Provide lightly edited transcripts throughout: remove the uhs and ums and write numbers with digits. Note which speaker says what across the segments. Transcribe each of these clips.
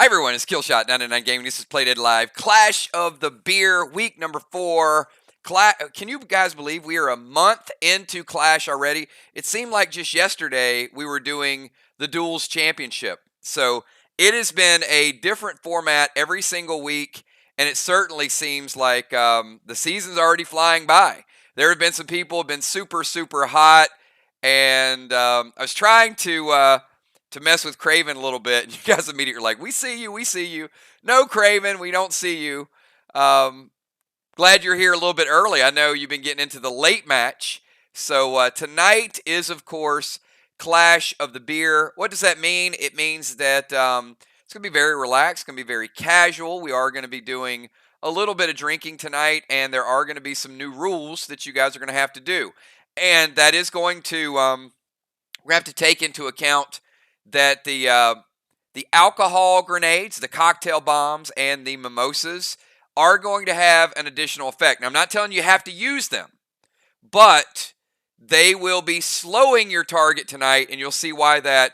Speaker 1: everyone, it's Killshot 99 Gaming. This is Playdead Live. Clash of the Beer, week number 4. Can you guys believe we are a month into Clash already? It seemed like just yesterday we were doing the Duels Championship. So it has been a different format every single week, and it certainly seems like the season's already flying by. There have been some people who have been super, super hot, and I was trying to mess with Craven a little bit, and you guys immediately are like, we see you, we see you. No, Craven, we don't see you. Glad you're here a little bit early. I know you've been getting into the late match. So tonight is, of course, Clash of the Beer. What does that mean? It means that it's going to be very relaxed, it's going to be very casual. We are going to be doing a little bit of drinking tonight, and there are going to be some new rules that you guys are going to have to do. And that is going to, we're going to have to take into account that the alcohol grenades, the cocktail bombs, and the mimosas are going to have an additional effect. Now, I'm not telling you have to use them, but they will be slowing your target tonight, and you'll see why that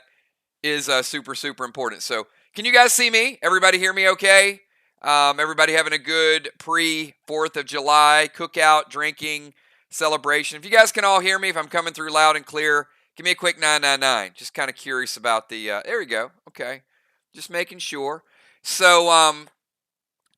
Speaker 1: is super, super important. So, can you guys see me? Everybody hear me okay? Everybody having a good pre-4th of July cookout, drinking, celebration. If you guys can all hear me, if I'm coming through loud and clear, give me a quick 999. Just kind of curious about the, there we go. Okay. Just making sure. So,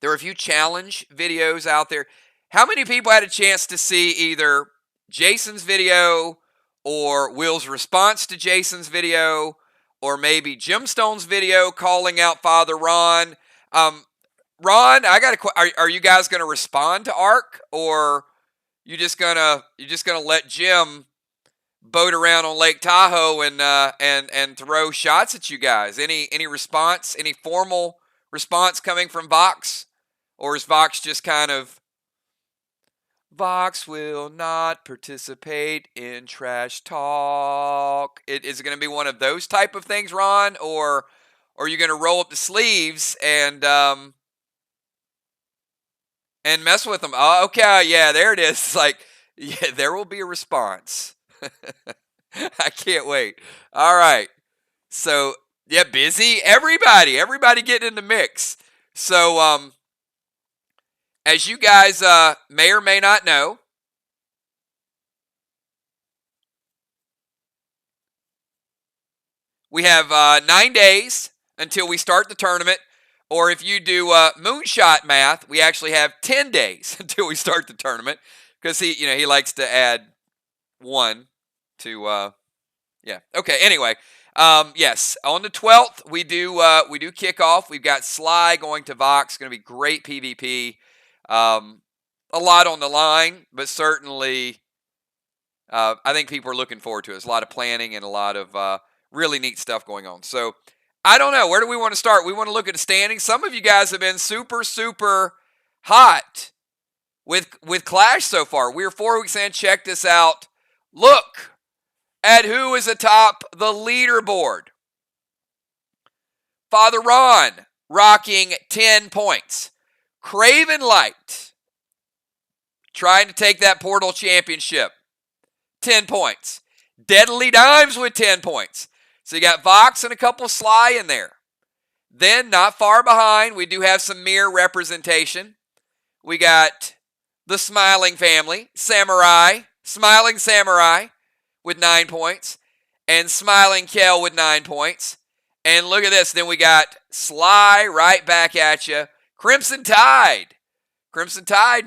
Speaker 1: there are a few challenge videos out there. How many people had a chance to see either Jason's video or Will's response to Jason's video or maybe Gemstone's video calling out Father Ron? Ron, I got are you guys going to respond to Ark, or you just gonna let Jim boat around on Lake Tahoe and throw shots at you guys? Any response? Any formal response coming from Vox? Or is Vox just kind of, Vox will not participate in trash talk? Is it going to be one of those type of things, Ron? Or are you going to roll up the sleeves and mess with them? Oh, okay, yeah, there it is. It's like, yeah, there will be a response. I can't wait. All right. So, yeah, busy. Everybody getting in the mix. So, as you guys may or may not know, we have 9 days until we start the tournament. Or if you do moonshot math, we actually have 10 days until we start the tournament, because he likes to add 1 to yeah. Okay. Anyway, yes, on the 12th we do kick off. We've got Sly going to Vox. Going to be great PvP. A lot on the line, but certainly I think people are looking forward to it. There's a lot of planning and a lot of really neat stuff going on. So I don't know. Where do we want to start? We want to look at the standings. Some of you guys have been super, super hot with Clash so far. We're 4 weeks in. Check this out. Look at who is atop the leaderboard. Father Ron rocking 10 points. Craven Light trying to take that Portal Championship, 10 points. Deadly Dimes with 10 points. So you got Vox and a couple Sly in there. Then, not far behind, we do have some mirror representation. We got the Smiling family, Smiling Samurai with 9 points, and Smiling Kel with 9 points. And look at this. Then we got Sly right back at you. Crimson Tide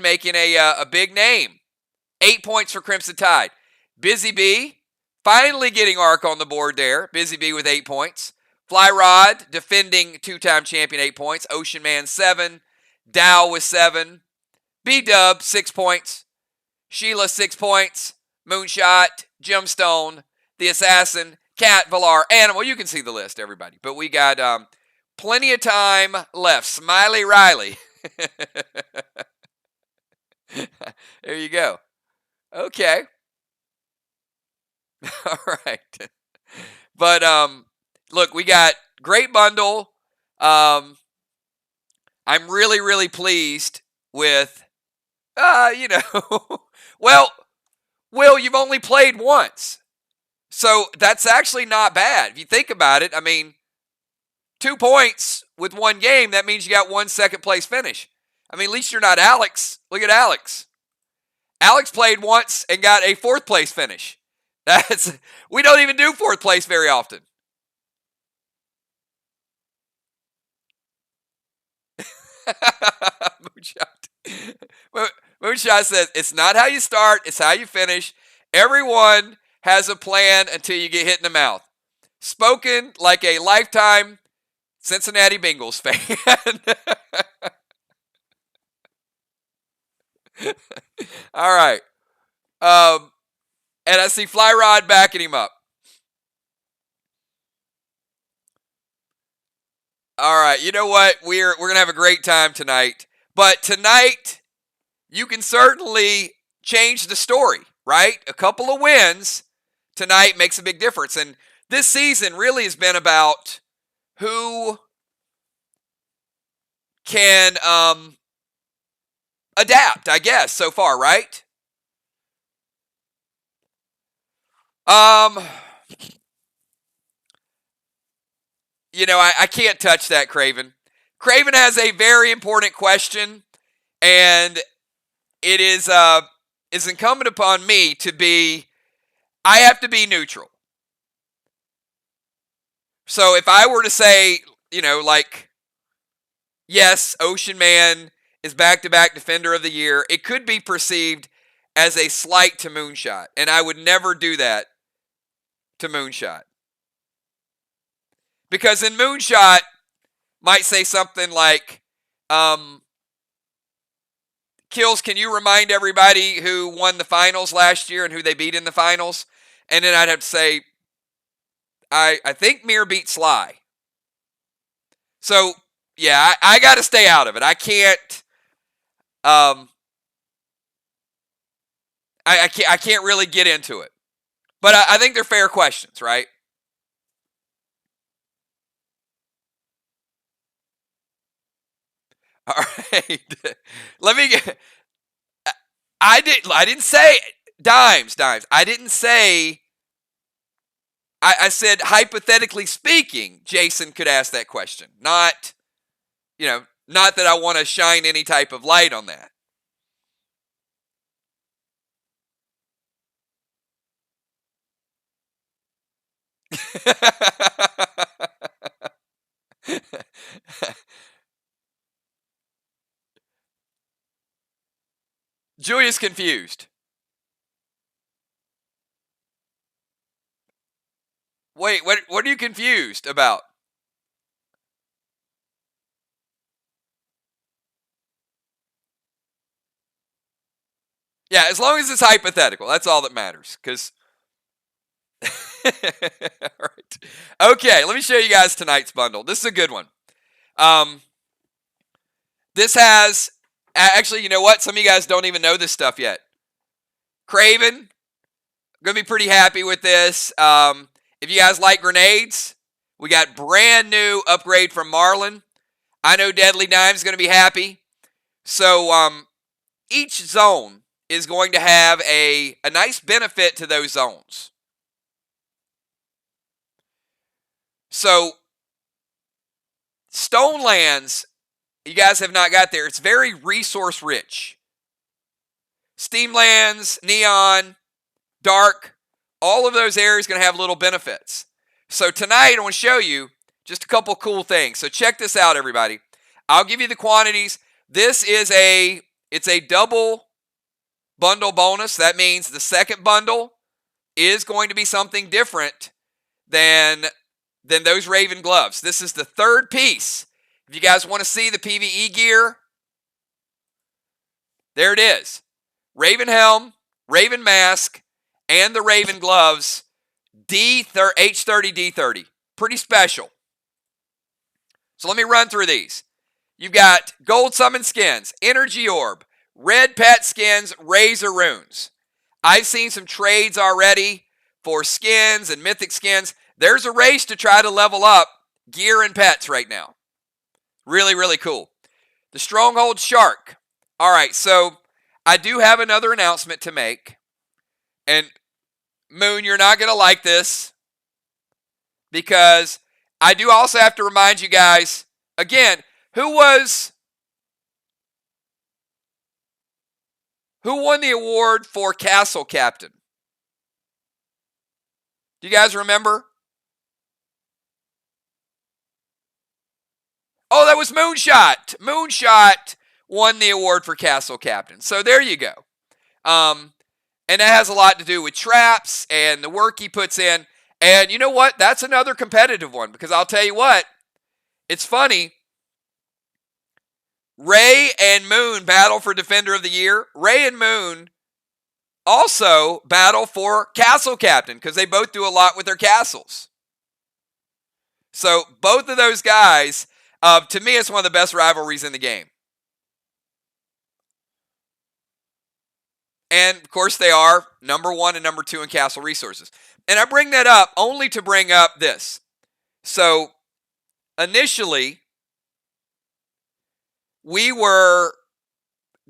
Speaker 1: making a big name. 8 points for Crimson Tide. Busy Bee finally getting Ark on the board there. Busy Bee with 8 points. Fly Rod, defending 2-time champion, 8 points. Ocean Man, 7. Dow with 7. B-Dub, 6 points. Sheila, 6 points. Moonshot, Gemstone, the Assassin, Cat, Valar, Animal. You can see the list, everybody. But we got plenty of time left. Smiley Riley. There you go. Okay. All right. But look, we got great bundle. I'm really, really pleased with well, Will, you've only played once. So that's actually not bad. If you think about it, I mean, 2 points with 1 game, that means you got 1 second place finish. I mean, at least you're not Alex. Look at Alex. Alex played once and got a 4th place finish. We don't even do 4th place very often. Moonshot says, it's not how you start, it's how you finish. Everyone has a plan until you get hit in the mouth. Spoken like a lifetime Cincinnati Bengals fan. All right. And I see Fly Rod backing him up. All right. You know what? We're going to have a great time tonight. But tonight, you can certainly change the story, right? A couple of wins tonight makes a big difference. And this season really has been about who can adapt, I guess, so far, right? You know, I can't touch that, Craven. Craven has a very important question, and it is incumbent upon me to be, I have to be neutral. So if I were to say, you know, like, yes, Ocean Man is back-to-back Defender of the Year, it could be perceived as a slight to Moonshot, and I would never do that to Moonshot. Because in Moonshot, might say something like, Kills, can you remind everybody who won the finals last year and who they beat in the finals? And then I'd have to say, I think Mir beat Sly. So, yeah, I got to stay out of it. I can't, I can't really get into it. But I think they're fair questions, right? All right. Let me get. I didn't say dimes. I didn't say. I said hypothetically speaking, Jason could ask that question. Not, not that I want to shine any type of light on that. Julia's confused. Wait, what are you confused about? Yeah, as long as it's hypothetical, that's all that matters. Because, all right, okay, let me show you guys tonight's bundle. This is a good one. This has actually, you know what? Some of you guys don't even know this stuff yet. Craven, gonna be pretty happy with this. If you guys like grenades, we got brand new upgrade from Marlin. I know Deadly Dime's gonna be happy. So each zone is going to have a nice benefit to those zones. So Stone Lands, you guys have not got there. It's very resource rich. Steamlands, Neon, Dark, all of those areas are going to have little benefits. So tonight I want to show you just a couple cool things. So check this out, everybody. I'll give you the quantities. This is it's a double bundle bonus. That means the second bundle is going to be something different than those Raven gloves. This is the third piece. If you guys want to see the PvE gear, there it is. Raven helm, Raven mask, and the Raven gloves, H30, D30. Pretty special. So let me run through these. You've got Gold Summon skins, Energy Orb, Red Pet skins, Razor runes. I've seen some trades already for skins and mythic skins. There's a race to try to level up gear and pets right now. Really, really cool. The Stronghold Shark. All right, so I do have another announcement to make. And Moon, you're not going to like this because I do also have to remind you guys, again, who won the award for Castle Captain? Do you guys remember? Oh, that was Moonshot. Moonshot won the award for Castle Captain. So there you go. And that has a lot to do with traps and the work he puts in. And you know what? That's another competitive one because I'll tell you what, it's funny. Ray and Moon battle for Defender of the Year. Ray and Moon also battle for Castle Captain because they both do a lot with their castles. So both of those guys, to me, it's one of the best rivalries in the game. And of course, they are number 1 and number 2 in castle resources. And I bring that up only to bring up this. So initially, we were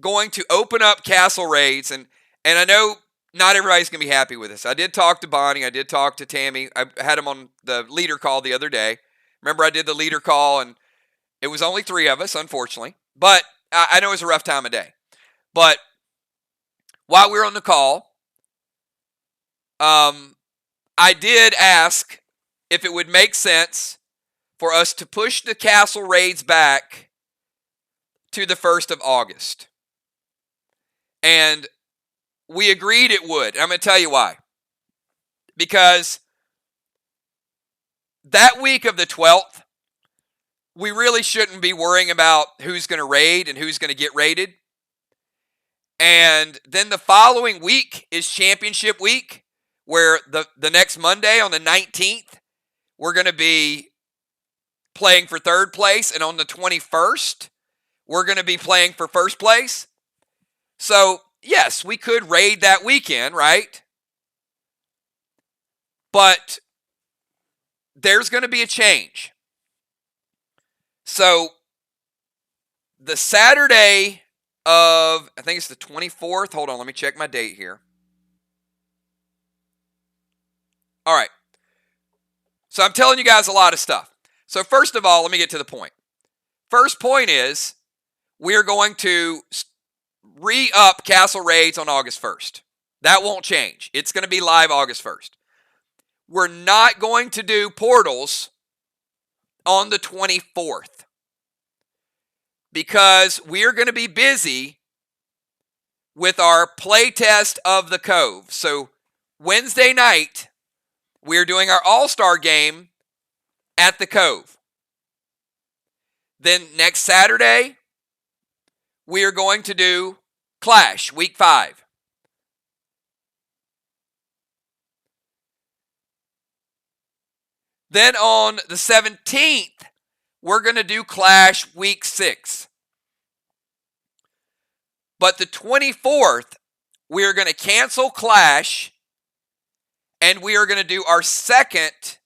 Speaker 1: going to open up castle raids, and I know not everybody's going to be happy with this. I did talk to Bonnie. I did talk to Tammy. I had him on the leader call the other day. Remember, I did the leader call, and it was only 3 of us, unfortunately. But I know it was a rough time of day. But while we were on the call, I did ask if it would make sense for us to push the castle raids back to the 1st of August. And we agreed it would. And I'm going to tell you why. Because that week of the 12th, we really shouldn't be worrying about who's going to raid and who's going to get raided. And then the following week is championship week, where the next Monday on the 19th, we're going to be playing for 3rd place. And on the 21st, we're going to be playing for 1st place. So, yes, we could raid that weekend, right? But there's going to be a change. So, the Saturday of, I think it's the 24th. Hold on, let me check my date here. All right. So I'm telling you guys a lot of stuff. So first of all, let me get to the point. First point is we're going to re-up Castle Raids on August 1st. That won't change. It's going to be live August 1st. We're not going to do portals on the 24th because we're going to be busy with our playtest of the Cove. So Wednesday night, we're doing our All-Star game at the Cove. Then next Saturday, we are going to do Clash, Week 5. Then on the 17th, we're going to do Clash, Week 6. But the 24th, we are going to cancel Clash, and we are going to do our second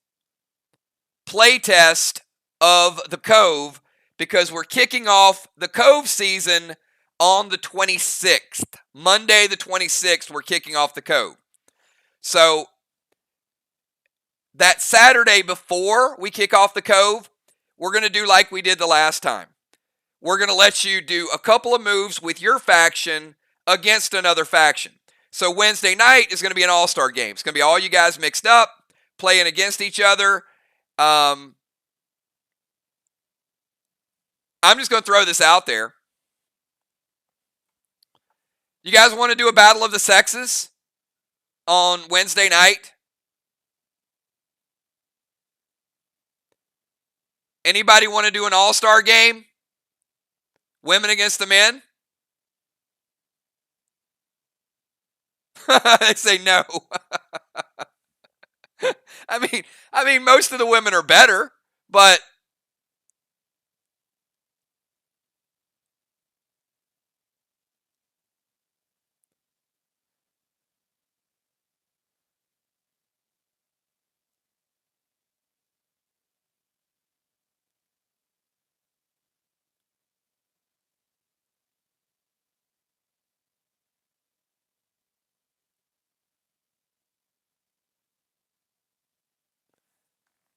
Speaker 1: playtest of the Cove because we're kicking off the Cove season on the 26th. Monday the 26th, we're kicking off the Cove. So that Saturday before we kick off the Cove, we're going to do like we did the last time. We're going to let you do a couple of moves with your faction against another faction. So Wednesday night is going to be an all-star game. It's going to be all you guys mixed up, playing against each other. I'm just going to throw this out there. You guys want to do a battle of the sexes on Wednesday night? Anybody want to do an all-star game? Women against the men? They say no. I mean, most of the women are better, but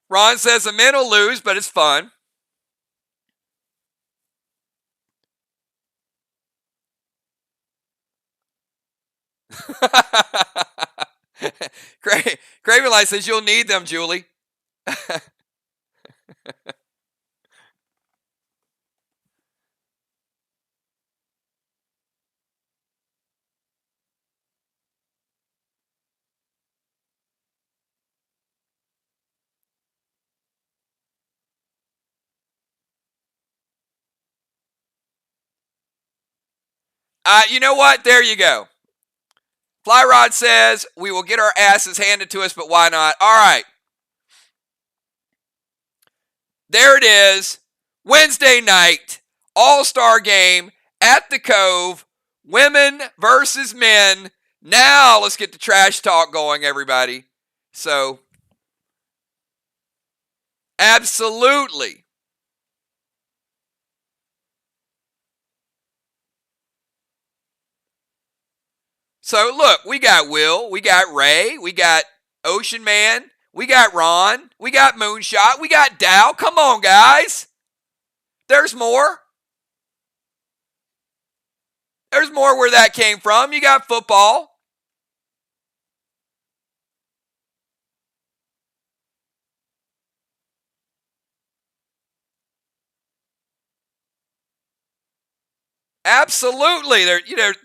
Speaker 1: Ron says the men will lose, but it's fun. Craven Light says you'll need them, Julie. You know what? There you go. Flyrod says we will get our asses handed to us, but why not? All right. There it is. Wednesday night, All-Star game at the Cove. Women versus men. Now let's get the trash talk going, everybody. So, absolutely. So, look, we got Will, we got Ray, we got Ocean Man, we got Ron, we got Moonshot, we got Dow. Come on, guys. There's more. There's more where that came from. You got football. Absolutely.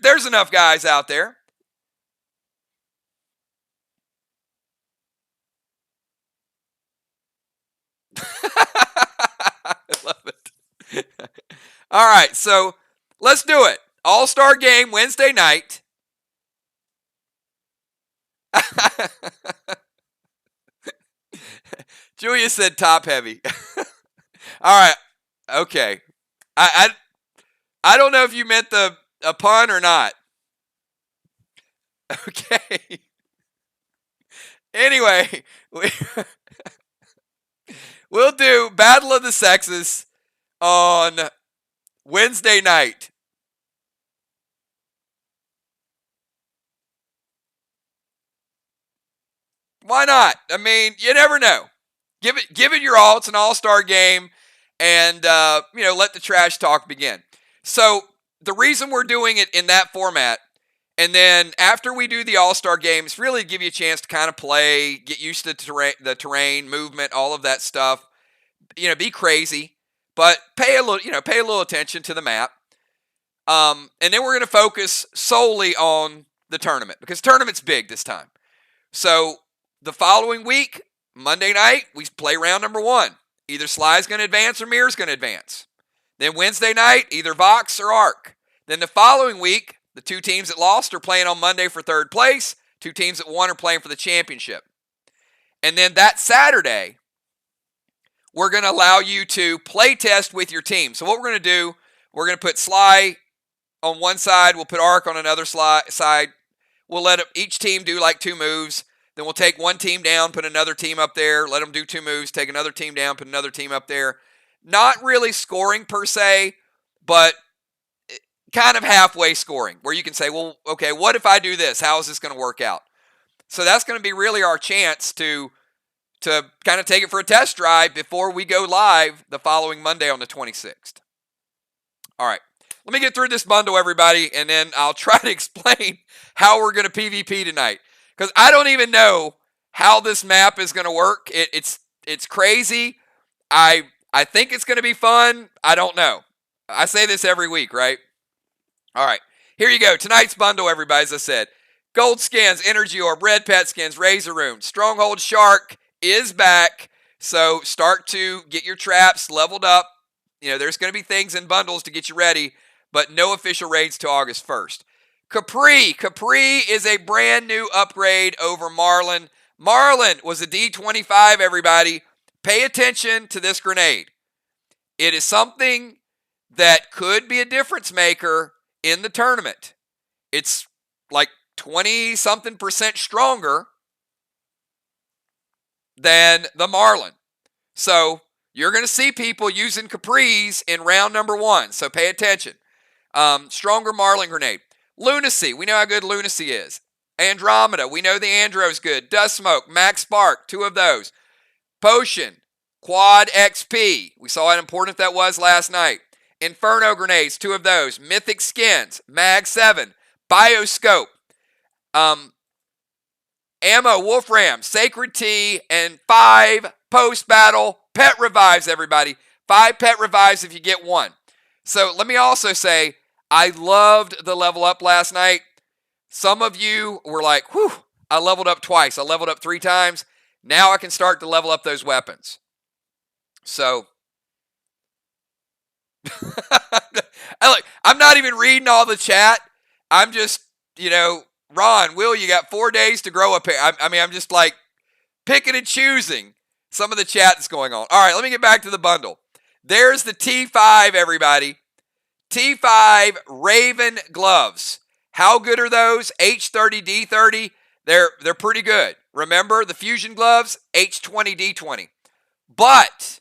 Speaker 1: There's enough guys out there. I love it. All right, so let's do it. All-Star game Wednesday night. Julia said top heavy. All right. Okay. I don't know if you meant a pun or not. Okay. Anyway, we'll do Battle of the Sexes on Wednesday night. Why not? I mean, you never know. Give it your all. It's an all-star game, and let the trash talk begin. So the reason we're doing it in that format, and then after we do the all-star games, really give you a chance to kind of play, get used to the terrain, movement, all of that stuff. Be crazy, but pay a little attention to the map. And then we're going to focus solely on the tournament because tournament's big this time. So the following week, Monday night, we play round number 1. Either Sly's going to advance or Mirror's going to advance. Then Wednesday night, either Vox or Arc. Then the following week, the 2 teams that lost are playing on Monday for 3rd place. 2 teams that won are playing for the championship. And then that Saturday, we're going to allow you to play test with your team. So what we're going to do, we're going to put Sly on one side. We'll put Arc on another side. We'll let each team do like 2 moves. Then we'll take one team down, put another team up there, let them do 2 moves, take another team down, put another team up there. Not really scoring per se, but kind of halfway scoring where you can say, well, okay, what if I do this? How is this going to work out? So that's going to be really our chance to kind of take it for a test drive before we go live the following Monday on the 26th. All right. Let me get through this bundle, everybody, and then I'll try to explain how we're going to PvP tonight. Because I don't even know how this map is going to work. It's crazy. I think it's going to be fun. I don't know. I say this every week, right? All right. Here you go. Tonight's bundle, everybody, as I said. Gold skins, Energy Orb, Red Pet skins, Razor Rune. Stronghold Shark is back. So start to get your traps leveled up. There's going to be things in bundles to get you ready, but no official raids till August 1st. Capri is a brand new upgrade over Marlin. Marlin was a D25, everybody. Pay attention to this grenade. It is something that could be a difference maker in the tournament. It's like 20-something% stronger than the Marlin. So you're going to see people using Capris in round number 1. So pay attention. Stronger Marlin grenade. Lunacy, we know how good Lunacy is. Andromeda, we know the Andro's good. Dust Smoke, Max Spark, 2 of those. Potion, Quad XP. We saw how important that was last night. Inferno Grenades, 2 of those. Mythic Skins, Mag 7. Bioscope, Ammo, Wolfram, Sacred Tea, and 5 post-battle pet revives, everybody. 5 pet revives if you get 1. So let me also say, I loved the level up last night. Some of you were like, whew, I leveled up twice. I leveled up 3 times. Now I can start to level up those weapons. So, I'm not even reading all the chat. I'm just, Ron, Will, you got 4 days to grow up here. I'm just like picking and choosing some of the chat that's going on. All right, let me get back to the bundle. There's the T5, everybody. T5 Raven gloves. How good are those? H30, D30. They're pretty good. Remember the fusion gloves? H20, D20. But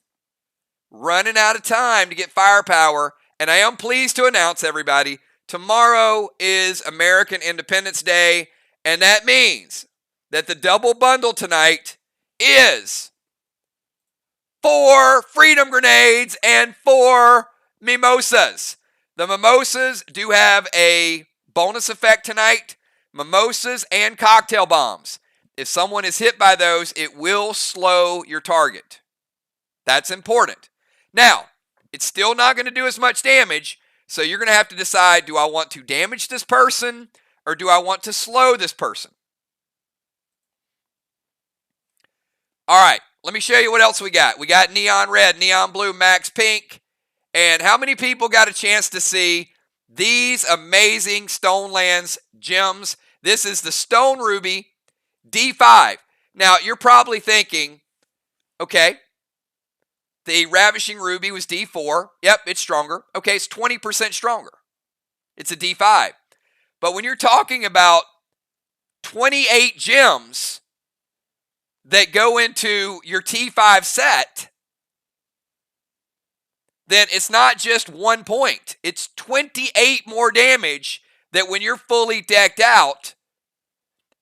Speaker 1: running out of time to get firepower, and I am pleased to announce, everybody, tomorrow is American Independence Day, and that means that the double bundle tonight is 4 freedom grenades and 4 mimosas. The mimosas do have a bonus effect tonight. Mimosas and cocktail bombs. If someone is hit by those, it will slow your target. That's important. Now, it's still not going to do as much damage, so you're going to have to decide, do I want to damage this person or do I want to slow this person? All right, let me show you what else we got. We got neon red, neon blue, max pink. And how many people got a chance to see these amazing Stonelands gems? This is the Stone Ruby D5. Now, you're probably thinking, okay, the Ravishing Ruby was D4. Yep, it's stronger. Okay, it's 20% stronger. It's a D5. But when you're talking about 28 gems that go into your T5 set, then it's not just 1 point. It's 28 more damage that when you're fully decked out.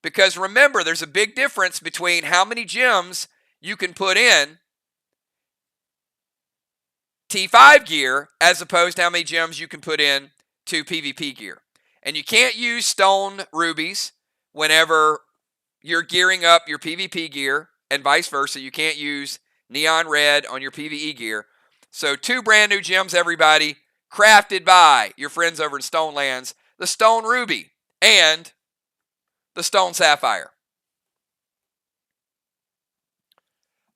Speaker 1: Because remember, there's a big difference between how many gems you can put in T5 gear as opposed to how many gems you can put in to PvP gear. And you can't use stone rubies whenever you're gearing up your PvP gear, and vice versa. You can't use neon red on your PvE gear. So 2 brand new gems, everybody, crafted by your friends over in Stonelands, the Stone Ruby and the Stone Sapphire.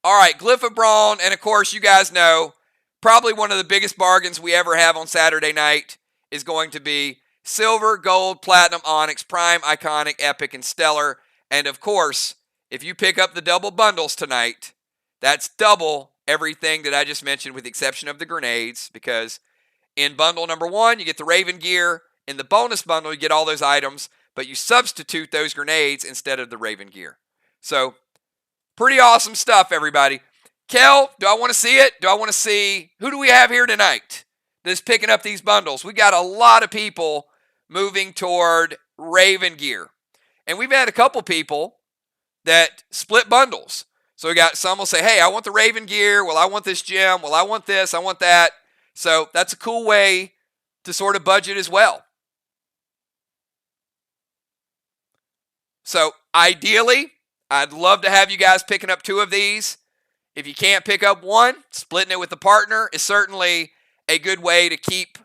Speaker 1: All right, Glyph of Brawn, and of course, you guys know, probably one of the biggest bargains we ever have on Saturday night is going to be Silver, Gold, Platinum, Onyx, Prime, Iconic, Epic, and Stellar. And of course, if you pick up the double bundles tonight, that's double everything that I just mentioned with the exception of the grenades, because in bundle number 1, you get the Raven gear. In the bonus bundle, you get all those items, but you substitute those grenades instead of the Raven gear. So, pretty awesome stuff, everybody. Kel, do I want to see it? Do I want to see, who do we have here tonight that's picking up these bundles? We got a lot of people moving toward Raven gear. And we've had a couple people that split bundles. So we got some will say, hey, I want the Raven gear. Well, I want this gem. Well, I want this. I want that. So that's a cool way to sort of budget as well. So ideally, I'd love to have you guys picking up 2 of these. If you can't pick up 1, splitting it with a partner is certainly a good way to keep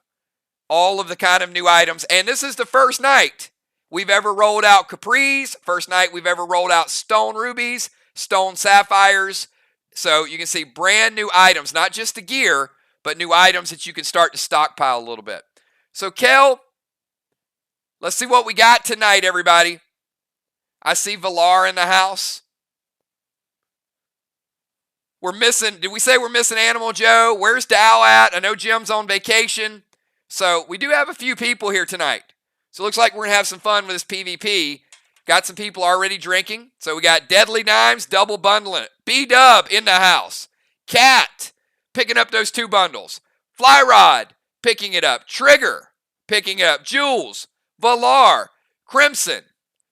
Speaker 1: all of the kind of new items. And this is the first night we've ever rolled out Capris. First night we've ever rolled out Stone Rubies, Stone Sapphires. So you can see brand new items, not just the gear, but new items that you can start to stockpile a little bit. So Kel, let's see what we got tonight, everybody. I see Valar in the house. We're missing, did we say we're missing Animal Joe? Where's Dow at? I know Jim's on vacation. So we do have a few people here tonight. So it looks like we're going to have some fun with this PvP. Got some people already drinking. So we got Deadly Dimes double bundling it. B-Dub in the house. Cat picking up those 2 bundles. Fly Rod picking it up. Trigger picking it up. Jules, Valar, Crimson,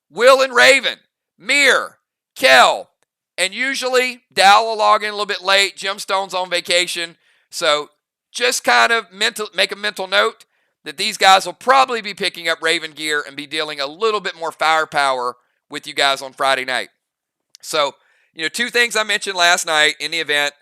Speaker 1: Will and Raven, Mir, Kel, And usually, Dal will log in a little bit late. Gemstone's on vacation. So just kind of make a mental note that these guys will probably be picking up Raven gear and be dealing a little bit more firepower with you guys on Friday night. So, two things I mentioned last night in the event.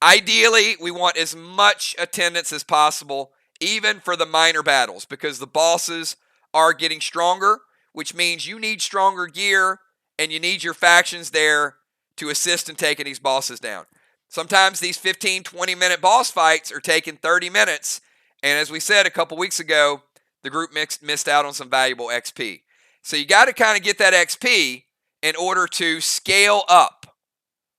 Speaker 1: Ideally, we want as much attendance as possible, even for the minor battles, because the bosses are getting stronger, which means you need stronger gear and you need your factions there to assist in taking these bosses down. Sometimes these 15, 20-minute boss fights are taking 30 minutes, and as we said a couple weeks ago, the group missed out on some valuable XP. So you got to kind of get that XP in order to scale up,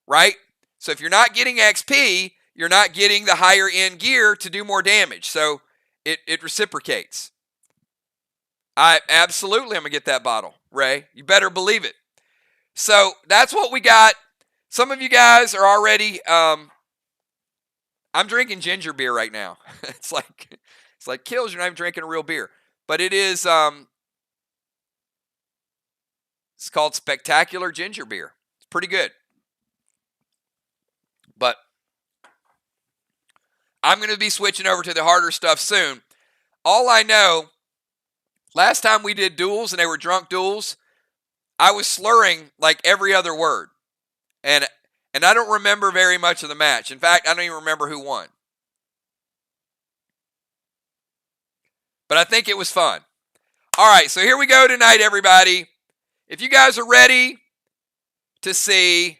Speaker 1: right? So if you're not getting XP, you're not getting the higher end gear to do more damage. So it reciprocates. I'm going to get that bottle, Ray. You better believe it. So that's what we got. Some of you guys are already, I'm drinking ginger beer right now. It's like kills, you're not even drinking a real beer. But it is, it's called Spectacular Ginger Beer. It's pretty good. But I'm going to be switching over to the harder stuff soon. All I know, last time we did duels and they were drunk duels, I was slurring like every other word. And I don't remember very much of the match. In fact, I don't even remember who won. But I think it was fun. All right, so here we go tonight, everybody. If you guys are ready to see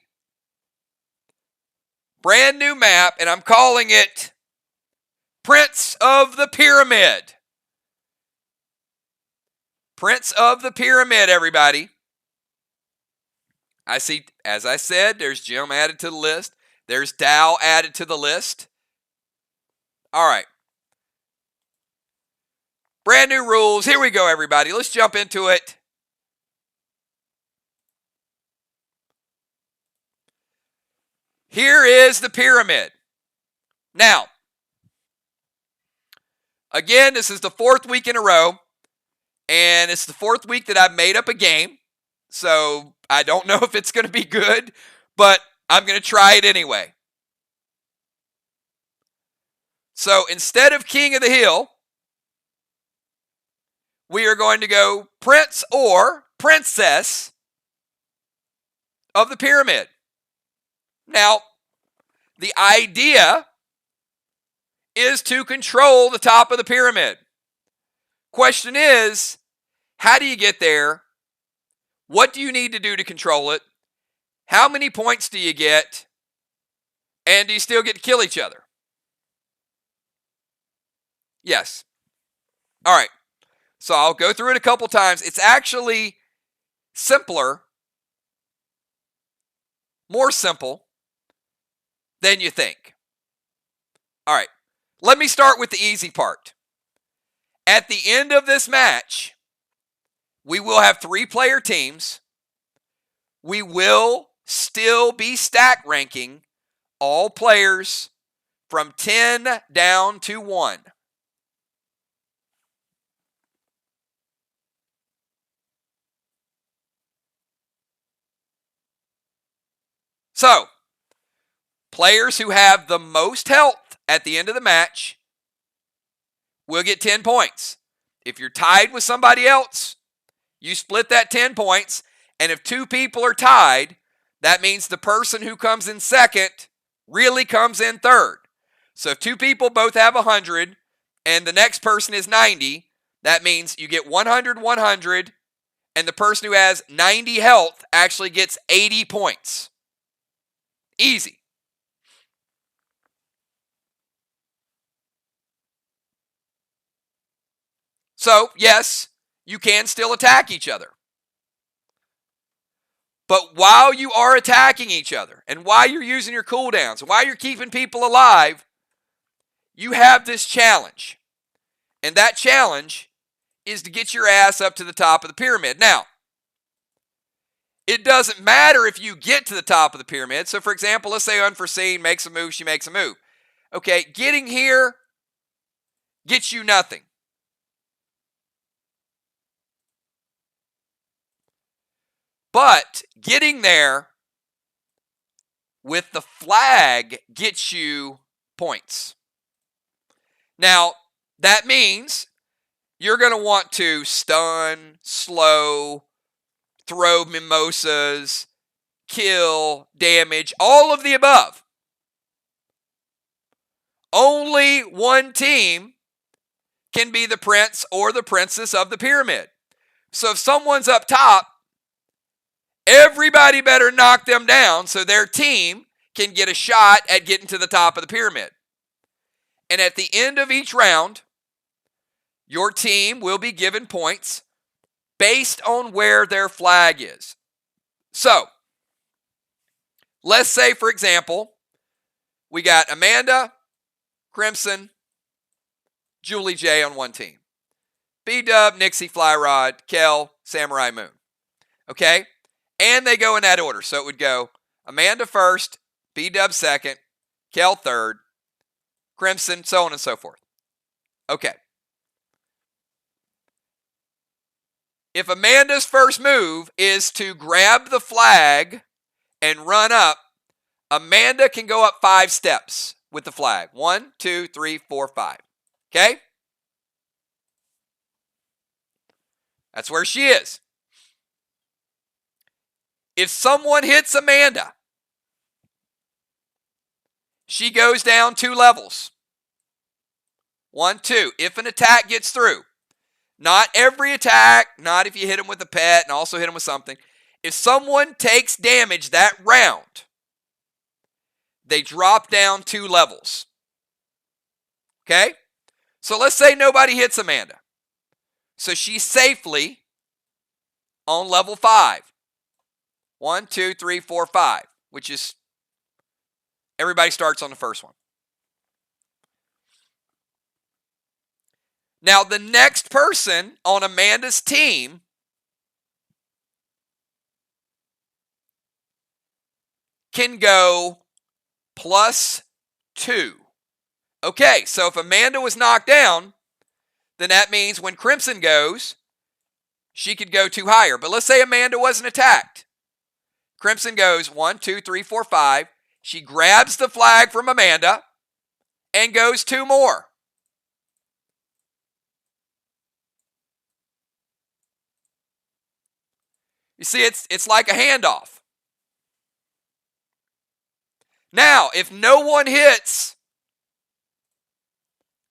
Speaker 1: brand new map, and I'm calling it Prince of the Pyramid. Prince of the Pyramid, everybody. I see, as I said, there's Jim added to the list. There's Dow added to the list. All right. Brand new rules. Here we go, everybody. Let's jump into it. Here is the pyramid. Now, again, this is the 4th week in a row, and it's the 4th week that I've made up a game. So I don't know if it's going to be good, but I'm going to try it anyway. So instead of King of the Hill, we are going to go Prince or Princess of the Pyramid. Now, the idea is to control the top of the pyramid. Question is, how do you get there? What do you need to do to control it? How many points do you get? And do you still get to kill each other? Yes. All right. So I'll go through it a couple times. It's actually simpler, more simple than you think. All right. Let me start with the easy part. At the end of this match, we will have 3-player teams. We will still be stack ranking all players from 10 down to 1. So, players who have the most health at the end of the match will get 10 points. If you're tied with somebody else, you split that 10 points, and if 2 people are tied, that means the person who comes in second really comes in third. So if 2 people both have 100 and the next person is 90, that means you get 100, 100, and the person who has 90 health actually gets 80 points. Easy. So, yes, you can still attack each other. But while you are attacking each other, and while you're using your cooldowns, and while you're keeping people alive, you have this challenge. And that challenge is to get your ass up to the top of the pyramid. Now, it doesn't matter if you get to the top of the pyramid. So, for example, let's say Unforeseen makes a move, she makes a move. Okay, getting here gets you nothing. But getting there with the flag gets you points. Now, that means you're going to want to stun, slow, throw mimosas, kill, damage, all of the above. Only one team can be the prince or the princess of the pyramid. So if someone's up top, everybody better knock them down so their team can get a shot at getting to the top of the pyramid. And at the end of each round, your team will be given points based on where their flag is. So, let's say, for example, we got Amanda, Crimson, Julie J on one team. B-Dub, Nixie, Flyrod, Kel, Samurai Moon. Okay? And they go in that order. So it would go Amanda first, B-Dub second, Kel third, Crimson, so on and so forth. Okay. If Amanda's first move is to grab the flag and run up, Amanda can go up 5 steps with the flag. 1, 2, 3, 4, 5. Okay? That's where she is. If someone hits Amanda, she goes down 2 levels. 1, 2. If an attack gets through. Not every attack, not if you hit them with a pet and also hit them with something. If someone takes damage that round, they drop down 2 levels. Okay? So let's say nobody hits Amanda. So she's safely on level 5. 1, 2, 3, 4, 5, which is everybody starts on the first one. Now, the next person on Amanda's team can go +2. Okay, so if Amanda was knocked down, then that means when Crimson goes, she could go 2 higher. But let's say Amanda wasn't attacked. Crimson goes 1, 2, 3, 4, 5. She grabs the flag from Amanda and goes 2 more. You see, it's like a handoff. Now, if no one hits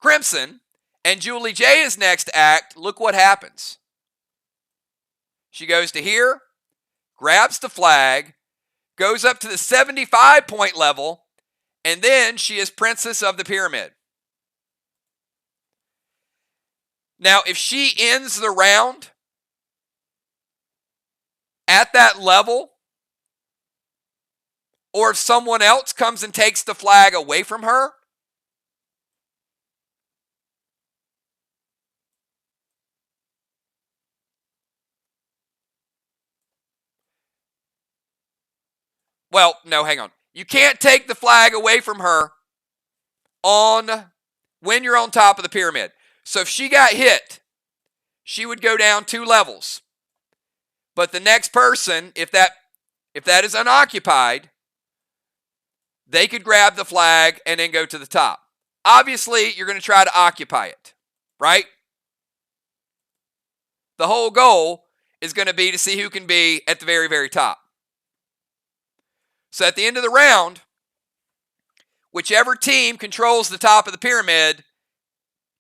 Speaker 1: Crimson and Julie J is next to act, look what happens. She goes to here, grabs the flag, goes up to the 75-point level, and then she is Princess of the Pyramid. Now, if she ends the round at that level, or if someone else comes and takes the flag away from her, well, no, hang on. You can't take the flag away from her when you're on top of the pyramid. So if she got hit, she would go down 2 levels. But the next person, if that is unoccupied, they could grab the flag and then go to the top. Obviously, you're going to try to occupy it, right? The whole goal is going to be to see who can be at the very, very top. So at the end of the round, whichever team controls the top of the pyramid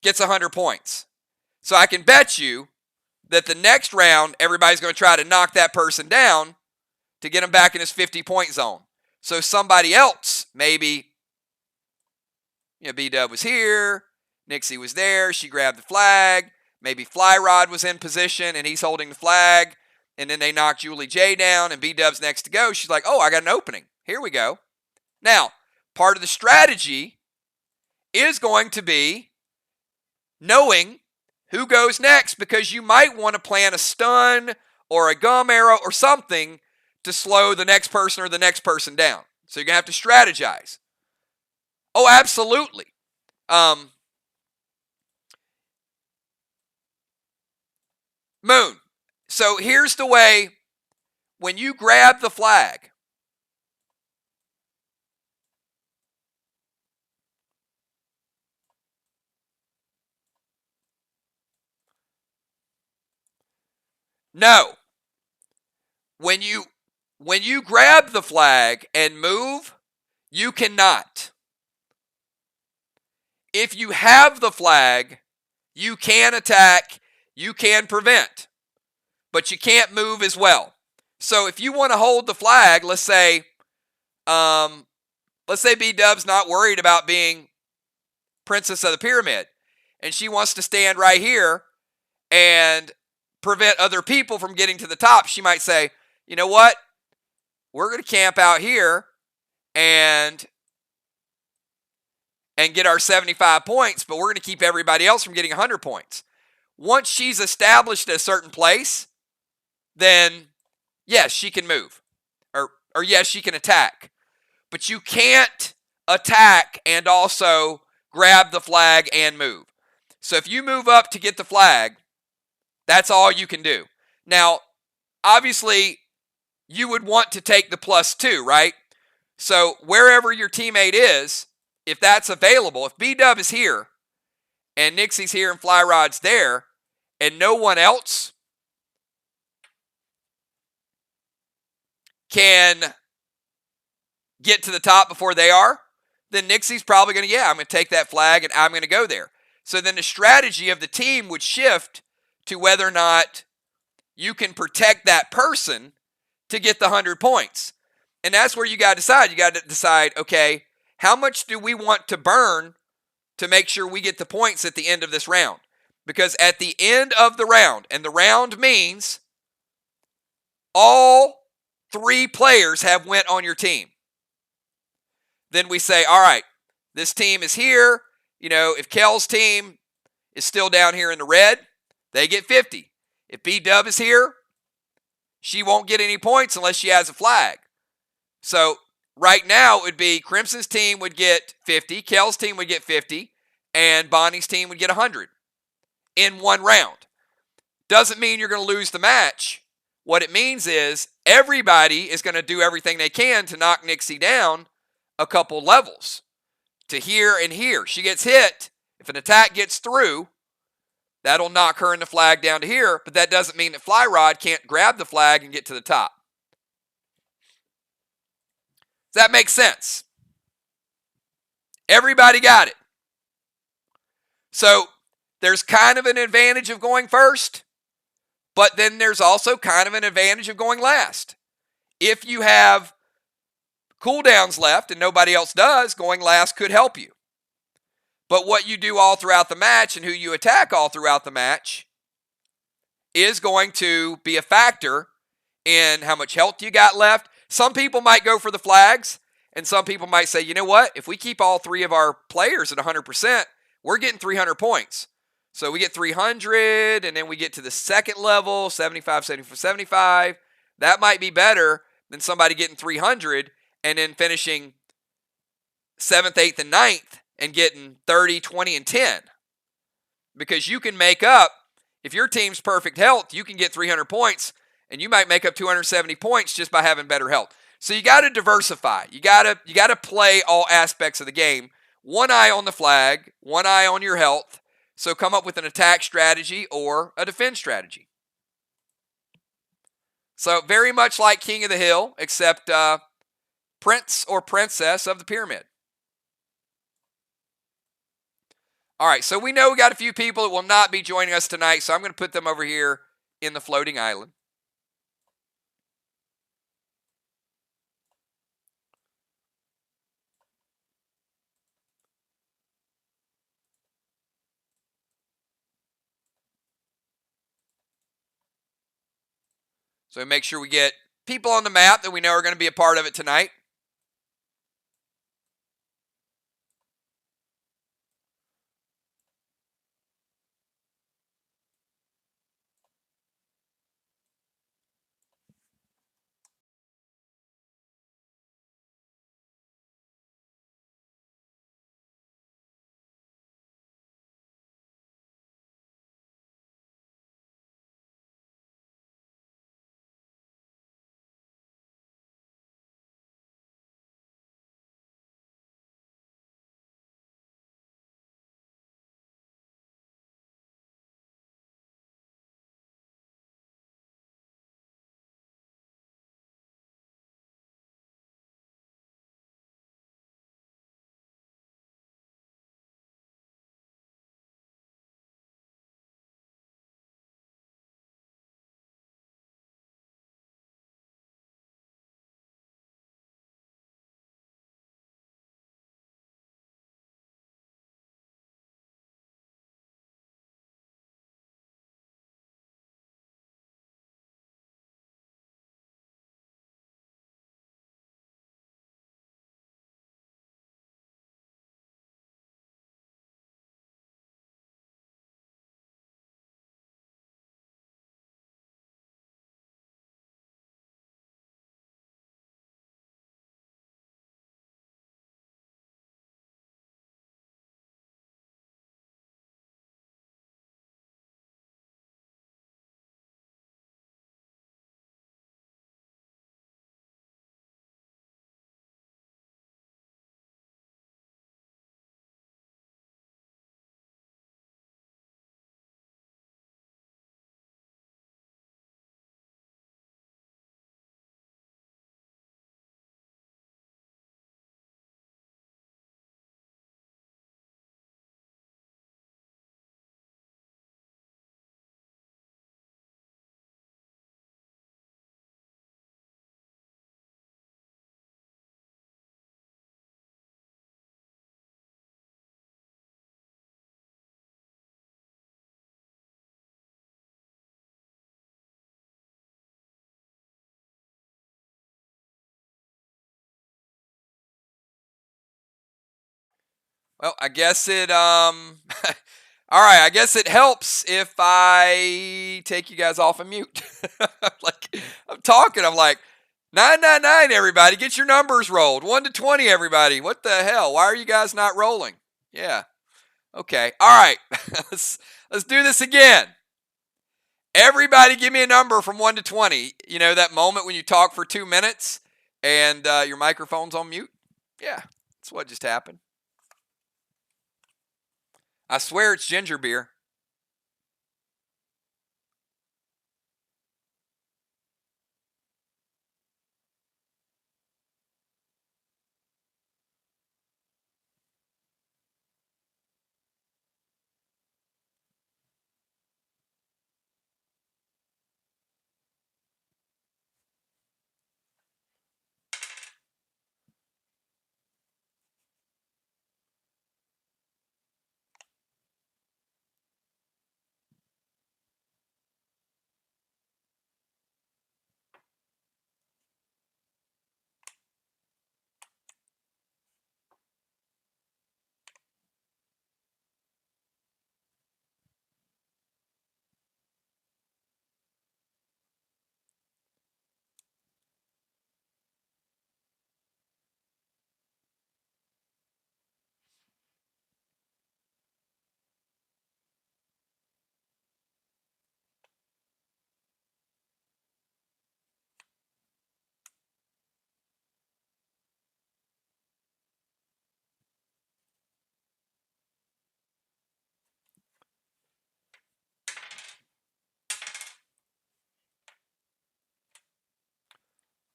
Speaker 1: gets 100 points. So I can bet you that the next round, everybody's going to try to knock that person down to get him back in his 50-point zone. So somebody else, maybe, B-Dub was here, Nixie was there, she grabbed the flag, maybe Flyrod was in position and he's holding the flag, and then they knock Julie J down and B-Dub's next to go. She's like, oh, I got an opening. Here we go. Now, part of the strategy is going to be knowing who goes next, because you might want to plan a stun or a gum arrow or something to slow the next person or the next person down. So you're going to have to strategize. Oh, absolutely. Moon. So here's the way when you grab the flag, no. When you grab the flag and move, you cannot. If you have the flag, you can attack, you can prevent, but you can't move as well. So if you want to hold the flag, let's say B-Dub's not worried about being princess of the pyramid, and she wants to stand right here and prevent other people from getting to the top. She might say, you know what? We're going to camp out here and get our 75 points, but we're going to keep everybody else from getting 100 points. Once she's established a certain place, then yes, she can move. Or yes, she can attack. But you can't attack and also grab the flag and move. So if you move up to get the flag, that's all you can do. Now, obviously, you would want to take the +2, right? So wherever your teammate is, if that's available, if B-Dub is here and Nixie's here and Fly Rod's there and no one else can get to the top before they are, then Nixie's probably going to, I'm going to take that flag and I'm going to go there. So then the strategy of the team would shift to whether or not you can protect that person to get the 100 points. And that's where you got to decide. You got to decide, okay, how much do we want to burn to make sure we get the points at the end of this round? Because at the end of the round, and the round means all 3 players have went on your team. Then we say, all right, this team is here. You know, if Kel's team is still down here in the red, they get 50. If B-Dub is here, she won't get any points unless she has a flag. So right now it would be Crimson's team would get 50, Kel's team would get 50, and Bonnie's team would get 100 in one round. Doesn't mean you're going to lose the match. What it means is everybody is going to do everything they can to knock Nixie down a couple levels to here and here. She gets hit. If an attack gets through, that'll knock her and the flag down to here, but that doesn't mean that Fly Rod can't grab the flag and get to the top. Does that make sense? Everybody got it. So there's kind of an advantage of going first, but then there's also kind of an advantage of going last. If you have cooldowns left and nobody else does, going last could help you. But what you do all throughout the match and who you attack all throughout the match is going to be a factor in how much health you got left. Some people might go for the flags, and some people might say, you know what? If we keep all 3 of our players at 100%, we're getting 300 points. So we get 300, and then we get to the second level, 75, 75, 75. That might be better than somebody getting 300 and then finishing 7th, 8th, and 9th and getting 30, 20, and 10. Because you can make up, if your team's perfect health, you can get 300 points, and you might make up 270 points just by having better health. So you got to diversify. You got to play all aspects of the game. One eye on the flag, one eye on your health. So come up with an attack strategy or a defense strategy. So very much like King of the Hill, except Prince or Princess of the Pyramid. All right, so we know we got a few people that will not be joining us tonight, so I'm going to put them over here in the floating island. So make sure we get people on the map that we know are going to be a part of it tonight. Well, I guess it all right, I guess it helps if I take you guys off of mute. Like I'm talking, I'm like 999 everybody, get your numbers rolled. 1 to 20 everybody. What the hell? Why are you guys not rolling? Yeah. Okay. All right. let's do this again. Everybody give me a number from 1 to 20. You know that moment when you talk for 2 minutes and your microphone's on mute? Yeah. That's what just happened. I swear it's ginger beer.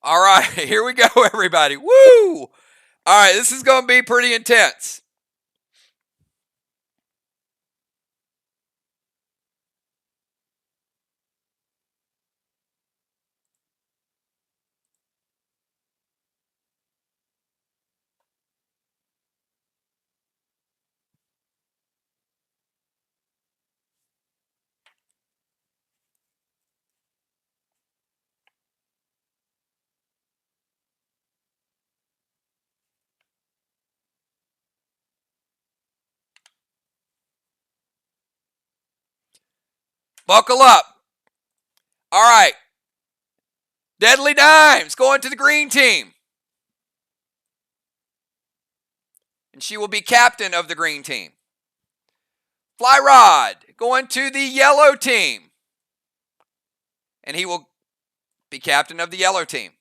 Speaker 1: All right, here we go, everybody. Woo! All right, this is going to be pretty intense. Buckle up. All right. Deadly Dimes going to the green team. And she will be captain of the green team. Fly Rod going to the yellow team. And he will be captain of the yellow team.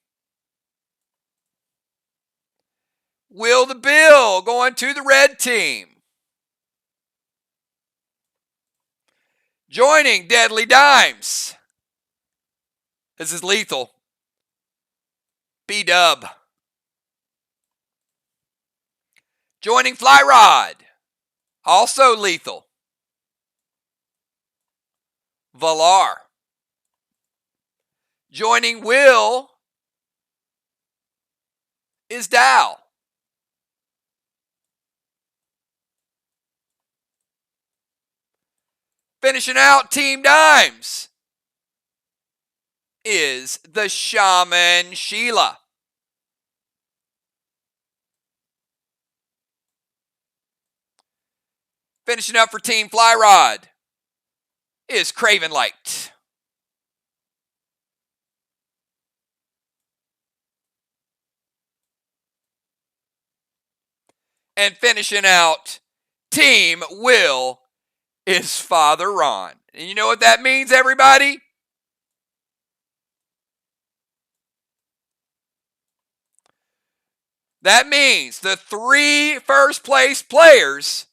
Speaker 1: Will the Bill going to the red team. Joining Deadly Dimes. This is lethal. B-Dub. Joining Fly Rod. Also lethal. Valar. Joining Will is Dow. Finishing out Team Dimes is the Shaman Sheila. Finishing up for Team Fly Rod is Craven Light. And finishing out Team Will is Father Ron. And you know what that means, everybody? That means the 3 first place players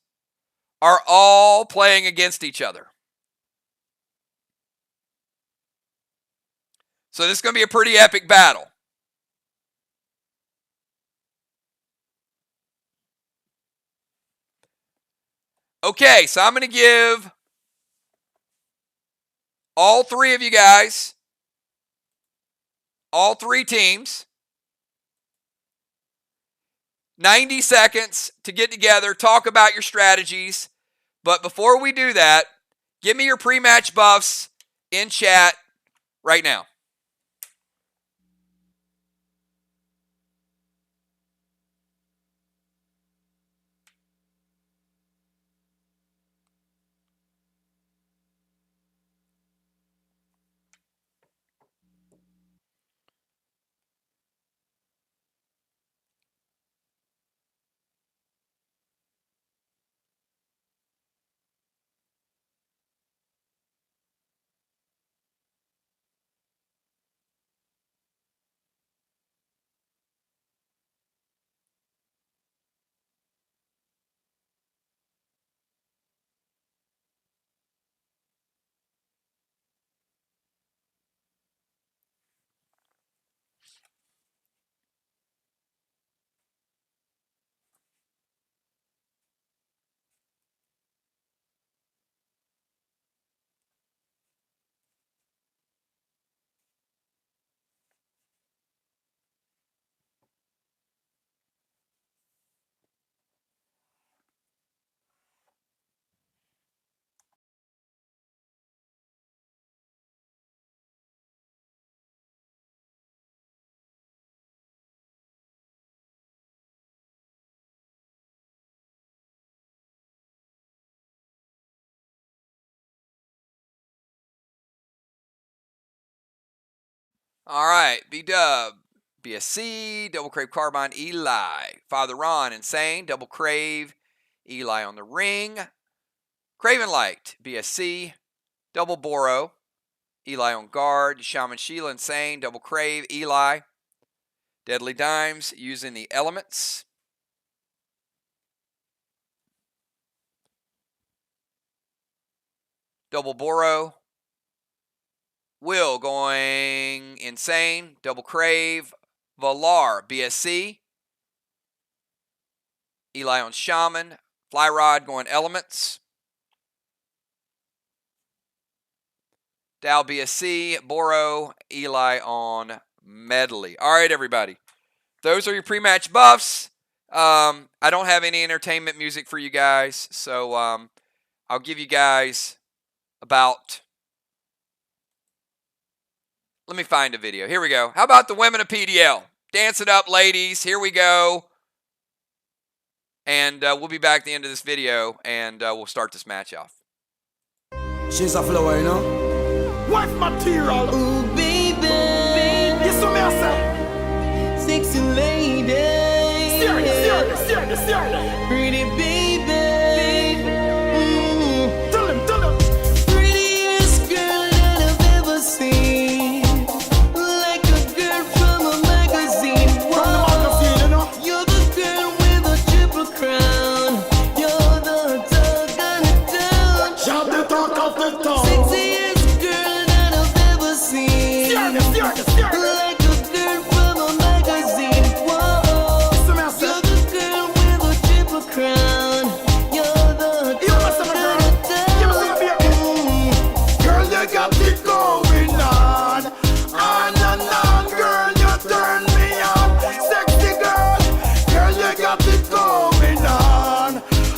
Speaker 1: are all playing against each other. So this is going to be a pretty epic battle. Okay, so I'm going to give all 3 of you guys, all 3 teams, 90 seconds to get together, talk about your strategies. But before we do that, give me your pre-match buffs in chat right now. All right, B-Dub, BSC, Double Crave Carbine, Eli. Father Ron, Insane, Double Crave, Eli on the ring. Craven Light, BSC, Double Boro, Eli on guard. Shaman Sheila, Insane, Double Crave, Eli. Deadly Dimes, using the elements. Double Boro. Will going Insane, Double Crave, Valar, BSC. Eli on Shaman. Fly Rod going elements. Dow BSC, Boro, Eli on Medley. All right, everybody. Those are your pre-match buffs. I don't have any entertainment music for you guys, so I'll give you guys about... Let me find a video. Here we go. How about the women of PDL? Dance it up, ladies. Here we go. And we'll be back at the end of this video, and we'll start this match off.
Speaker 2: She's a flower, you know? Wife material.
Speaker 3: Ooh, baby.
Speaker 2: You saw me, I say.
Speaker 3: Sexy lady.
Speaker 2: Steer.
Speaker 3: Pretty baby.
Speaker 2: Tell him.
Speaker 3: Prettiest girl that I've ever seen. Like a girl from a magazine.
Speaker 2: From the magazine, you know?
Speaker 3: You're the girl with a triple crown. You're the talk on the town.
Speaker 2: Shout the talk of the town.
Speaker 3: Sexiest girl that I've ever seen.
Speaker 2: Steer.
Speaker 3: Like a girl from a magazine. Whoa.
Speaker 2: You saw me, I say.
Speaker 3: You're the girl with a triple crown. You're the
Speaker 2: You must have a girl. You must have a baby. Girl, you got it going on. On, girl, you turn me on. Sexy girl, you got it going on.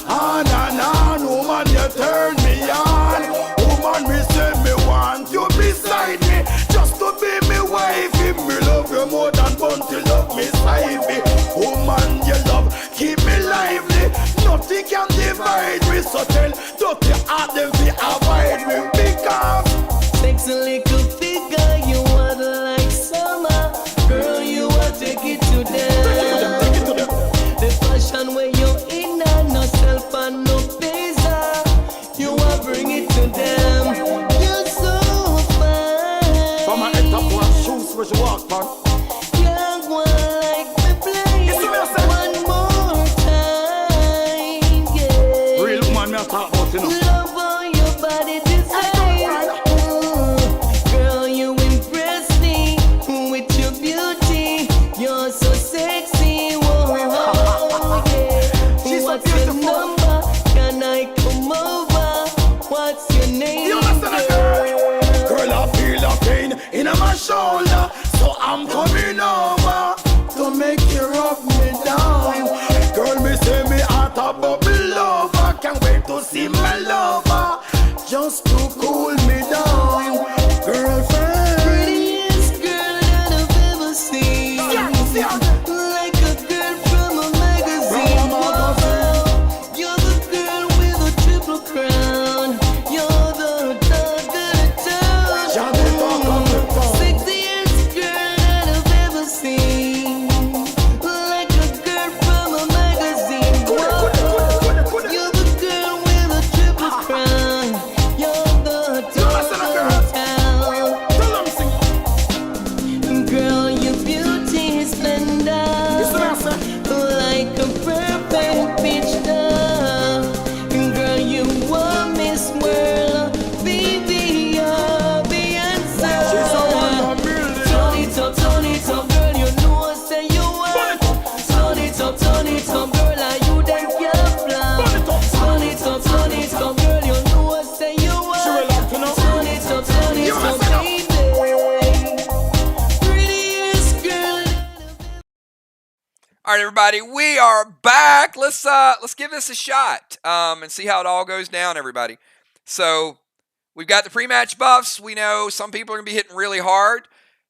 Speaker 2: On, woman, you turn me on. Woman, me say me want you beside me, just to be me wifey. Me love you more than Bunty love me side me. Woman, you love, keep me lively. Nothing can divide me, so tell dirty heart them to avoid me because
Speaker 3: Sexy little figure, you are like summer. Girl, you are take it to them.
Speaker 2: take it to them.
Speaker 3: The fashion where you're in and no self and no pizza. You are bring it to them. You're so fine.
Speaker 2: From my head top one shoes where she walk man.
Speaker 3: Young one like me play.
Speaker 2: You see me, I say?
Speaker 3: One more time, yeah.
Speaker 2: Real woman me a talk about, you know.
Speaker 3: Love all your body design. Girl, you impress me with your beauty. You're so sexy. Whoa, yeah.
Speaker 2: She's so
Speaker 3: What's your
Speaker 2: beautiful.
Speaker 3: number? Can I come over? What's your name,
Speaker 2: You understand, girl, I feel a pain in my shoulder, so I'm coming over to make you rub me down. Girl, me say me heart a bubble over. Can't wait to see my lover, just to cool me down. Girlfriend,
Speaker 3: Prettiest girl that I've ever seen. Like a girl from a magazine.
Speaker 2: From a magazine.
Speaker 3: Whoa. You're the girl with a triple crown. You're the talk of the town.
Speaker 2: Shout the talk of the town.
Speaker 3: Sexiest girl that I've ever seen. Like a girl from a magazine. Whoa. You're the girl with a triple crown. You're the talk of the town.
Speaker 2: tell them sing.
Speaker 3: Girl, your beauty is splendor.
Speaker 2: Listen, I say.
Speaker 3: Like a perfect picture. Girl, you are Miss World. Baby, you're Beyonce.
Speaker 2: She's a one of a million.
Speaker 3: Turn it up, girl, you know say you are. Turn it up, girl, and you then can't fly. Turn it up, girl, you know say you are.
Speaker 2: She will love to know.
Speaker 3: Turn it up, baby. Prettiest girl.
Speaker 1: All right, everybody, we are back. Let's give this a shot and see how it all goes down, everybody. So we've got the pre-match buffs. We know some people are going to be hitting really hard,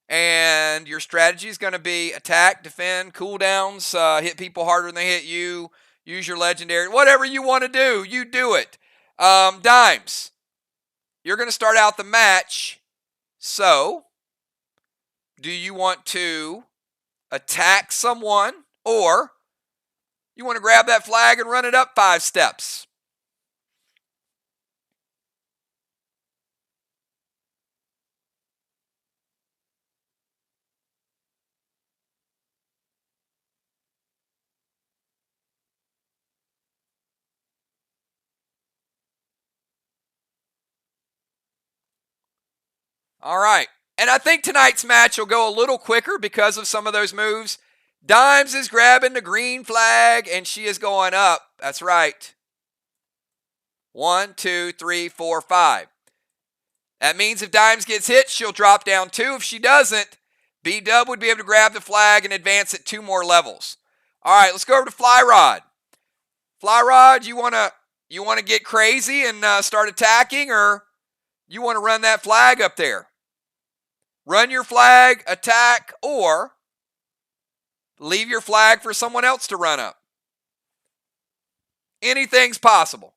Speaker 1: and your strategy is going to be attack, defend, cooldowns, hit people harder than they hit you, use your legendary, whatever you want to do, you do it. Dimes, you're going to start out the match, so do you want to attack someone, or you want to grab that flag and run it up 5 steps? All right. And I think tonight's match will go a little quicker because of some of those moves. Dimes is grabbing the green flag, and she is going up. That's right. 1, 2, 3, 4, 5. That means if Dimes gets hit, she'll drop down 2. If she doesn't, B-Dub would be able to grab the flag and advance it 2 more levels. All right, let's go over to Fly Rod. Fly Rod, you want to get crazy and start attacking, or you want to run that flag up there? Run your flag, attack, or leave your flag for someone else to run up. Anything's possible.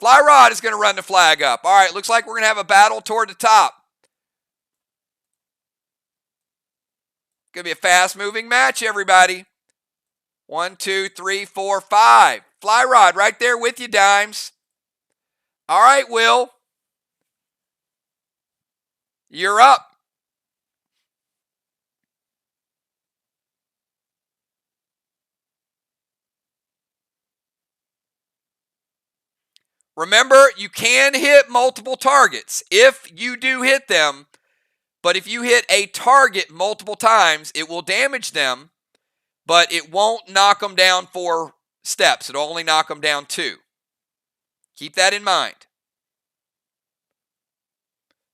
Speaker 1: Fly Rod is going to run the flag up. All right, looks like we're going to have a battle toward the top. Going to be a fast-moving match, everybody. 1, 2, 3, 4, 5. Fly Rod right there with you, Dimes. All right, Will. You're up. Remember, you can hit multiple targets if you do hit them, but if you hit a target multiple times, it will damage them, but it won't knock them down 4 steps. It'll only knock them down 2. Keep that in mind.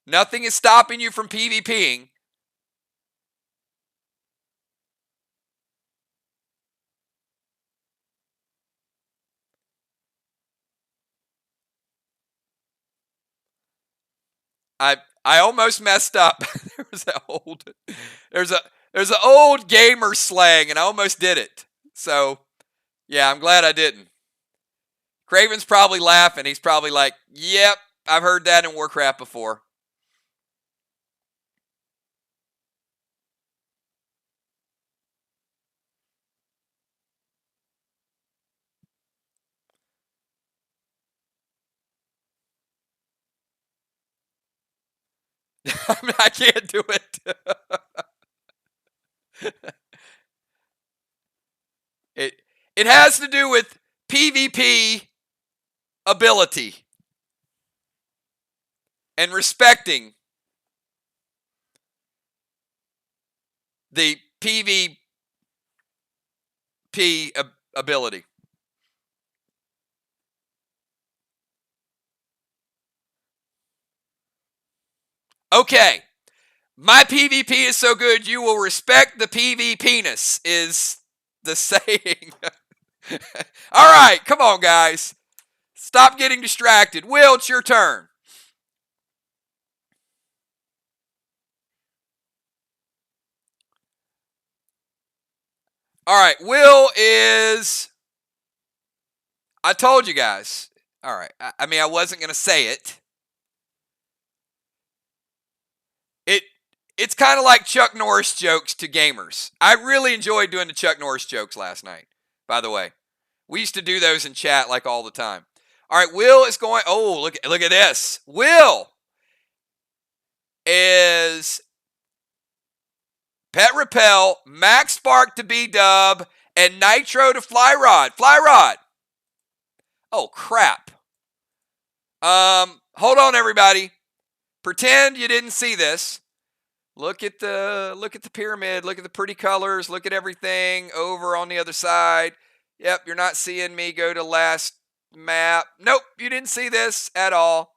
Speaker 1: Nothing is stopping you from PvPing. I almost messed up. There's an old gamer slang, and I almost did it. So, yeah, I'm glad I didn't. Craven's probably laughing. He's probably like, "Yep, I've heard that in Warcraft before." I can't do it. It has to do with PvP ability and respecting the PvP ability. Okay. My PvP is so good, you will respect the PvP-ness, is the saying. All right, come on, guys. Stop getting distracted. Will, it's your turn. All right, Will is... I told you guys. All right, I mean, I wasn't going to say it. It's kind of like Chuck Norris jokes to gamers. I really enjoyed doing the Chuck Norris jokes last night, by the way. We used to do those in chat like all the time. All right, Will is going... Oh, look at this. Will is Pet Repel, Max Spark to B-Dub, and Nitro to Fly Rod. Fly Rod. Oh, crap. Hold on, everybody. Pretend you didn't see this. Look at the pyramid. Look at the pretty colors. Look at everything over on the other side. Yep, you're not seeing me. Go to last map. Nope, you didn't see this at all.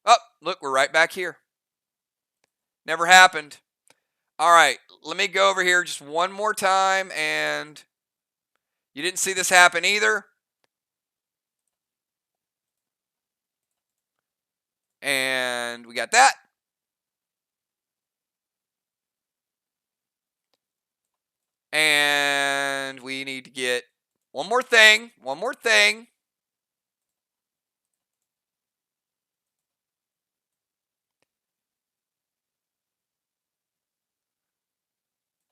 Speaker 1: Oh, look, we're right back here. Never happened. All right, let me go over here just one more time, and you didn't see this happen either. And we got that. And we need to get one more thing. One more thing.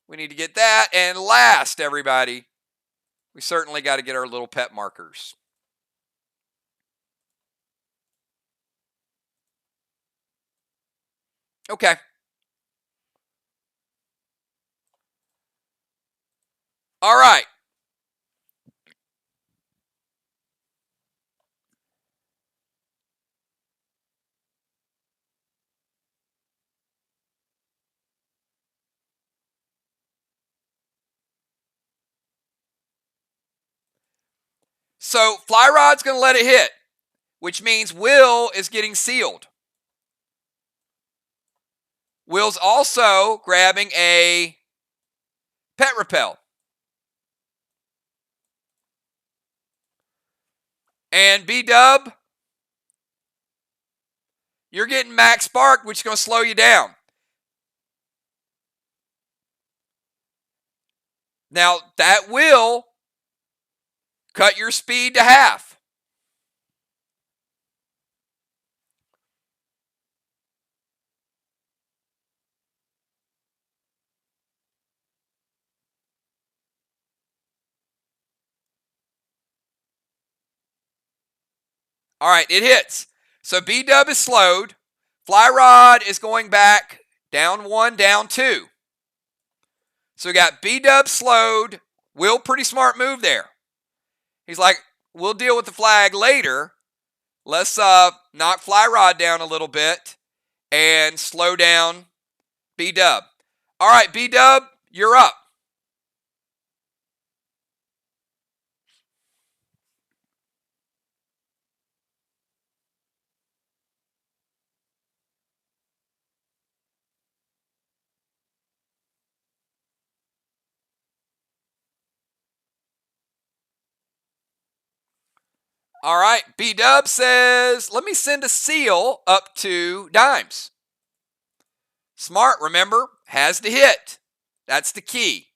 Speaker 1: We need to get that. And last, everybody, we certainly got to get our little pet markers. Okay. All right. So Fly Rod's going to let it hit, which means Will is getting sealed. Will's also grabbing a pet repel. And B-Dub, you're getting max spark, which is going to slow you down. Now, that will cut your speed to half. All right, it hits. So B-Dub is slowed. Fly Rod is going back down 1, down 2. So we got B-Dub slowed. Will, pretty smart move there. He's like, we'll deal with the flag later. Let's knock Fly Rod down a little bit and slow down B-Dub. All right, B-Dub, you're up. All right, B-Dub says, let me send a seal up to Dimes. Smart, remember, has to hit. That's the key.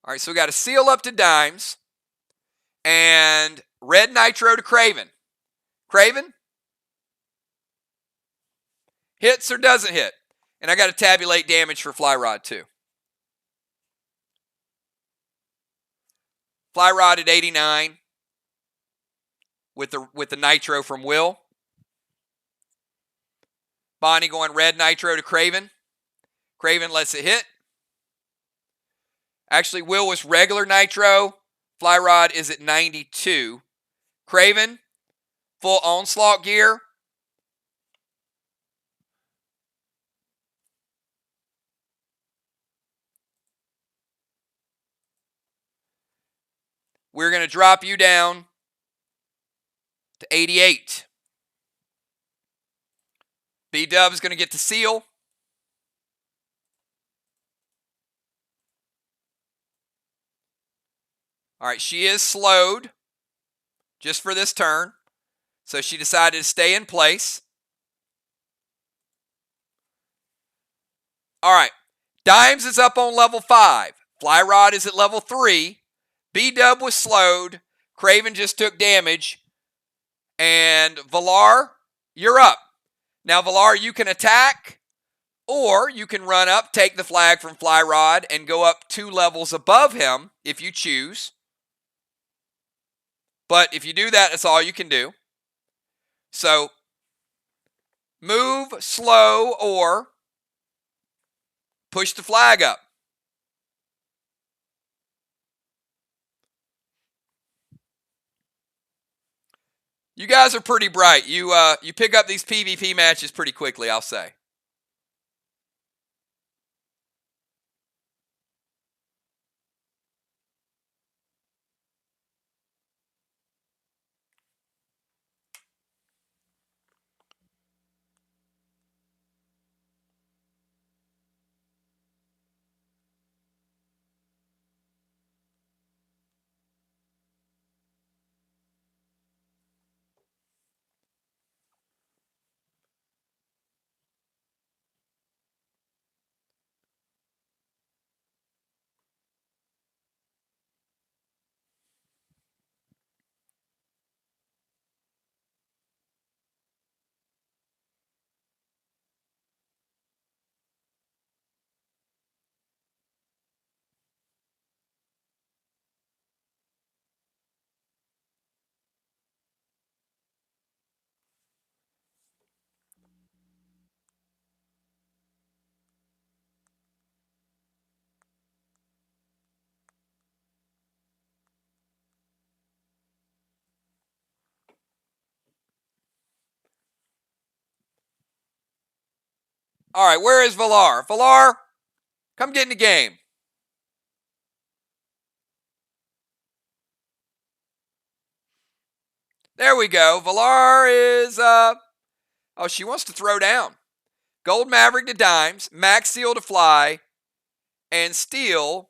Speaker 1: All right, so we got a seal up to Dimes and red nitro to Craven. Craven, hits or doesn't hit. And I got to tabulate damage for Fly Rod too. Fly Rod at 89 with the nitro from Will. Bonnie going red nitro to Craven. Craven lets it hit. Actually, Will was regular nitro. Fly Rod is at 92. Craven, full onslaught gear. We're going to drop you down to 88. B-Dub is going to get to seal. All right, she is slowed just for this turn. So she decided to stay in place. All right, Dimes is up on level 5. Fly Rod is at level 3. B-Dub was slowed. Craven just took damage. And Valar, you're up. Now, Valar, you can attack, or you can run up, take the flag from Fly Rod, and go up 2 levels above him if you choose. But if you do that, that's all you can do. So, move, slow, or push the flag up. You guys are pretty bright. You pick up these PvP matches pretty quickly, I'll say. All right, where is Valar? Valar, come get in the game. There we go. Valar is, oh, she wants to throw down. Gold Maverick to dimes, Max Seal to fly, and Steel.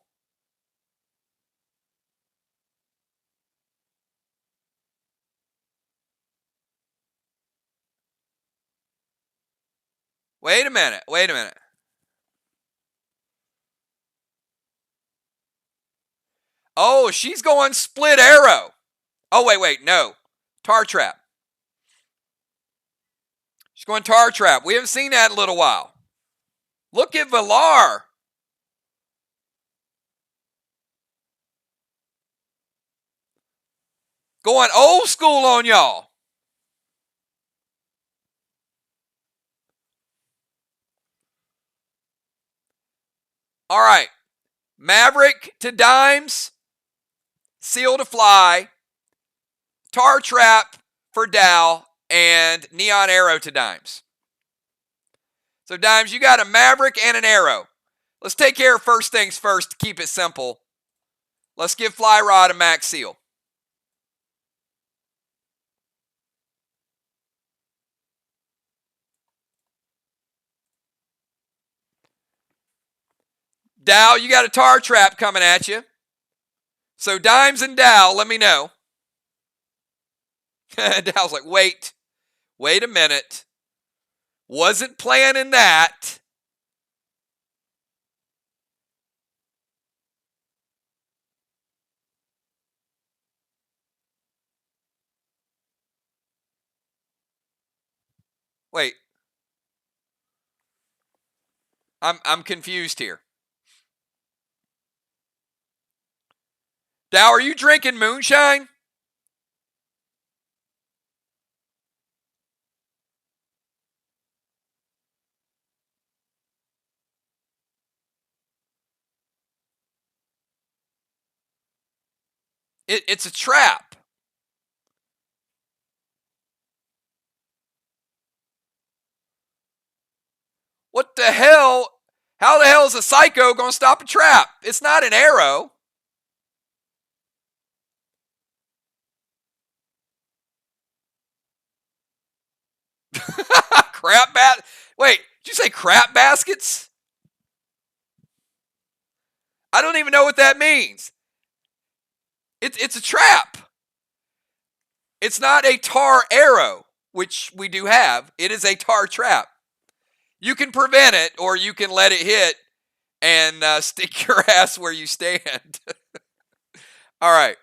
Speaker 1: Wait a minute. Oh, she's going split arrow. Oh, wait, no. Tar Trap. She's going Tar Trap. We haven't seen that in a little while. Look at Valar. Going old school on y'all. All right. Maverick to dimes. Seal to fly. Tar Trap for Dow. And Neon Arrow to dimes. So dimes, you got a Maverick and an Arrow. Let's take care of first things first to keep it simple. Let's give Fly Rod a Max Seal. Dow, you got a Tar Trap coming at you. So dimes and Dow, let me know. Dow's like, wait a minute. Wasn't planning that. Wait. I'm confused here. Dow, are you drinking moonshine? It's a trap. What the hell? How the hell is a psycho going to stop a trap? It's not an arrow. Crap bat. Wait, did you say crap baskets? I don't even know what that means. It's a trap. It's not a tar arrow, which we do have. It is a tar trap. You can prevent it, or you can let it hit and stick your ass where you stand. All right.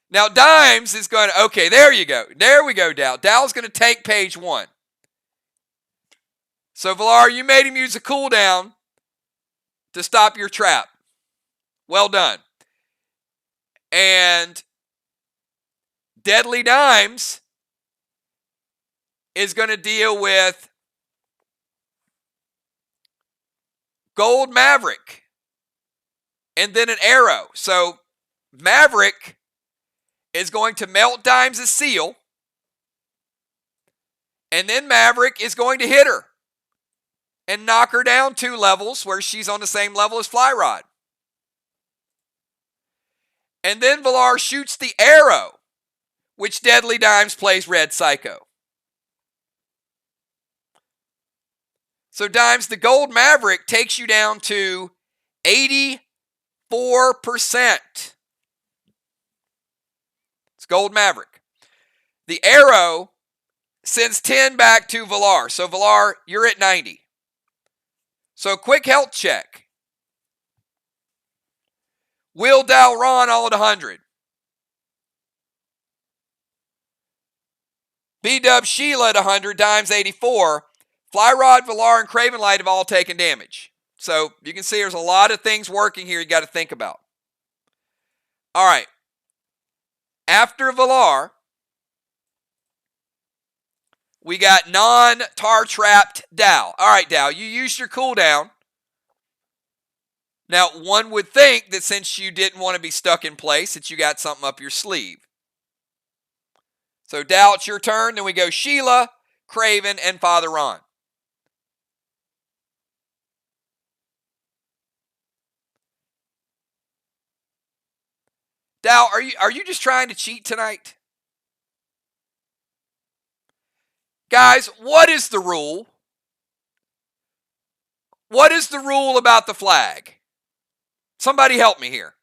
Speaker 1: Now, dimes is going to, okay, there you go. There we go, Dow. Dow's going to take page 1. So, Valar, you made him use a cooldown to stop your trap. Well done. And Deadly Dimes is going to deal with Gold Maverick and then an arrow. So Maverick is going to melt Dimes' seal, and then Maverick is going to hit her and knock her down 2 levels where she's on the same level as Fly Rod. And then Valar shoots the arrow, which Deadly Dimes plays Red Psycho. So Dimes, the Gold Maverick takes you down to 84%. It's Gold Maverick. The arrow sends 10 back to Valar. So Valar, you're at 90. So quick health check. Will Dalron all at 100. B-Dub Sheila at 100, Dimes 84. Fly Rod, Valar, and Craven Light have all taken damage. So you can see there's a lot of things working here you got to think about. All right. After Valar, we got non-tar trapped Dow. All right, Dow, you used your cooldown. Now, one would think that since you didn't want to be stuck in place, that you got something up your sleeve. So, Dow, it's your turn. Then we go Sheila, Craven, and Father Ron. Dow, are you just trying to cheat tonight? Guys, what is the rule? What is the rule about the flag? Somebody help me here.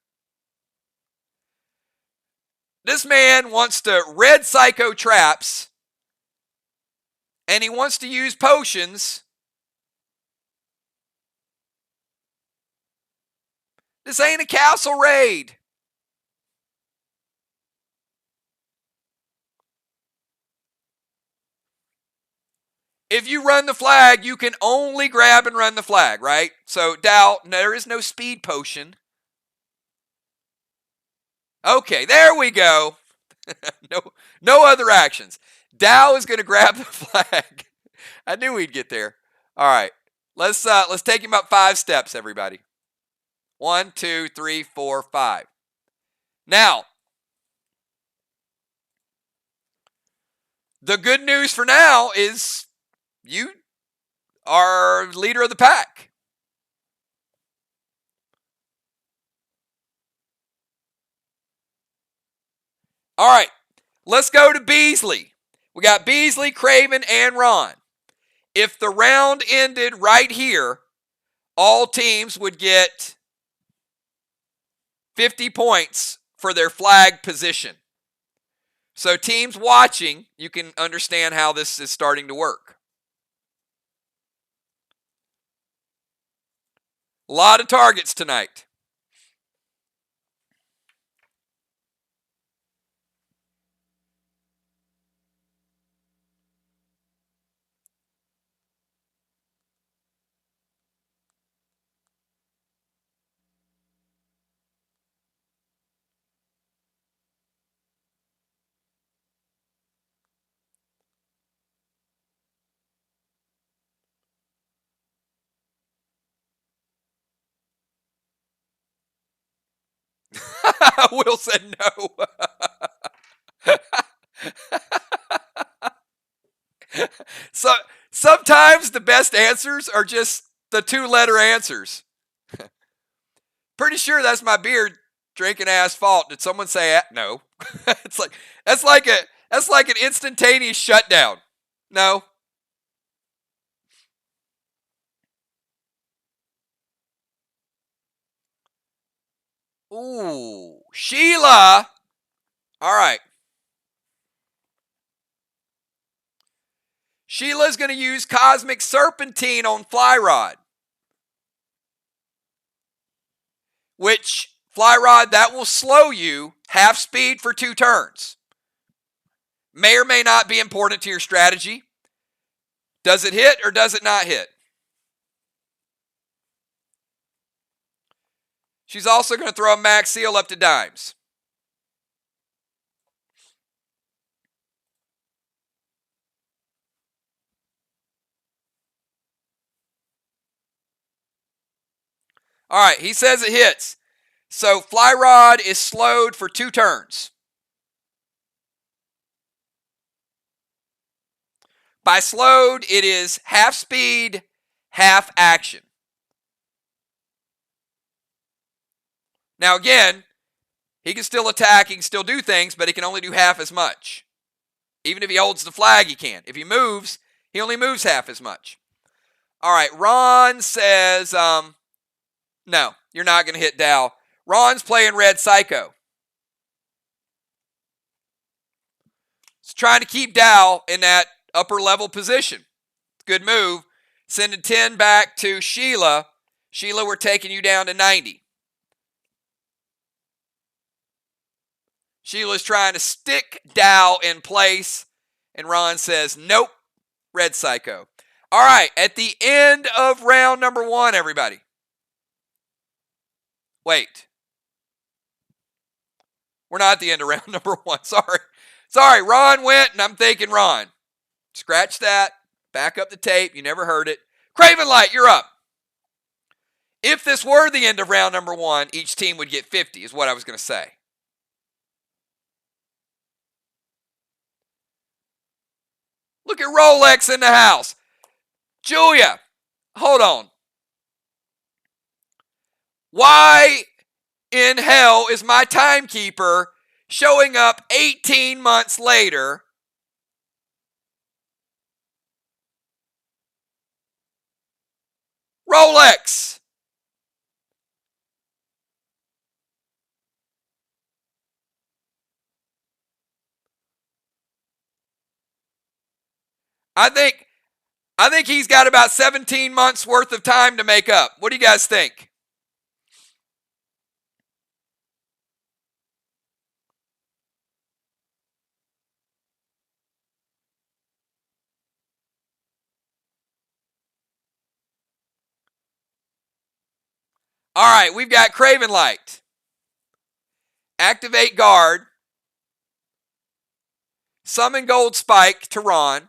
Speaker 1: This man wants to red psycho traps, and he wants to use potions. This ain't a castle raid. If you run the flag, you can only grab and run the flag, right? So, Dow, there is no speed potion. Okay, there we go. no other actions. Dow is going to grab the flag. I knew we'd get there. All right, let's take him up 5 steps, everybody. 1, 2, 3, 4, 5. Now, the good news for now is you are leader of the pack. All right, let's go to Beasley. We got Beasley, Craven, and Ron. If the round ended right here, all teams would get 50 points for their flag position. So teams watching, you can understand how this is starting to work. A lot of targets tonight. Will said no. So sometimes the best answers are just the 2-letter answers. Pretty sure that's my beard drinking asphalt. Did someone say no? It's like that's like an instantaneous shutdown. No. Ooh, Sheila. All right. Sheila's going to use Cosmic Serpentine on Flyrod. Which, Flyrod, that will slow you half speed for 2 turns. May or may not be important to your strategy. Does it hit or does it not hit? She's also going to throw a max seal up to dimes. All right, he says it hits. So Flyrod is slowed for 2 turns. By slowed, it is half speed, half action. Now again, he can still attack, he can still do things, but he can only do half as much. Even if he holds the flag, he can. If he moves, he only moves half as much. All right, Ron says, no, you're not going to hit Dow. Ron's playing Red Psycho. He's trying to keep Dow in that upper level position. Good move. Sending 10 back to Sheila. Sheila, we're taking you down to 90. Sheila's trying to stick Dow in place, and Ron says, nope, Red Psycho. All right, at the end of round number 1, everybody. Wait. We're not at the end of round number 1. Sorry, Ron went, and I'm thinking Ron. Scratch that. Back up the tape. You never heard it. Craven Light, you're up. If this were the end of round number 1, each team would get 50, is what I was going to say. Look at Rolex in the house. Julia, hold on. Why in hell is my timekeeper showing up 18 months later? Rolex. I think he's got about 17 months worth of time to make up. What do you guys think? All right, we've got Craven Light. Activate guard. Summon Gold Spike to Ron.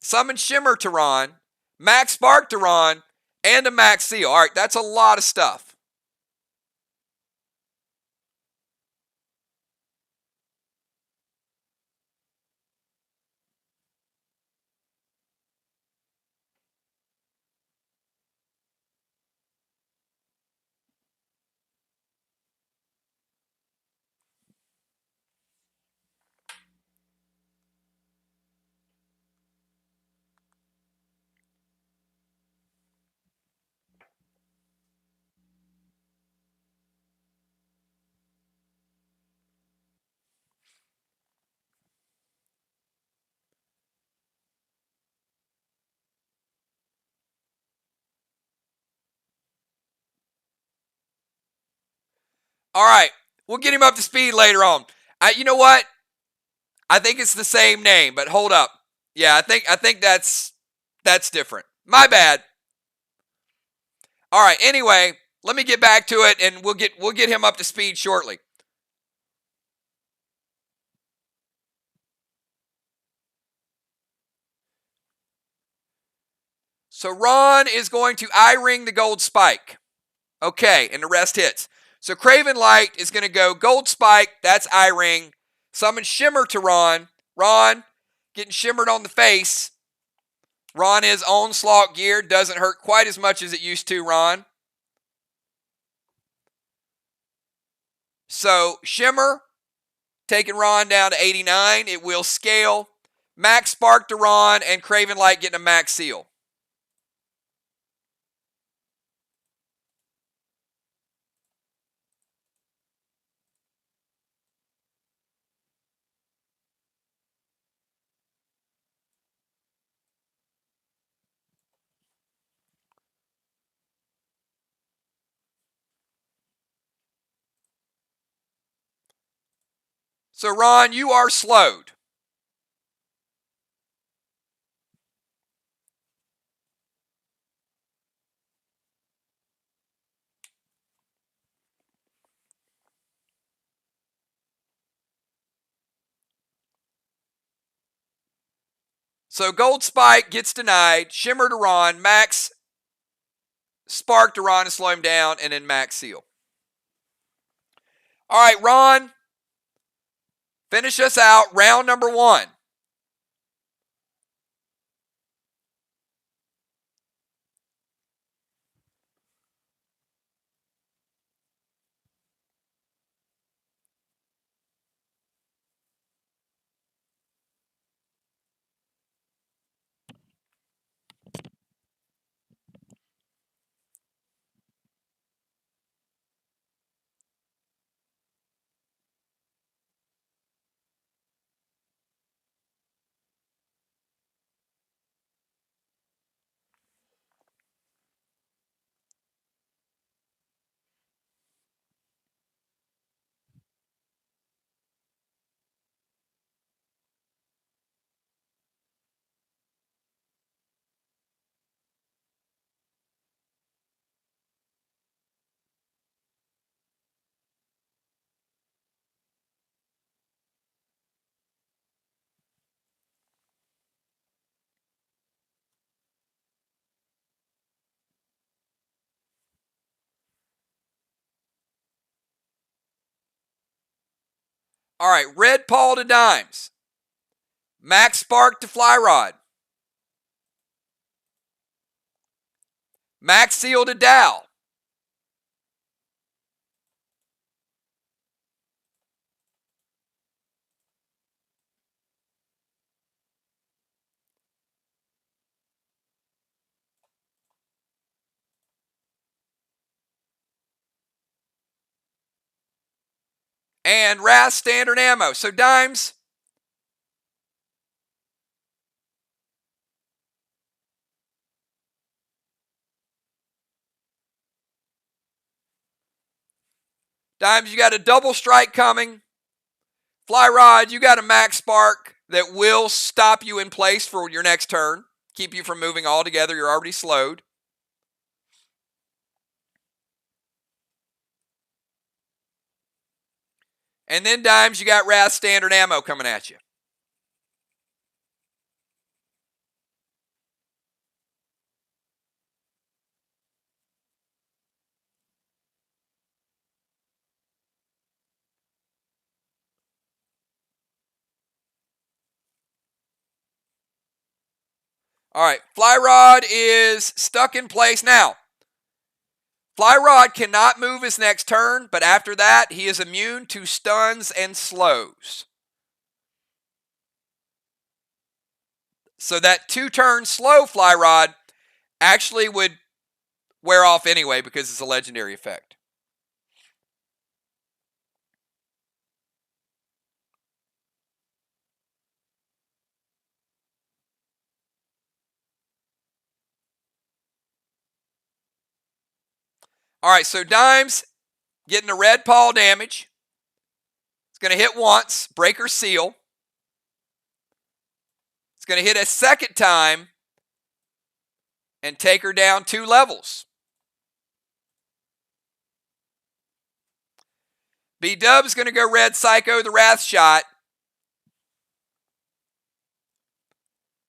Speaker 1: Summon Shimmer to Ron. Max Spark to Ron. And a Max Seal. All right, that's a lot of stuff. All right, we'll get him up to speed later on. You know what? I think it's the same name, but hold up. Yeah, I think that's different. My bad. All right. Anyway, let me get back to it, and we'll get him up to speed shortly. So Ron is going to I-ring the Gold Spike. Okay, and the rest hits. So Craven Light is going to go Gold Spike. That's I-ring. Summon Shimmer to Ron. Ron getting shimmered on the face. Ron is Onslaught gear. Doesn't hurt quite as much as it used to, Ron. So Shimmer taking Ron down to 89. It will scale. Max Spark to Ron, and Craven Light getting a Max Seal. So Ron, you are slowed. So Gold Spike gets denied. Shimmer to Ron. Max Spark to Ron to slow him down. And then Max Seal. All right, Ron. Finish us out. Round number 1. All right, Red Paul to Dimes. Max Spark to Fly Rod. Max Seal to Dow. and Wrath standard ammo. So Dimes, you got a double strike coming. Fly Rod, you got a max spark that will stop you in place for your next turn. Keep you from moving altogether. You're already slowed. And then Dimes, you got Wrath standard ammo coming at you. All right, Fly Rod is stuck in place now. Fly Rod cannot move his next turn, but after that, he is immune to stuns and slows. So that 2-turn slow Fly Rod actually would wear off anyway because it's a legendary effect. All right, so Dimes getting the red paw damage. It's going to hit once, Breaker Seal. It's going to hit a second time and take her down 2 levels. B-Dub's going to go Red Psycho, the Wrath Shot.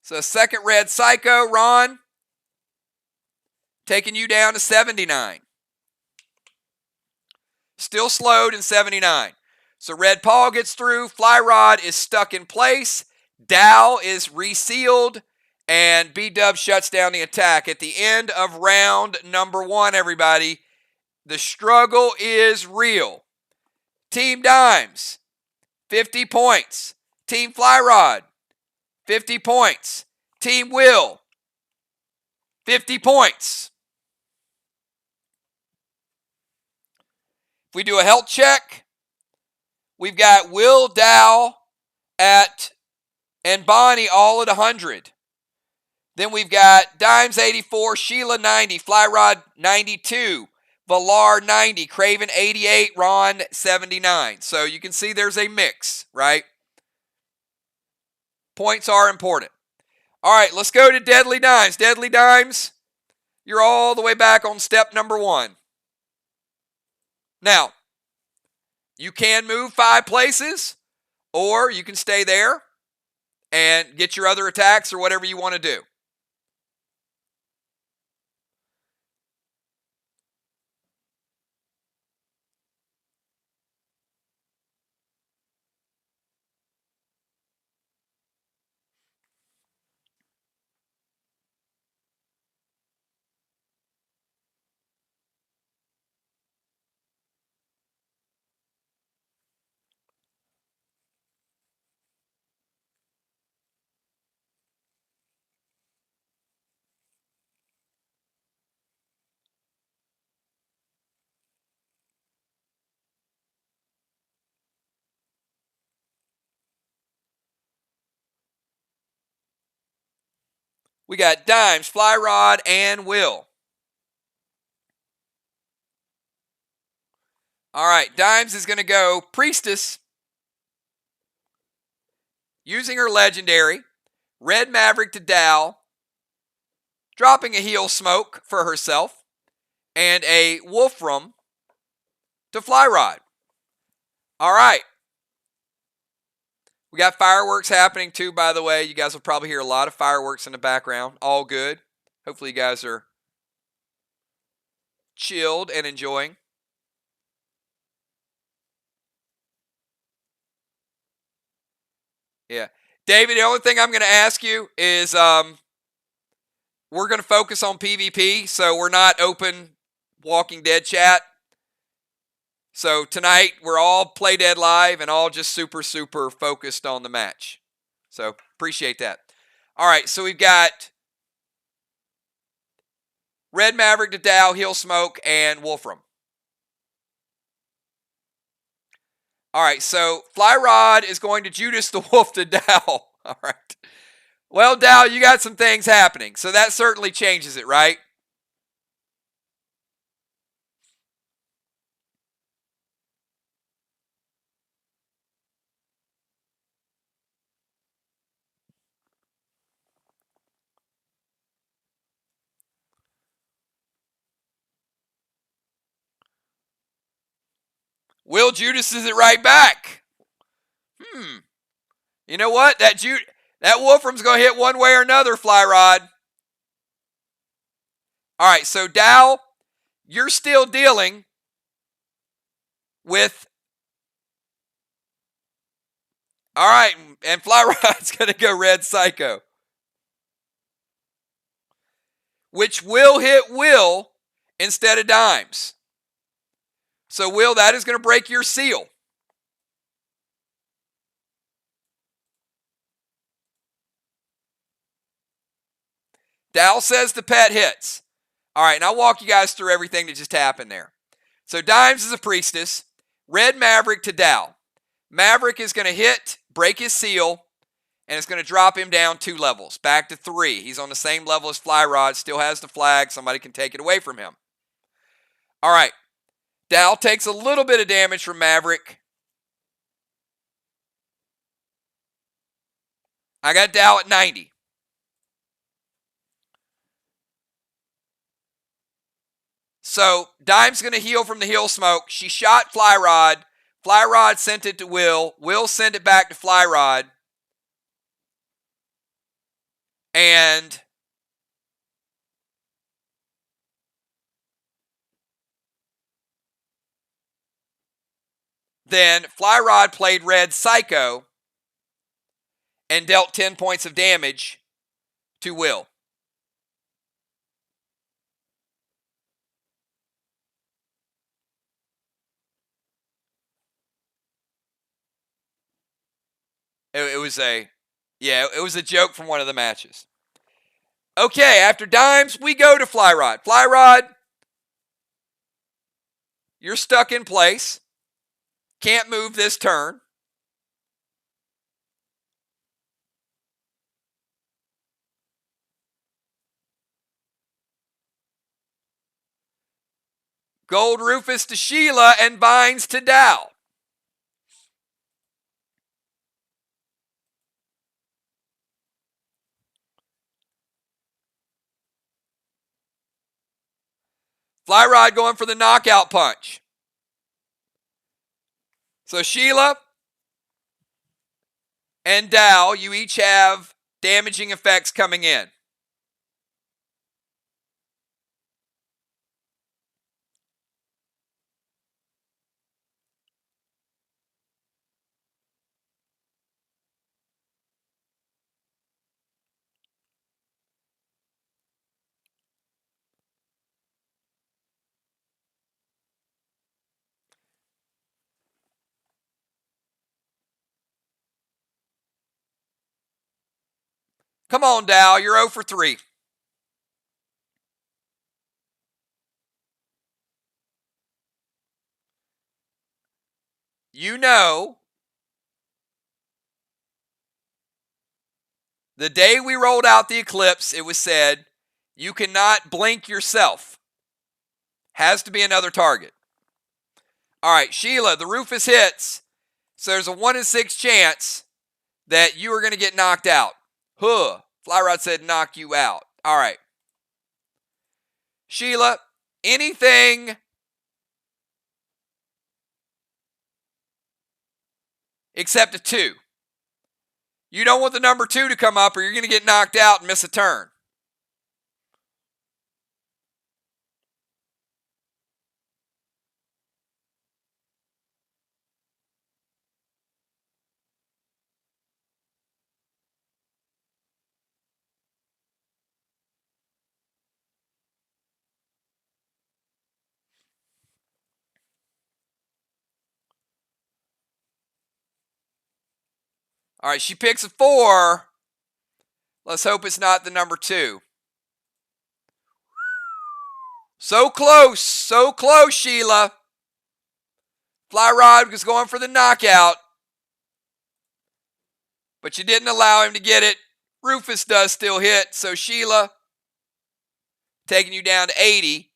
Speaker 1: So second Red Psycho, Ron, taking you down to 79. Still slowed in 79. So Red Paw gets through. Fly Rod is stuck in place. Dow is resealed. And B-Dub shuts down the attack. At the end of round number 1, everybody, the struggle is real. Team Dimes, 50 points. Team Fly Rod, 50 points. Team Will, 50 points. If we do a health check, we've got Will, Dow and Bonnie all at 100. Then we've got Dimes 84, Sheila 90, Fly Rod 92, Valar 90, Craven 88, Ron 79. So you can see there's a mix, right? Points are important. All right, let's go to Deadly Dimes. Deadly Dimes, you're all the way back on step number 1. Now, you can move 5 places, or you can stay there and get your other attacks or whatever you want to do. We got Dimes, Fly Rod, and Will. All right, Dimes is going to go Priestess, using her legendary, Red Maverick to Dow, dropping a Heal Smoke for herself, and a Wolfram to Fly Rod. All right. We got fireworks happening too, by the way. You guys will probably hear a lot of fireworks in the background. All good. Hopefully you guys are chilled and enjoying. Yeah. David, the only thing I'm going to ask you is we're going to focus on PvP, so we're not open Walking Dead chat. So tonight, we're all Play Dead Live and all just super, super focused on the match. So appreciate that. All right, so we've got Red Maverick to Dow, Heal Smoke, and Wolfram. All right, so Fly Rod is going to Judas the Wolf to Dow. All right. Well, Dow, you got some things happening, so that certainly changes it, right? Will Judas is it right back. You know what? That Wolfram's going to hit one way or another, Fly Rod. All right, so Dow, you're still dealing with. All right, and Fly Rod's going to go Red Psycho, which will hit Will instead of Dimes. So, Will, that is going to break your seal. Dow says the pet hits. All right, and I'll walk you guys through everything that just happened there. So, Dimes is a priestess. Red Maverick to Dow. Maverick is going to hit, break his seal, and it's going to drop him down 2 levels, back to 3. He's on the same level as Fly Rod, still has the flag. Somebody can take it away from him. All right. Dow takes a little bit of damage from Maverick. I got Dow at 90. So, Dime's going to heal from the heal smoke. She shot Fly Rod. Fly Rod sent it to Will. Will sent it back to Fly Rod. And then Fly Rod played Red Psycho and dealt 10 points of damage to Will. It was a joke from one of the matches. Okay, after Dimes, we go to Fly Rod. Fly Rod, you're stuck in place. Can't move this turn. Gold Rufus to Sheila and Vines to Dow. Fly Rod going for the knockout punch. So Sheila and Dow, you each have damaging effects coming in. Come on, Dow, you're 0 for 3. You know, the day we rolled out the Eclipse, it was said, you cannot blink yourself. Has to be another target. All right, Sheila, the Rufus hits. So there's a 1 in 6 chance that you are going to get knocked out. Huh. Fly Rod said knock you out. All right. Sheila, anything except a 2. You don't want the number 2 to come up or you're going to get knocked out and miss a turn. All right, she picks a 4. Let's hope it's not the number 2. So close, Sheila. Fly Rod was going for the knockout, but you didn't allow him to get it. Rufus does still hit, so Sheila taking you down to 80.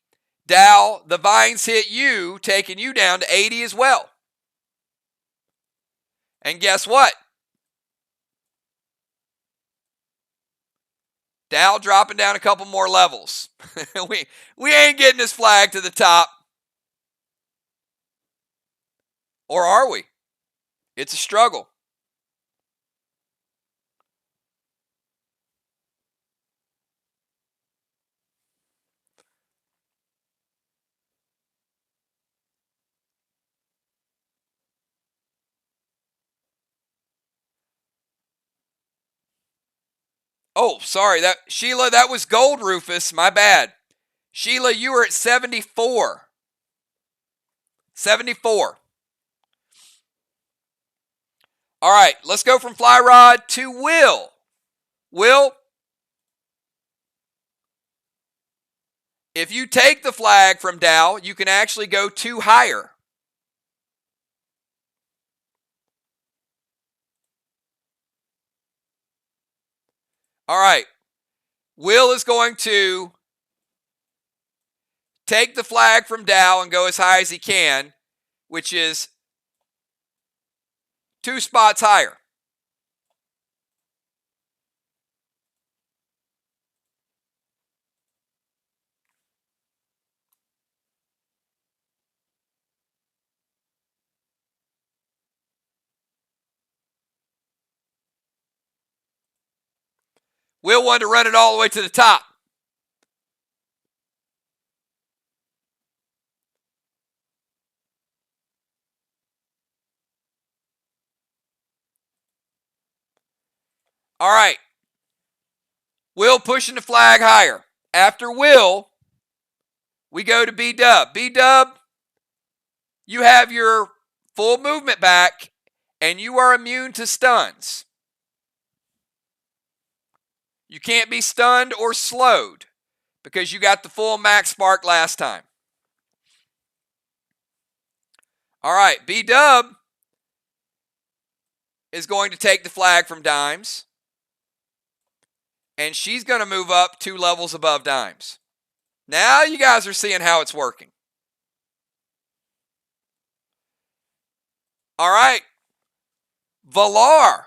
Speaker 1: Dow, the vines hit you, taking you down to 80 as well. And guess what? Dow dropping down a couple more levels. we ain't getting this flag to the top. Or are we? It's a struggle. Oh, sorry. Sheila, that was gold, Rufus. My bad. Sheila, you were at 74. 74. All right, let's go from Fly Rod to Will. Will, if you take the flag from Dow, you can actually go 2 higher. All right. Will is going to take the flag from Dow and go as high as he can, which is 2 spots higher. Will wanted to run it all the way to the top. All right. Will pushing the flag higher. After Will, we go to B-Dub. B-Dub, you have your full movement back, and you are immune to stuns. You can't be stunned or slowed because you got the full max spark last time. All right, B-Dub is going to take the flag from Dimes, and she's going to move up 2 levels above Dimes. Now you guys are seeing how it's working. All right, Valar.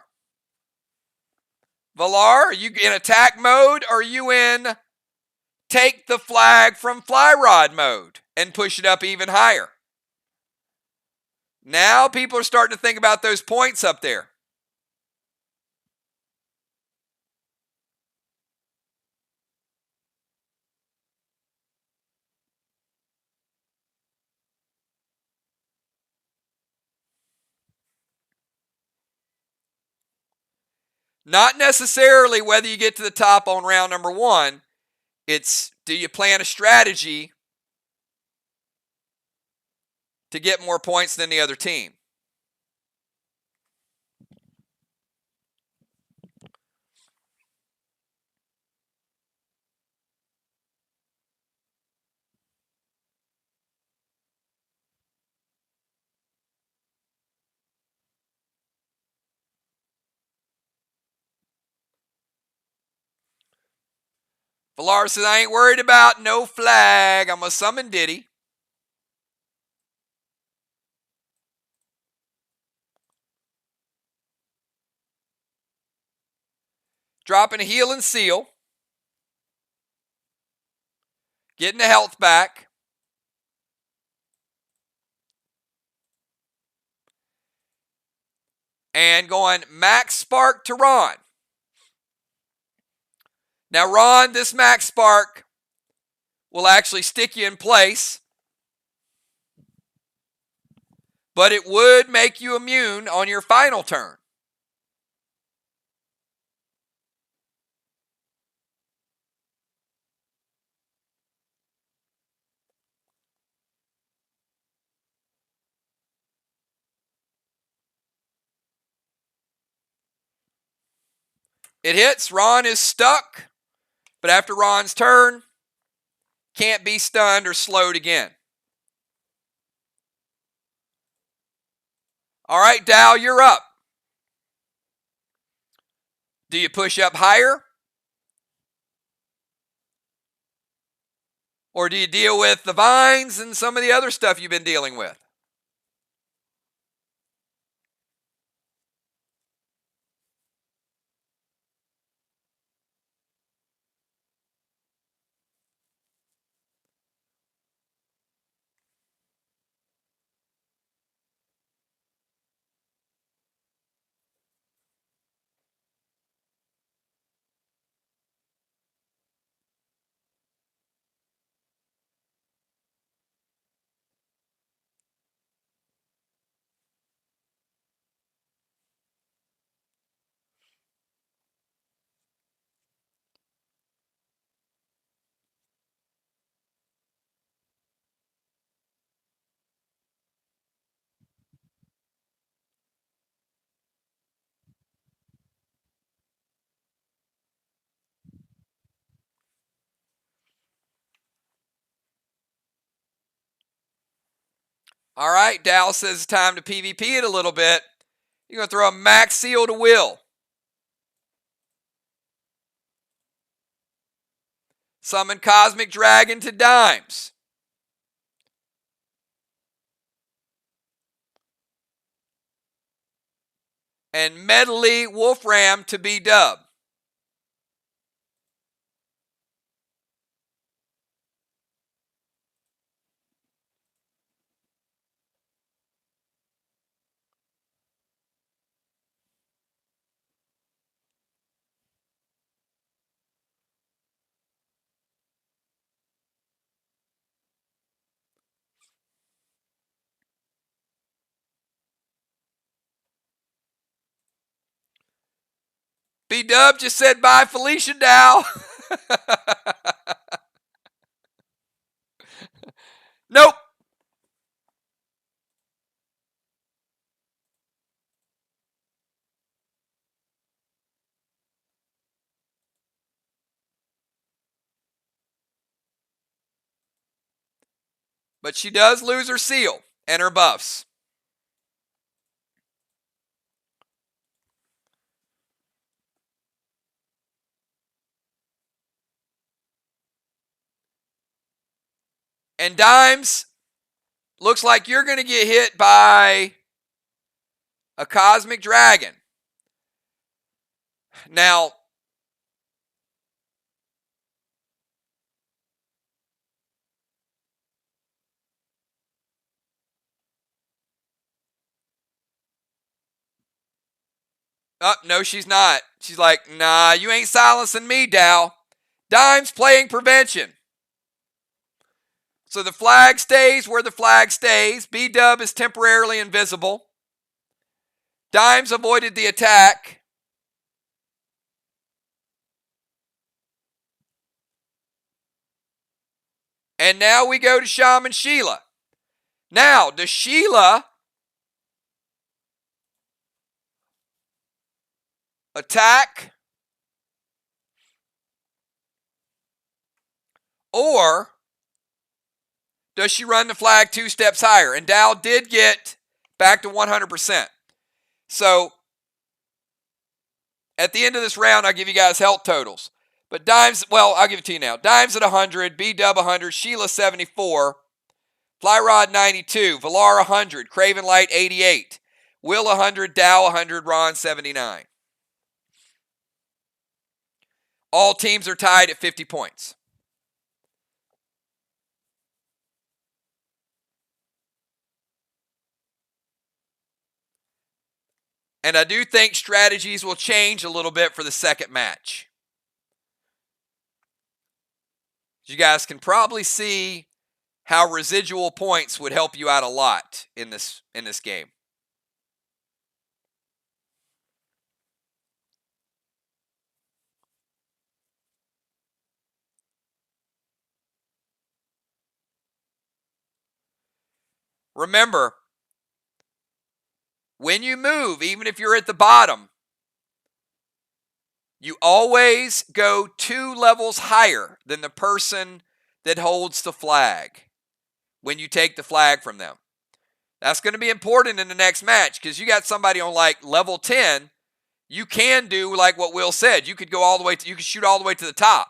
Speaker 1: Valar, are you in attack mode or are you in take the flag from Fly Rod mode and push it up even higher? Now people are starting to think about those points up there. Not necessarily whether you get to the top on round number 1. It's, do you plan a strategy to get more points than the other team? Valar says, I ain't worried about no flag. I'm going to summon Diddy. Dropping a heal and seal. Getting the health back. And going max spark to Ron. Now, Ron, this max spark will actually stick you in place, but it would make you immune on your final turn. It hits. Ron is stuck, but after Ron's turn, can't be stunned or slowed again. All right, Dow, you're up. Do you push up higher? Or do you deal with the vines and some of the other stuff you've been dealing with? All right, Dow says it's time to PvP it a little bit. You're going to throw a max seal to Will. Summon Cosmic Dragon to Dimes. And Medley Wolfram to B-Dub. B-Dub just said bye, Felicia Dow. Nope. But she does lose her seal and her buffs. And Dimes, looks like you're going to get hit by a Cosmic Dragon. Now, no, she's not. She's like, nah, you ain't silencing me, Dow. Dimes playing prevention. So the flag stays where the flag stays. B-Dub is temporarily invisible. Dimes avoided the attack. And now we go to Shaman Sheila. Now, does Sheila attack? Or does she run the flag 2 steps higher? And Dow did get back to 100%. So, at the end of this round, I'll give you guys health totals. But Dimes, well, I'll give it to you now. Dimes at 100, B-Dub 100, Sheila 74, Flyrod 92, Valar 100, Craven Light 88, Will 100, Dow 100, Ron 79. All teams are tied at 50 points. And I do think strategies will change a little bit for the second match. You guys can probably see how residual points would help you out a lot in this game. Remember, when you move, even if you're at the bottom, you always go 2 levels higher than the person that holds the flag when you take the flag from them. That's going to be important in the next match because you got somebody on like level 10. You can do like what Will said. You could go all the way to, you could shoot all the way to the top.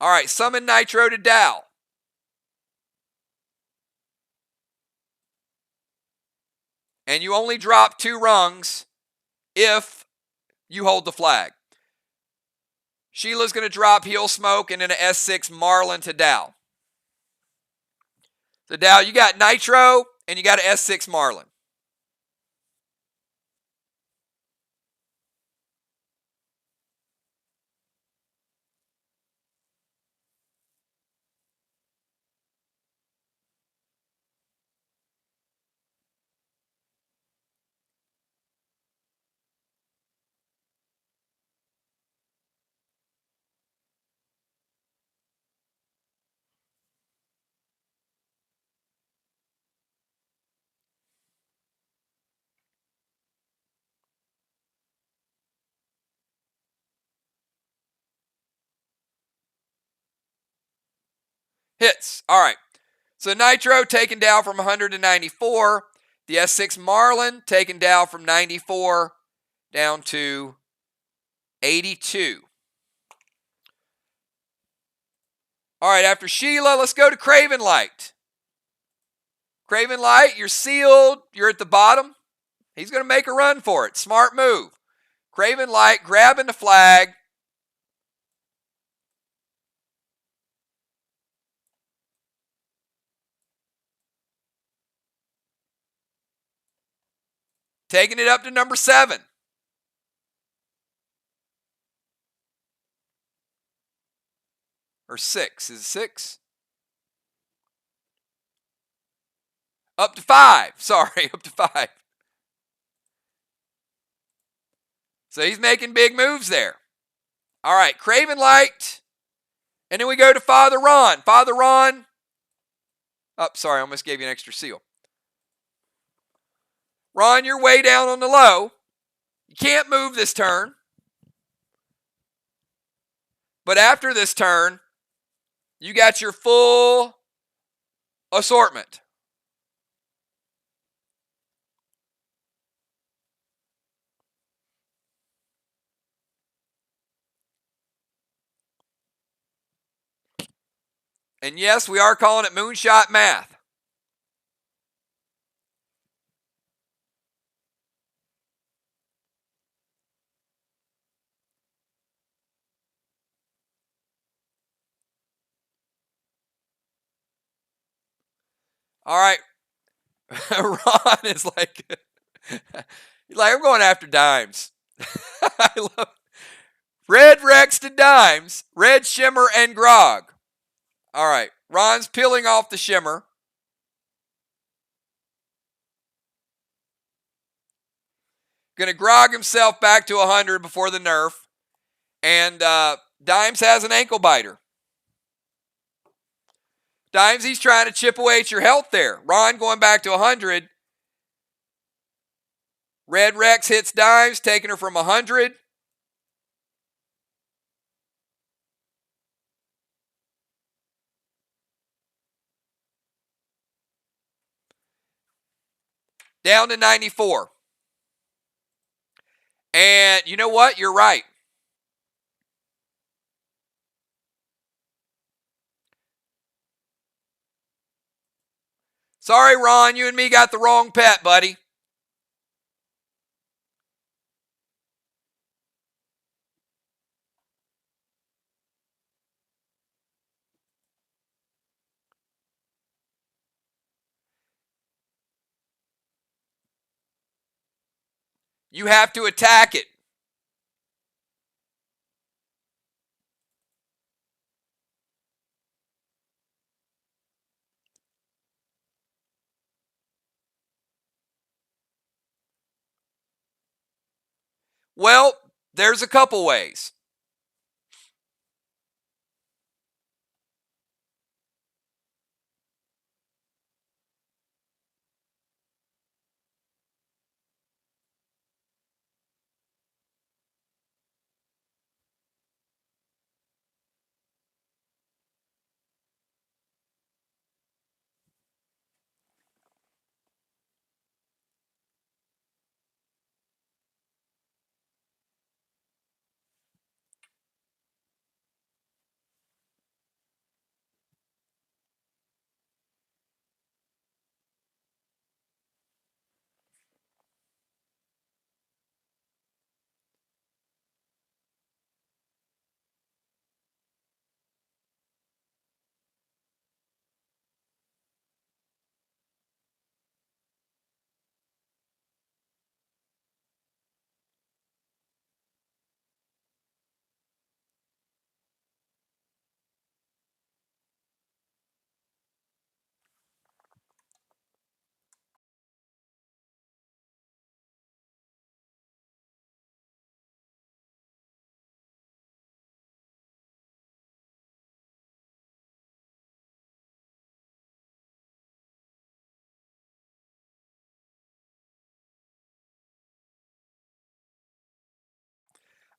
Speaker 1: All right, summon Nitro to Dow. And you only drop 2 rungs if you hold the flag. Sheila's going to drop Heel Smoke and then an S6 Marlin to Dow. So Dow, you got Nitro and you got an S6 Marlin. Hits. All right. So Nitro taken down from 100 to 94. The S6 Marlin taken down from 94 down to 82. All right, after Sheila, let's go to Craven Light. Craven Light, you're sealed. You're at the bottom. He's going to make a run for it. Smart move. Craven Light grabbing the flag. Taking it up to number 7. Or 6. Is it 6? Up to 5. Sorry, up to 5. So he's making big moves there. All right, Craven Light. And then we go to Father Ron. Father Ron. Oh, sorry, I almost gave you an extra seal. Ron, you're way down on the low. You can't move this turn. But after this turn, you got your full assortment. And yes, we are calling it moonshot math. All right. Ron is like, I'm going after dimes. I love Red Rex to dimes, Red Shimmer and Grog. All right. Ron's peeling off the Shimmer. Going to grog himself back to 100 before the nerf. And Dimes has an ankle biter. Dimes, he's trying to chip away at your health there. Ron going back to 100. Red Rex hits Dimes, taking her from 100. Down to 94. And you know what? You're right. Sorry, Ron, you and me got the wrong pet, buddy. You have to attack it. Well, there's a couple ways.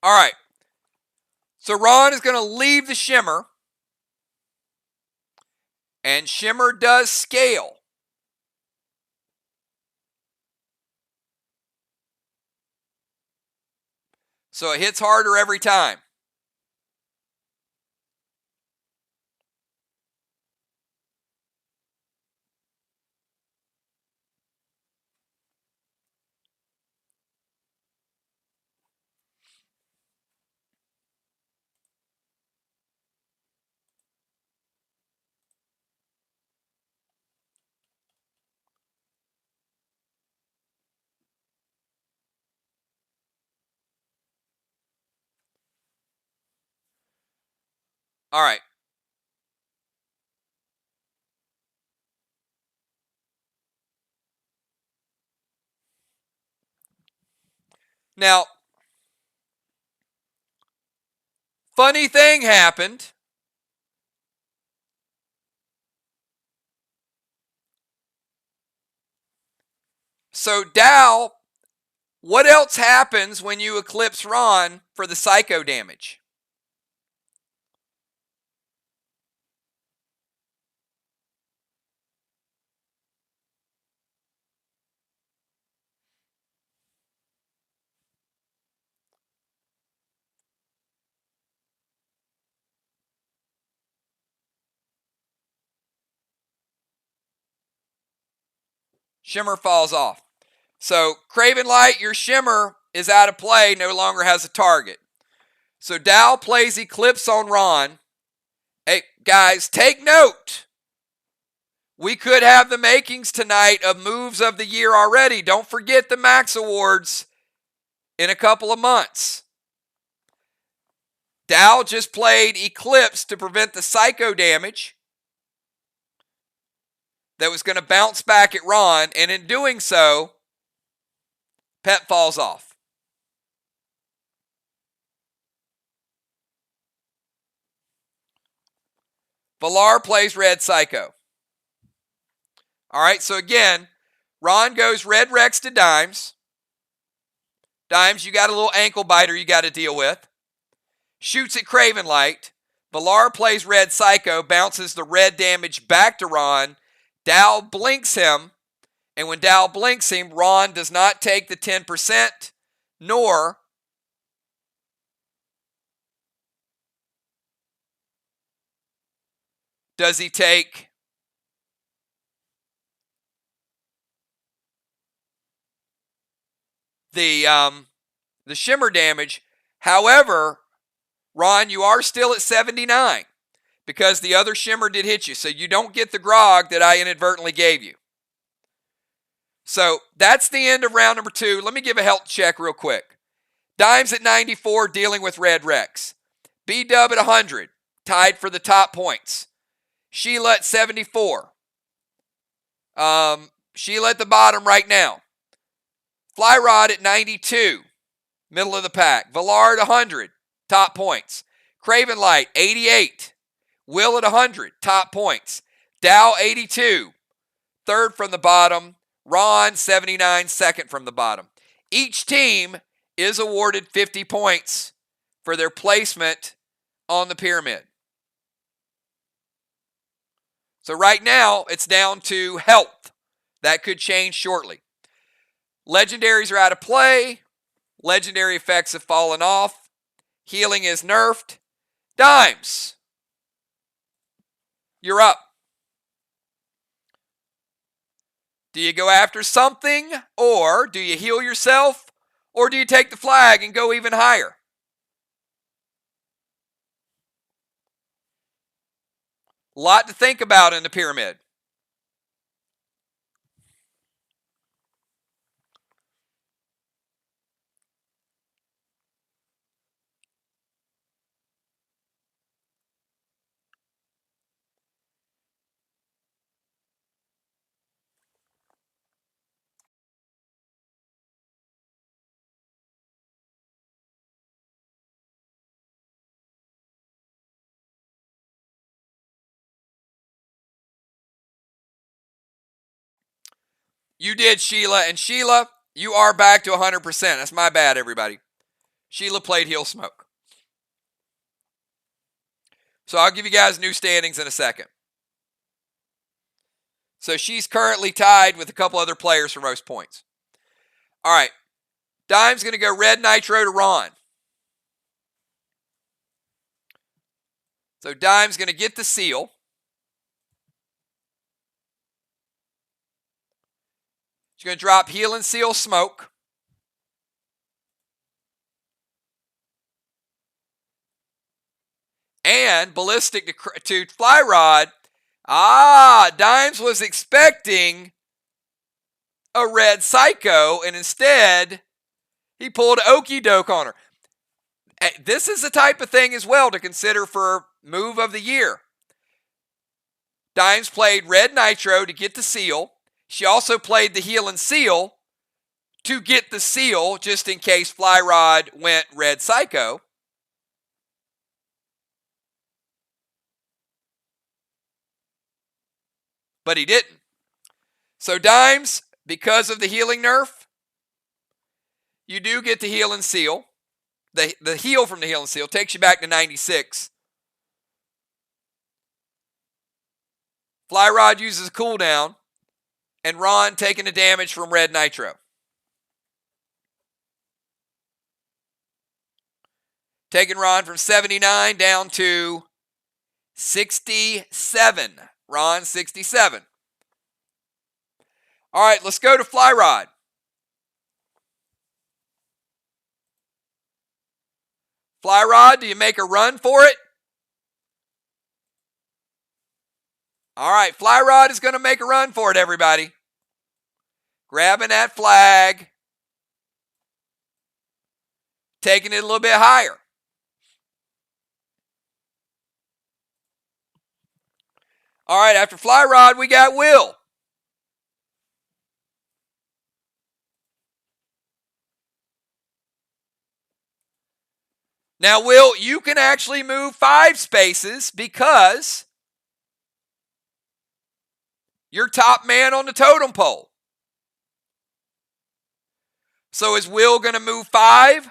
Speaker 1: All right. So Ron is going to leave the shimmer. And shimmer does scale. So it hits harder every time. All right. Now, funny thing happened. So Dow, what else happens when you eclipse Ron for the psycho damage? Shimmer falls off. So Craven Light, your shimmer is out of play, no longer has a target. So Dow plays Eclipse on Ron. Hey, guys, take note. We could have the makings tonight of moves of the year already. Don't forget the Max Awards in a couple of months. Dow just played Eclipse to prevent the psycho damage that was going to bounce back at Ron, and in doing so, Pet falls off. Valar plays Red Psycho. All right, so again, Ron goes Red Rex to Dimes. Dimes, you got a little ankle biter you got to deal with. Shoots at Craven Light. Valar plays Red Psycho, bounces the red damage back to Ron. Dow blinks him, and when Dow blinks him, Ron does not take the 10%, nor does he take the shimmer damage. However, Ron, you are still at 79 because the other shimmer did hit you, so you don't get the grog that I inadvertently gave you. So that's the end of round number 2. Let me give a health check real quick. Dimes at 94, dealing with Red Rex. B-Dub at 100, tied for the top points. Sheila at 74. Sheila at the bottom right now. Flyrod at 92, middle of the pack. Valar at 100, top points. Craven Light, 88. Will at 100, top points. Dow, 82, third from the bottom. Ron, 79, second from the bottom. Each team is awarded 50 points for their placement on the pyramid. So right now, it's down to health. That could change shortly. Legendaries are out of play. Legendary effects have fallen off. Healing is nerfed. Dimes, you're up. Do you go after something, or do you heal yourself, or do you take the flag and go even higher? A lot to think about in the pyramid. You did, Sheila. And Sheila, you are back to 100%. That's my bad, everybody. Sheila played Heel Smoke. So I'll give you guys new standings in a second. So she's currently tied with a couple other players for most points. All right. Dime's going to go red nitro to Ron. So Dime's going to get the seal. She's going to drop Heal and Seal Smoke. And Ballistic to Fly Rod. Dimes was expecting a red Psycho, and instead he pulled Okie Doke on her. This is the type of thing as well to consider for move of the year. Dimes played red Nitro to get the seal. She also played the Heal and Seal to get the seal just in case Fly Rod went red Psycho. But he didn't. So Dimes, because of the healing nerf, you do get the Heal and Seal. The heal from the Heal and Seal takes you back to 96. Fly Rod uses a cooldown, and Ron taking the damage from red Nitro. Taking Ron from 79 down to 67. Ron 67. All right, let's go to Fly Rod. Fly Rod, do you make a run for it? All right, Fly Rod is going to make a run for it, everybody. Grabbing that flag. Taking it a little bit higher. All right, after Fly Rod, we got Will. Now, Will, you can actually move 5 spaces because you're top man on the totem pole. So is Will going to move 5?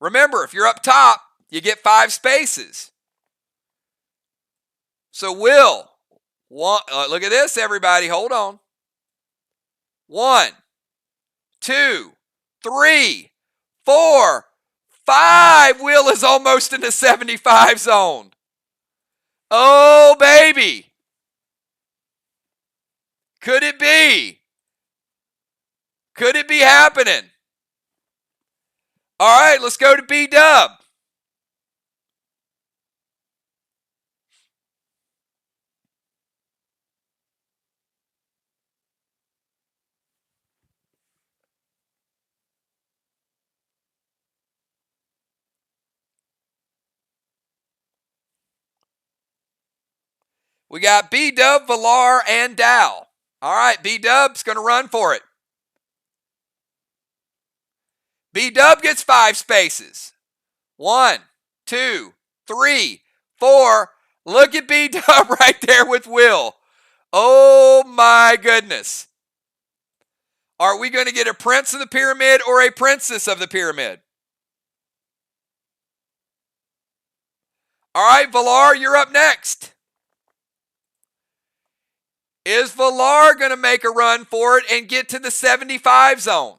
Speaker 1: Remember, if you're up top, you get 5 spaces. So Will, look at this, everybody. Hold on. 1, 2, 3, 4, 5. Will is almost in the 75 zone. Oh, baby. Could it be? Could it be happening? All right, let's go to B-Dub. We got B-Dub, Valar, and Dow. All right, B-Dub's going to run for it. B-Dub gets 5 spaces. 1, 2, 3, 4. Look at B-Dub right there with Will. Oh, my goodness. Are we going to get a prince of the pyramid or a princess of the pyramid? All right, Valar, you're up next. Is Valar going to make a run for it and get to the 75 zone?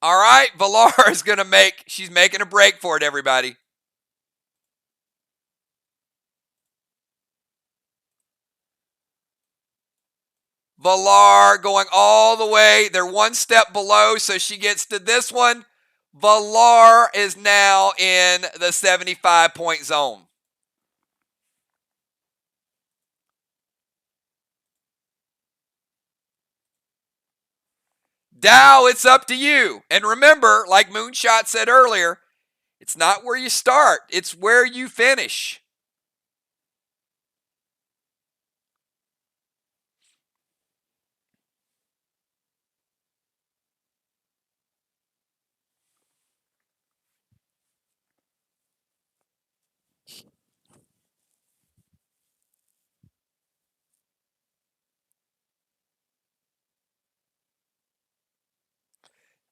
Speaker 1: All right, Valar is going to she's making a break for it, everybody. Valar going all the way. They're 1 step below, so she gets to this one. Valar is now in the 75-point zone. Dow, it's up to you. And remember, like Moonshot said earlier, It's not where you start, it's where you finish.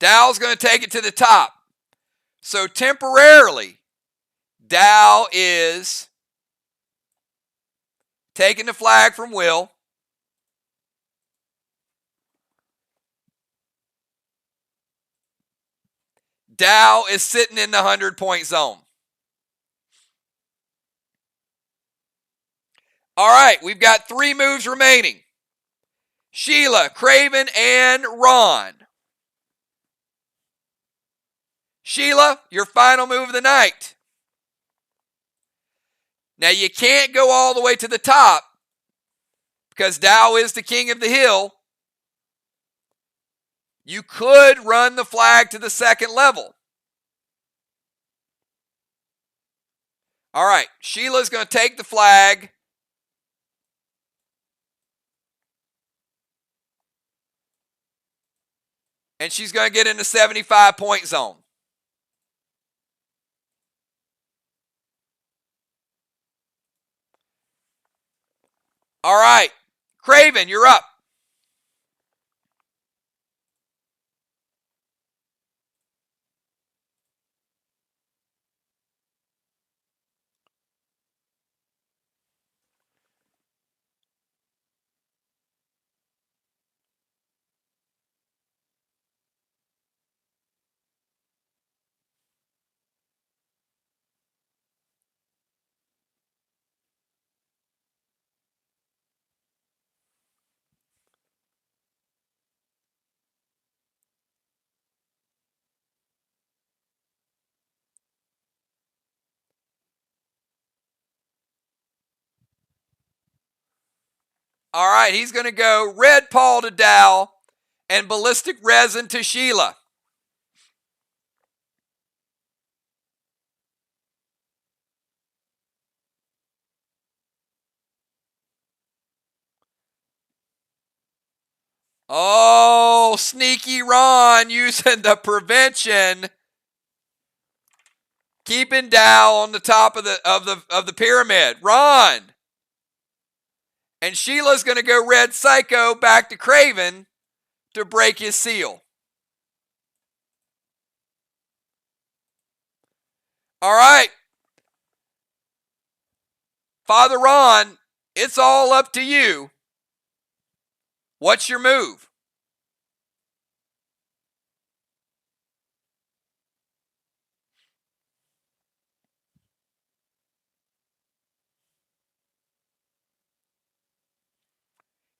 Speaker 1: Dow's going to take it to the top. So temporarily, Dow is taking the flag from Will. Dow is sitting in the 100-point zone. All right, we've got 3 moves remaining. Sheila, Craven, and Ron. Sheila, your final move of the night. Now, you can't go all the way to the top because Dow is the king of the hill. You could run the flag to the second level. All right, Sheila's going to take the flag. And she's going to get in the 75-point zone. All right, Craven, you're up. All right, he's going to go Red Paul to Dow and Ballistic Resin to Sheila. Oh, sneaky Ron using the prevention, keeping Dow on the top of the pyramid. Ron. And Sheila's going to go Red Psycho back to Craven to break his seal. All right. Father Ron, it's all up to you. What's your move?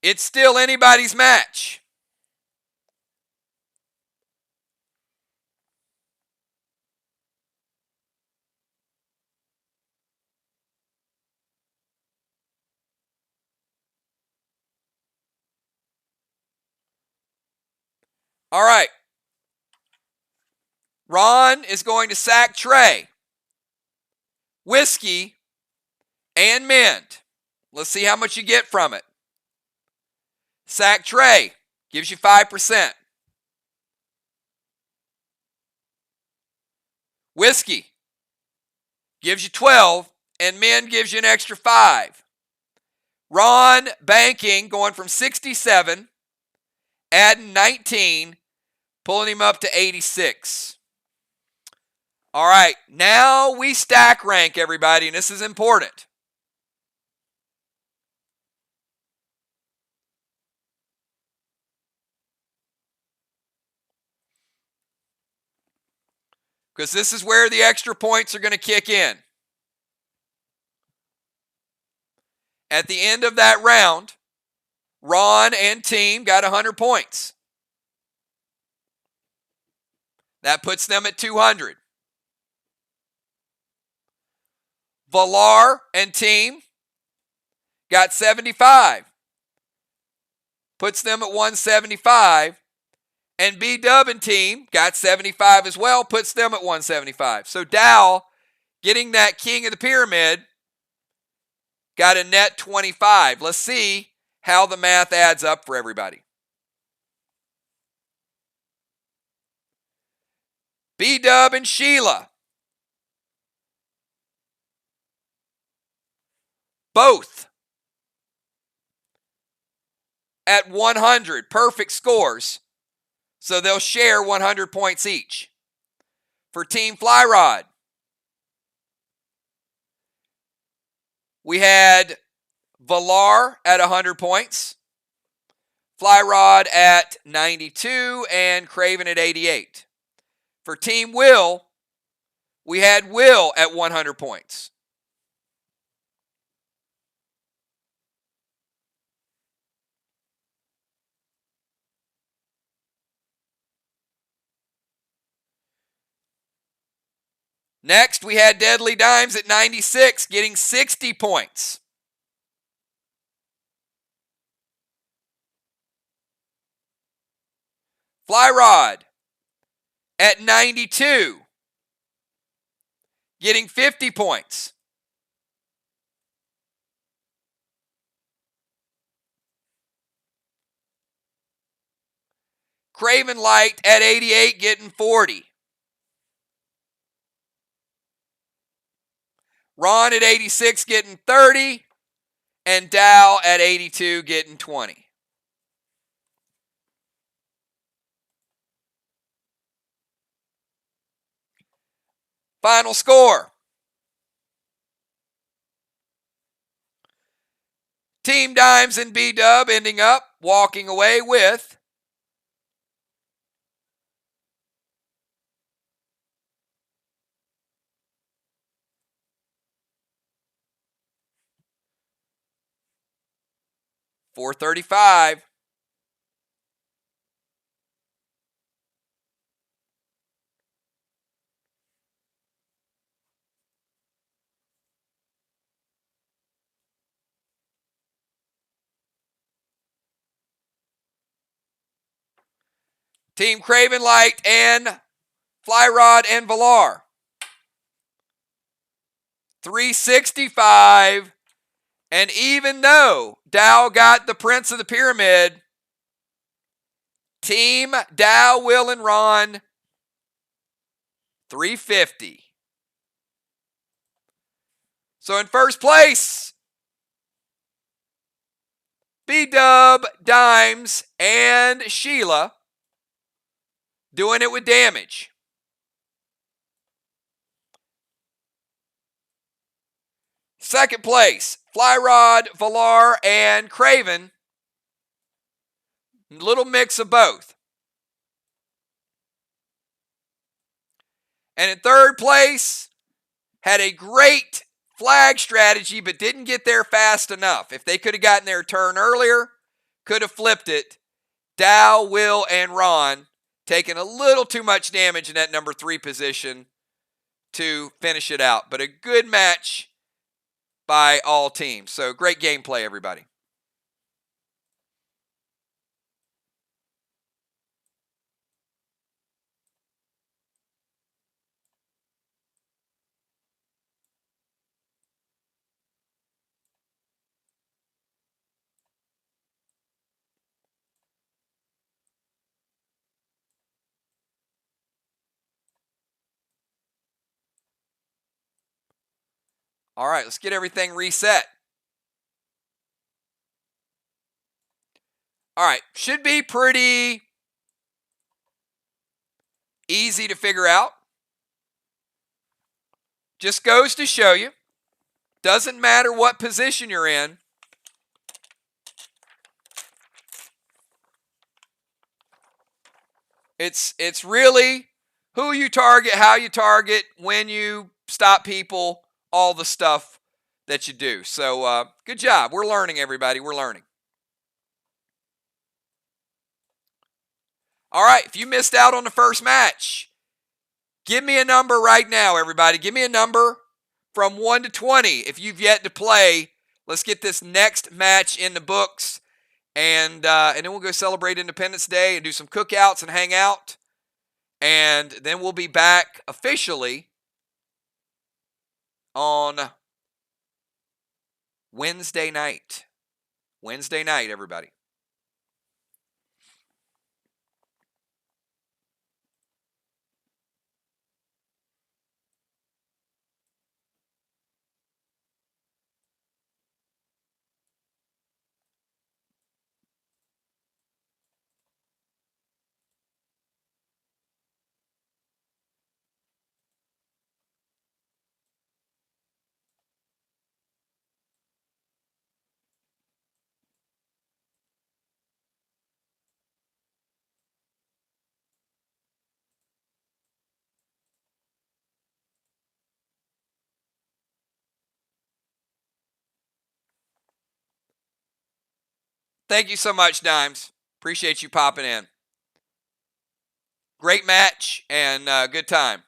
Speaker 1: It's still anybody's match. All right. Ron is going to sack Trey, Whiskey, and Mint. Let's see how much you get from it. Sack Trey gives you 5%. Whiskey gives you 12, and Mint gives you an extra 5. Ron banking, going from 67, adding 19, pulling him up to 86. All right, now we stack rank, everybody, and this is important. Because this is where the extra points are going to kick in. At the end of that round, Ron and team got 100 points. That puts them at 200. Valar and team got 75. Puts them at 175. And B-Dub and team got 75 as well, puts them at 175. So Dow, getting that king of the pyramid, got a net 25. Let's see how the math adds up for everybody. B-Dub and Sheila, both at 100, perfect scores. So they'll share 100 points each. For Team Flyrod, we had Valar at 100 points, Flyrod at 92, and Craven at 88. For Team Will, we had Will at 100 points. Next, we had Deadly Dimes at 96, getting 60 points. Flyrod at 92, getting 50 points. Craven Light at 88, getting 40. Ron at 86 getting 30, and Dow at 82 getting 20. Final score. Team Dimes and B-Dub ending up walking away with $435. Team Craven Light and Flyrod and Valar, $365. And even though Dow got the Prince of the Pyramid, Team Dow, Will, and Ron, $350. So in first place, B-Dub, Dimes, and Sheila doing it with damage. Second place, Flyrod, Valar, and Craven. Little mix of both. And in third place, had a great flag strategy, but didn't get there fast enough. If they could have gotten their turn earlier, could have flipped it. Dow, Will, and Ron taking a little too much damage in that number 3 position to finish it out. But a good match by all teams. So great gameplay, everybody. All right, let's get everything reset. All right, should be pretty easy to figure out. Just goes to show you, doesn't matter what position you're in. It's really who you target, how you target, when you stop people, all the stuff that you do. So good job. We're learning, everybody. We're learning. All right, if you missed out on the first match, give me a number right now, everybody. Give me a number from 1 to 20 if you've yet to play. Let's get this next match in the books. and then we'll go celebrate Independence Day and do some cookouts and hang out. And then we'll be back officially on Wednesday night. Wednesday night, everybody. Thank you so much, Dimes. Appreciate you popping in. Great match and good time.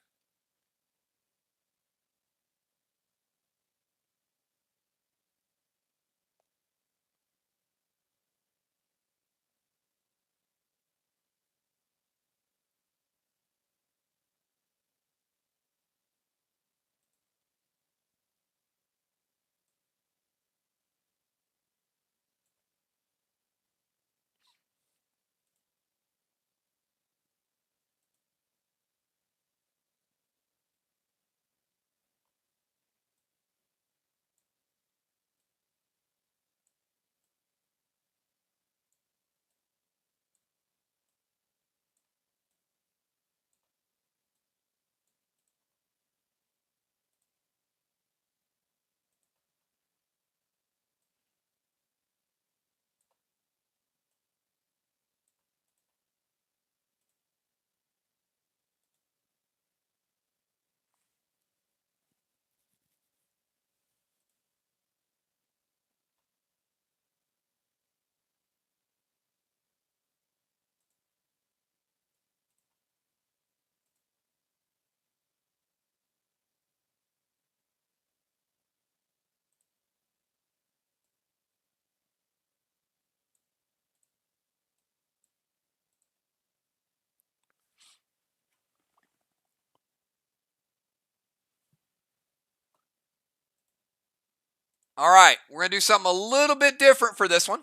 Speaker 1: All right, we're going to do something a little bit different for this one.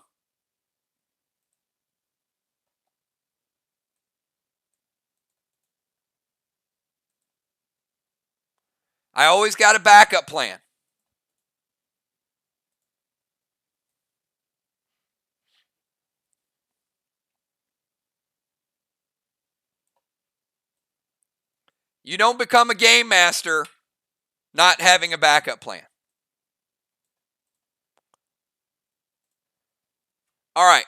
Speaker 1: I always got a backup plan. You don't become a game master not having a backup plan. All right.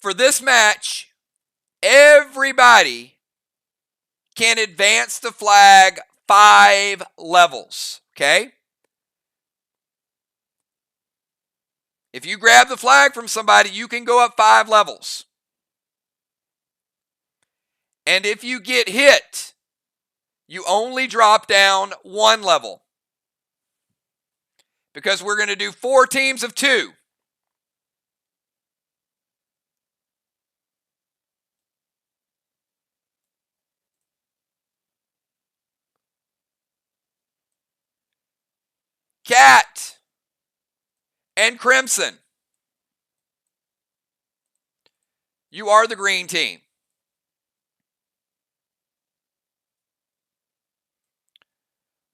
Speaker 1: For this match, everybody can advance the flag 5 levels, okay? If you grab the flag from somebody, you can go up 5 levels. And if you get hit, you only drop down 1 level. Because we're going to do 4 teams of 2. Cat and Crimson, you are the green team.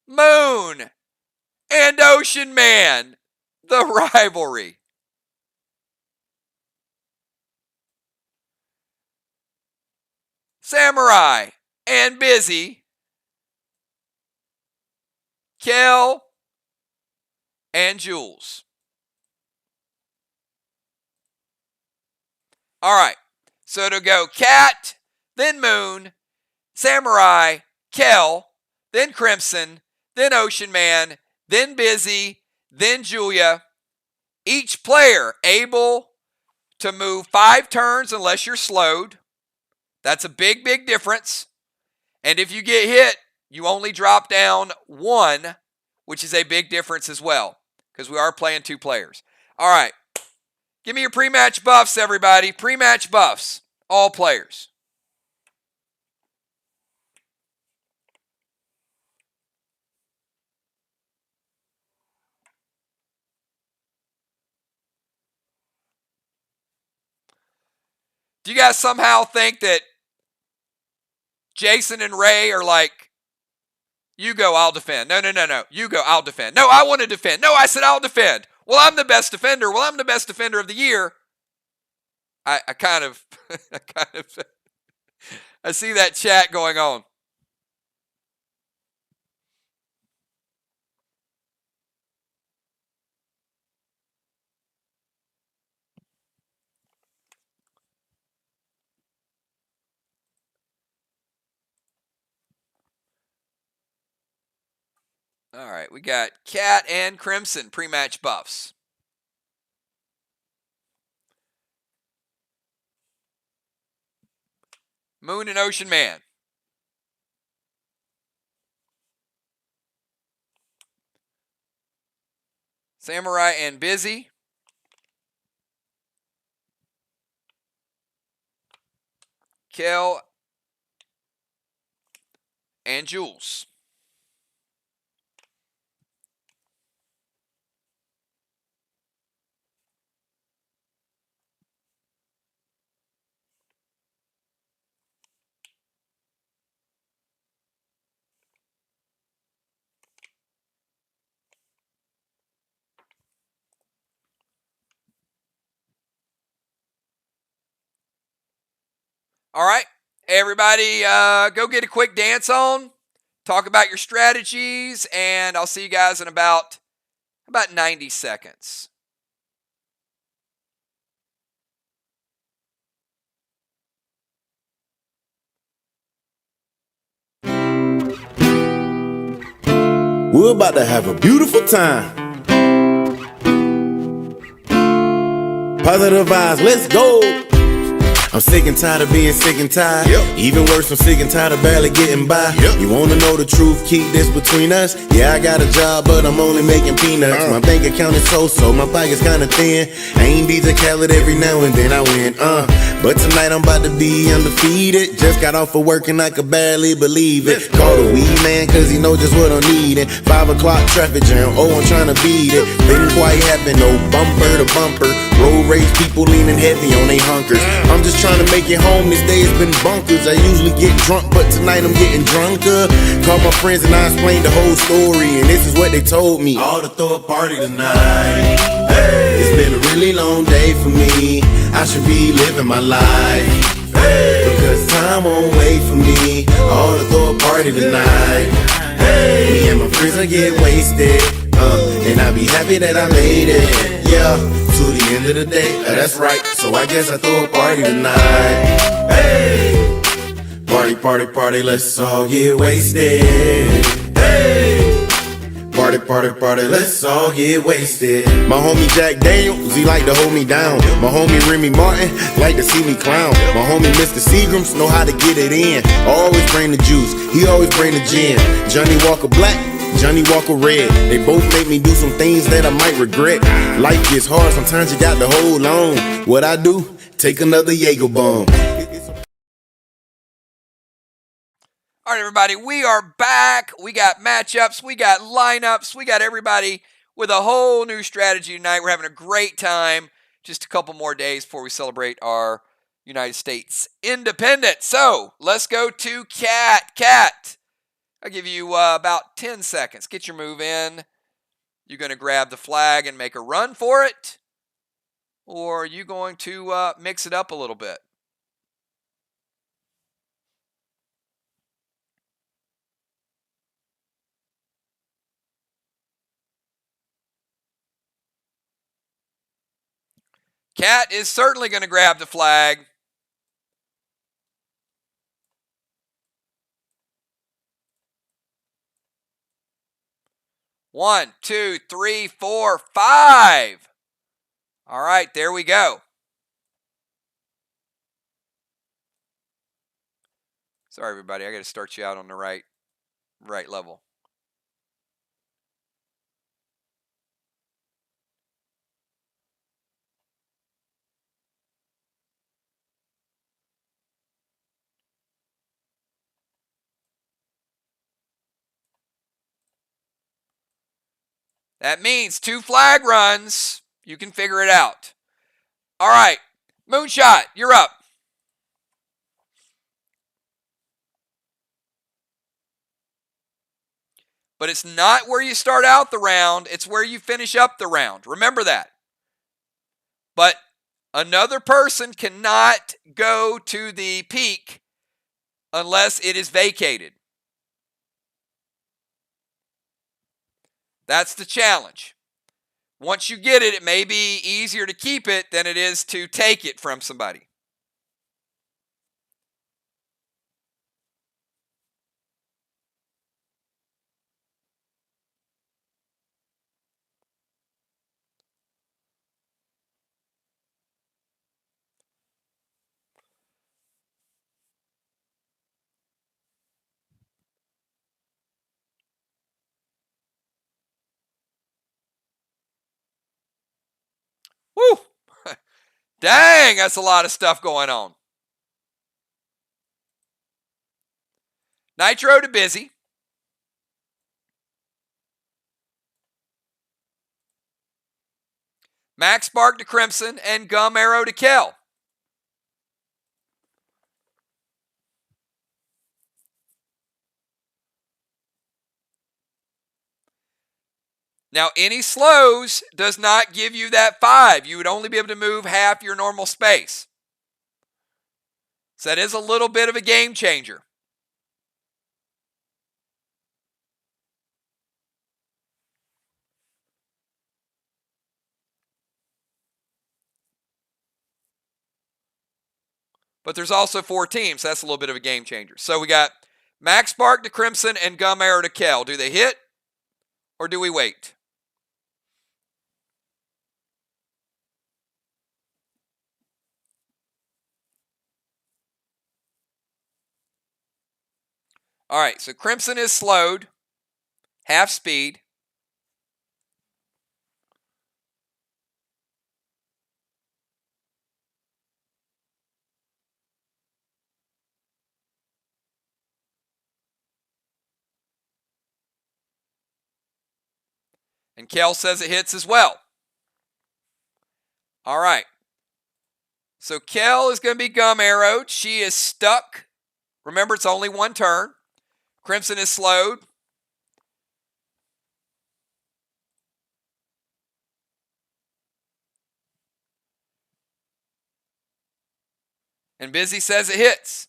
Speaker 1: Moon and Ocean Man, the rivalry. Samurai and Busy, Kel and Jules. All right, so to go Cat, then Moon, Samurai, Kel, then Crimson, then Ocean Man, then Busy, then Julia. Each player able to move 5 turns unless you're slowed. That's a big, big difference. And if you get hit, you only drop down 1, which is a big difference as well, because we are playing 2 players. All right. Give me your pre-match buffs, everybody. Pre-match buffs. All players. Do you guys somehow think that Jason and Ray are like, you go, I'll defend. No. You go, I'll defend. No, I want to defend. No, I said I'll defend. Well, I'm the best defender. Well, I'm the best defender of the year. I kind of, I see that chat going on. All right, we got Cat and Crimson pre-match buffs. Moon and Ocean Man. Samurai and Busy. Kel and Jules. All right, everybody, go get a quick dance on. Talk about your strategies, and I'll see you guys in about 90 seconds.
Speaker 2: We're about to have a beautiful time. Positive vibes, let's go. I'm sick and tired of being sick and tired. Even worse, I'm sick and tired of barely getting by. You wanna know the truth, keep this between us. Yeah, I got a job, but I'm only making peanuts. My bank account is so, my pocket's kinda thin. I ain't DJ Khaled every now and then I win, But tonight I'm about to be undefeated. Just got off of work and I could barely believe it. Call the weed man, cause he know just what I'm needing. 5 o'clock traffic jam, I'm trying to beat it. Didn't quite happen, no bumper to bumper. Road rage people leaning heavy on they hunkers. I'm just trying to make it home, this day has been bunkers. I usually get drunk, but tonight I'm getting drunker. Called my friends and I explained the whole story, and this is what they told me. All to throw a party tonight. Hey. It's been a really long day for me. I should be living my life. Hey. Because time won't wait for me. All to throw a party tonight. Hey. Me and my friends will get wasted. And I'll be happy that I made it. Yeah, to the end of the day, that's right. So I guess I throw a party tonight. Hey, party, party, party, let's all get wasted. Hey, party, party, party, let's all get wasted. My homie Jack Daniels, he like to hold me down. My homie Remy Martin like to see me clown. My homie Mr. Seagrams know how to get it in. Always bring the juice, he always bring the gin. Johnny Walker Black, Johnny Walker Red. They both make me do some things that I might regret. Life gets hard, sometimes you got to hold on. What I do? Take another Jaeger bomb.
Speaker 1: All right, everybody, we are back. We got matchups, we got lineups, we got everybody with a whole new strategy tonight. We're having a great time. Just a couple more days before we celebrate our United States independence. So let's go to Cat. Cat, I'll give you about 10 seconds. Get your move in. You're going to grab the flag and make a run for it? Or are you going to mix it up a little bit? Cat is certainly going to grab the flag. One, two, three, four, five. All right, there we go. Sorry, everybody. I got to start you out on the right level. That means 2 flag runs. You can figure it out. All right. Moonshot, you're up. But it's not where you start out the round, it's where you finish up the round. Remember that. But another person cannot go to the peak unless it is vacated. That's the challenge. Once you get it, it may be easier to keep it than it is to take it from somebody. Woo! Dang, that's a lot of stuff going on. Nitro to Busy. Max Spark to Crimson, and Gum Arrow to Kel. Now, any slows does not give you that 5. You would only be able to move half your normal space. So that is a little bit of a game changer. But there's also 4 teams. So that's a little bit of a game changer. So we got Max Spark to Crimson and Gum Arrow to Kel. Do they hit or do we wait? All right, so Crimson is slowed, half speed. And Kel says it hits as well. All right. So Kel is going to be Gum Arrowed. She is stuck. Remember, it's only 1 turn. Crimson is slowed. And Busy says it hits.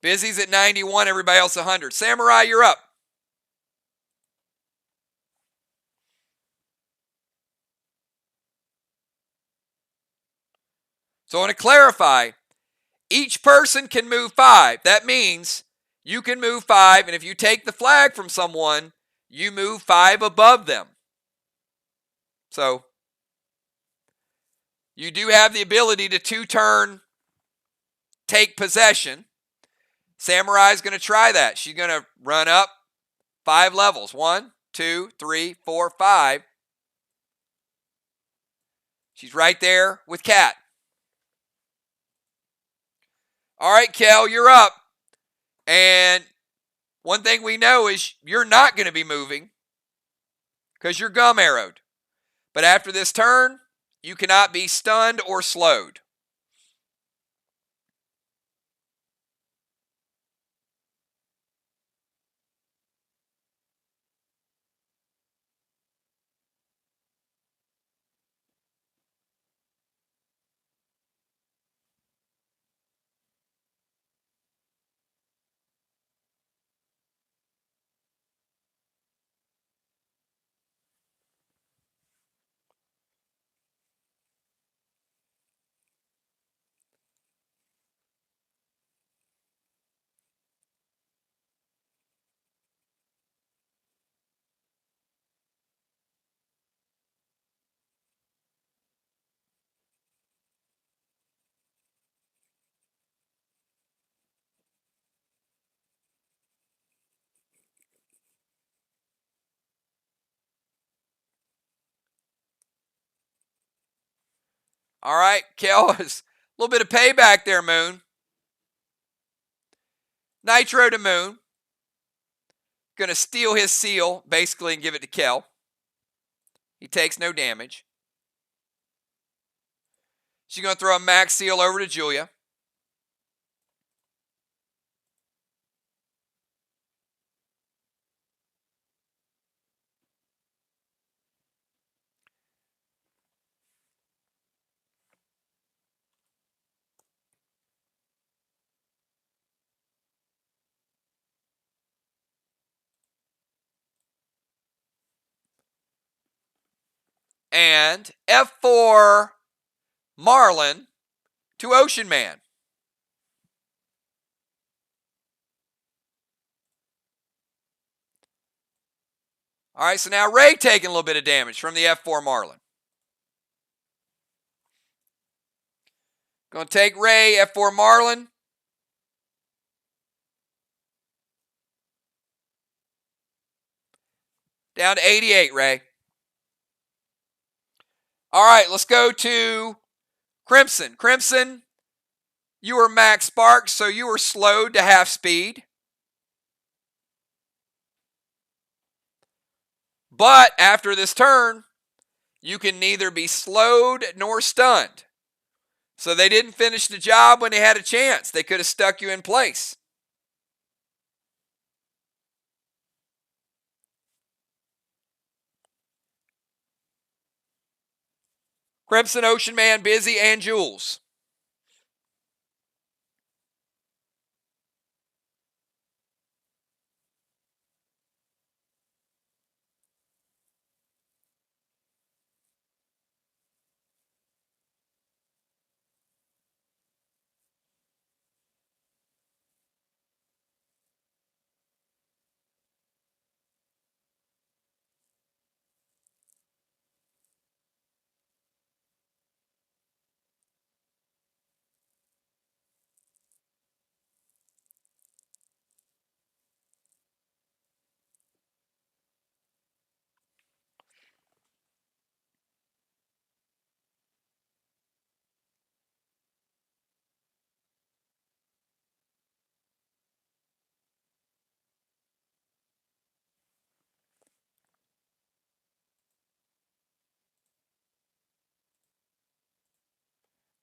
Speaker 1: Busy's at 91, everybody else 100. Samurai, you're up. So I want to clarify, each person can move 5. That means you can move 5, and if you take the flag from someone, you move 5 above them. So you do have the ability to 2-turn take possession. Samurai's going to try that. She's going to run up 5 levels. 1, 2, 3, 4, 5. She's right there with Cat. All right, Kel, you're up. And one thing we know is you're not going to be moving because you're Gum Arrowed. But after this turn, you cannot be stunned or slowed. All right, Kel, is a little bit of payback there, Moon. Nitro to Moon. Going to steal his seal, basically, and give it to Kel. He takes no damage. She's going to throw a max seal over to Julia. And F4 Marlin to Ocean Man. All right, so now Ray taking a little bit of damage from the F4 Marlin. Going to take Ray, F4 Marlin. Down to 88, Ray. All right, let's go to Crimson. Crimson, you were max spark, so you were slowed to half speed. But after this turn, you can neither be slowed nor stunned. So they didn't finish the job when they had a chance. They could have stuck you in place. Crimson, Ocean Man, Busy, and Jules.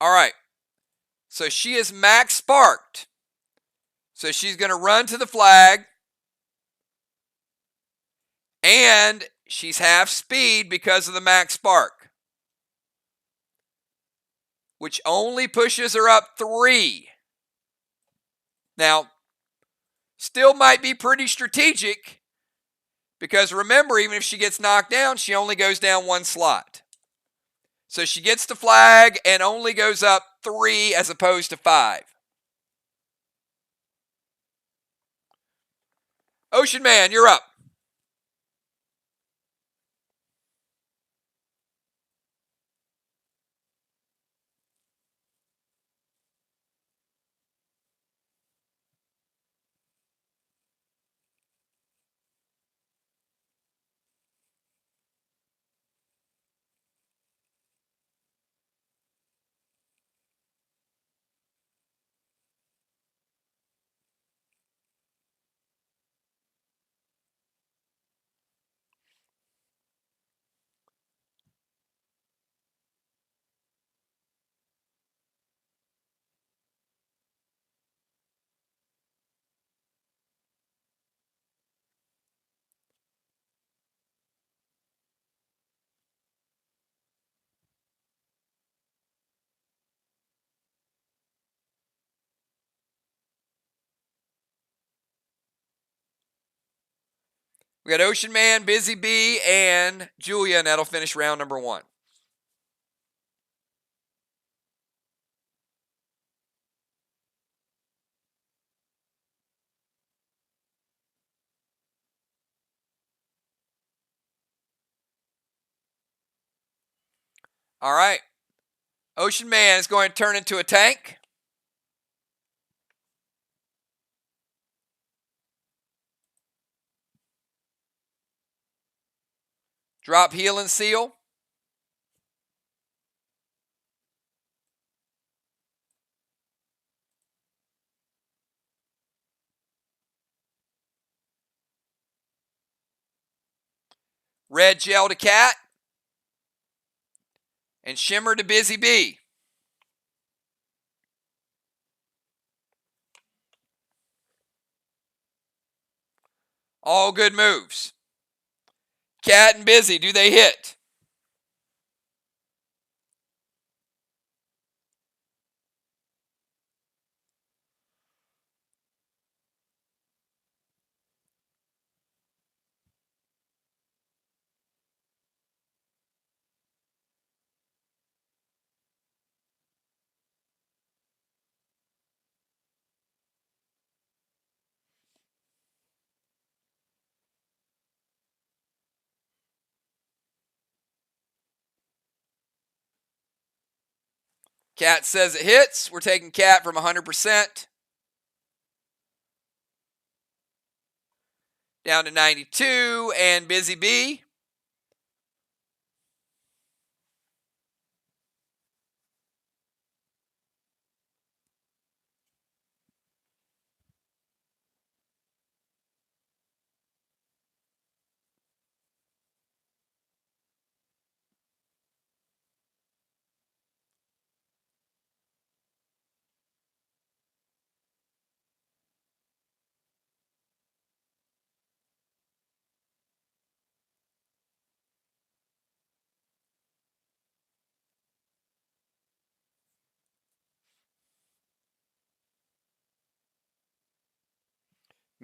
Speaker 1: All right. So she is max sparked. So she's going to run to the flag. And she's half speed because of the max spark, which only pushes her up 3. Now, still might be pretty strategic because remember, even if she gets knocked down, she only goes down 1 slot. So she gets the flag and only goes up 3 as opposed to 5. Ocean Man, you're up. We got Ocean Man, Busy Bee, and Julia, and that'll finish round number 1. All right. Ocean Man is going to turn into a tank. Drop Heal and Seal. Red gel to Cat. And shimmer to Busy Bee. All good moves. Cat and Busy, do they hit? Cat says it hits. We're taking Cat from 100% down to 92, and Busy Bee.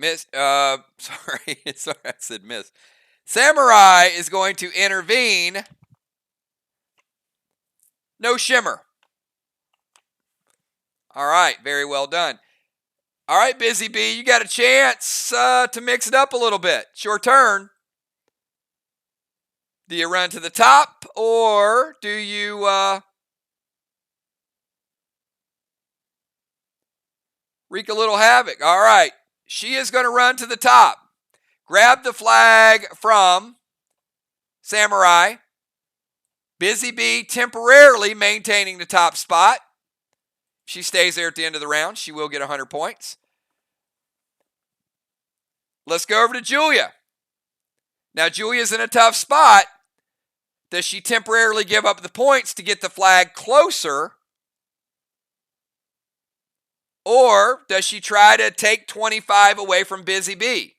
Speaker 1: Miss, sorry, I said miss. Samurai is going to intervene. No shimmer. All right, very well done. All right, Busy Bee, you got a chance to mix it up a little bit. It's your turn. Do you run to the top, or do you wreak a little havoc? All right, she is going to run to the top. Grab the flag from Samurai. Busy Bee temporarily maintaining the top spot. She stays there at the end of the round. She will get 100 points. Let's go over to Julia. Now, Julia's in a tough spot. Does she temporarily give up the points to get the flag closer? Or does she try to take 25 away from Busy Bee?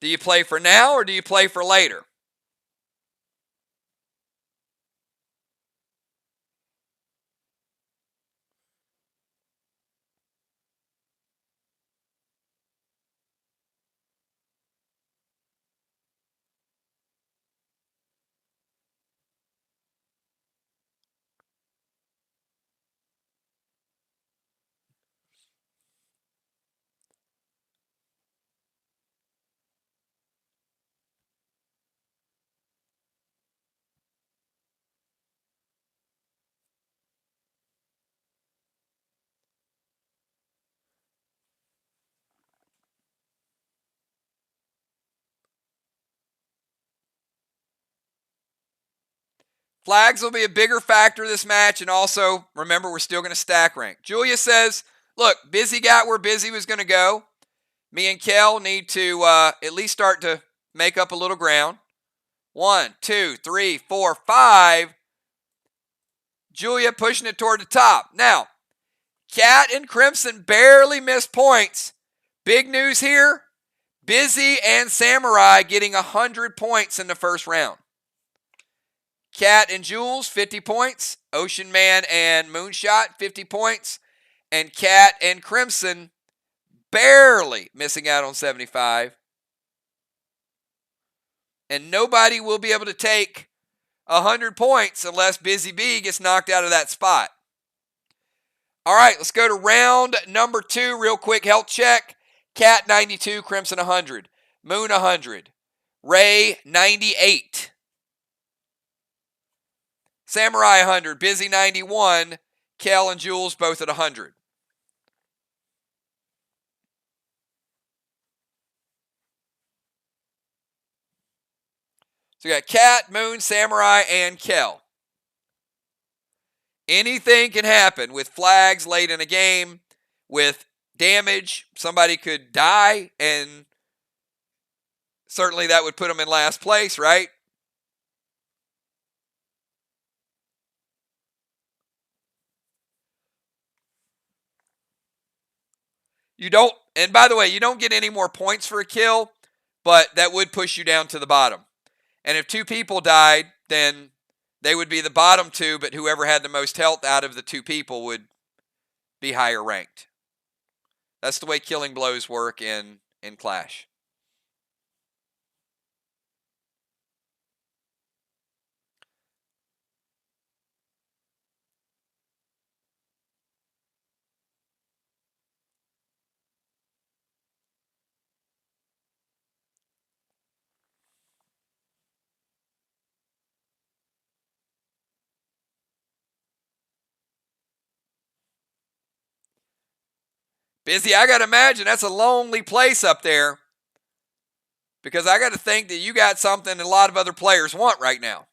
Speaker 1: Do you play for now or do you play for later? Flags will be a bigger factor this match, and also, remember, we're still going to stack rank. Julia says, look, Busy got where Busy was going to go. Me and Kel need to at least start to make up a little ground. 1, 2, 3, 4, 5. Julia pushing it toward the top. Now, Cat and Crimson barely missed points. Big news here, Busy and Samurai getting 100 points in the first round. Cat and Jules, 50 points. Ocean Man and Moonshot, 50 points. And Cat and Crimson barely missing out on 75. And nobody will be able to take 100 points unless Busy Bee gets knocked out of that spot. All right, let's go to round number 2. Real quick health check. Cat 92, Crimson 100. Moon 100. Ray 98. Samurai 100. Busy 91. Kel and Jules both at 100. So we got Cat, Moon, Samurai, and Kel. Anything can happen with flags late in a game, with damage. Somebody could die, and certainly that would put them in last place, right? You don't, and by the way, you don't get any more points for a kill, but that would push you down to the bottom. And if 2 people died, then they would be the bottom 2, but whoever had the most health out of the 2 people would be higher ranked. That's the way killing blows work in Clash. Busy, I got to imagine that's a lonely place up there, because I got to think that you got something that a lot of other players want right now.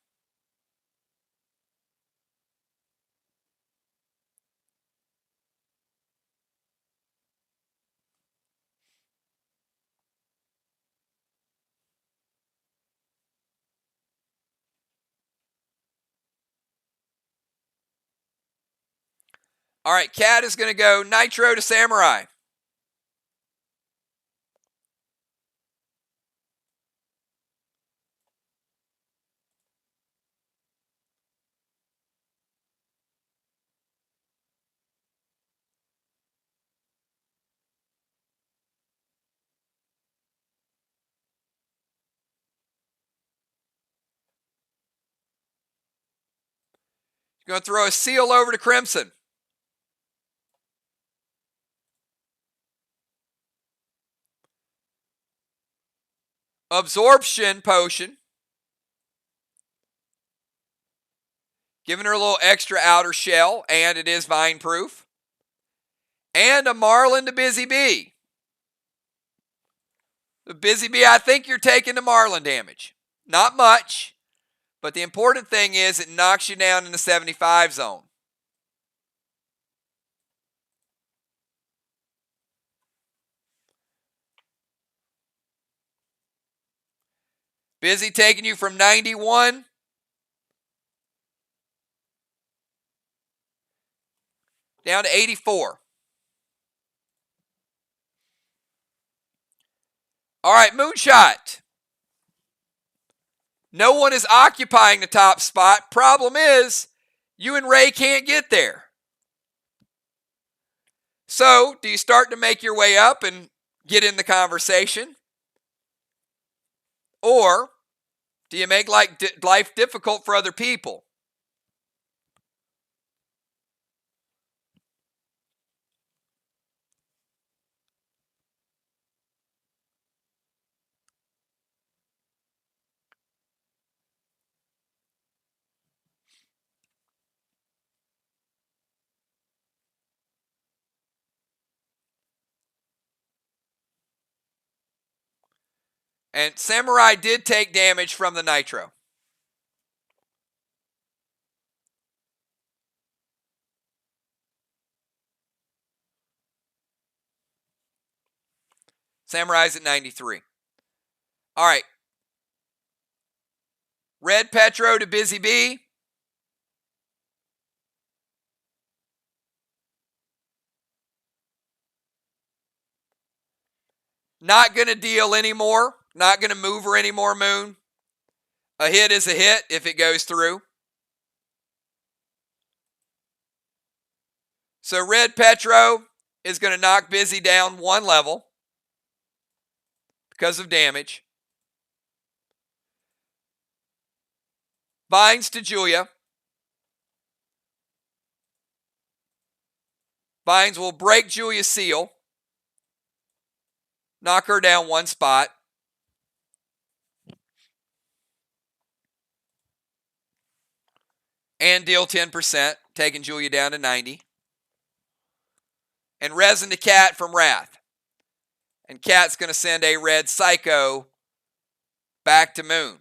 Speaker 1: All right, Cat is going to go Nitro to Samurai. Going to throw a seal over to Crimson. Absorption potion. Giving her a little extra outer shell, and it is vine proof. And a Marlin to Busy Bee. The Busy Bee, I think you're taking the Marlin damage. Not much, but the important thing is it knocks you down in the 75 zone. Busy taking you from 91 down to 84. All right, Moonshot. No one is occupying the top spot. Problem is, you and Ray can't get there. So, do you start to make your way up and get in the conversation? Or do you make life difficult for other people? And Samurai did take damage from the Nitro. Samurai's at 93. All right. Red Petro to Busy Bee. Not going to deal anymore. Not going to move her anymore, Moon. A hit is a hit if it goes through. So Red Petro is going to knock Busy down 1 level because of damage. Vines to Julia. Vines will break Julia's seal. Knock her down 1 spot. And deal 10%, taking Julia down to 90. And Resin to Cat from Wrath. And Cat's going to send a red Psycho back to Moon.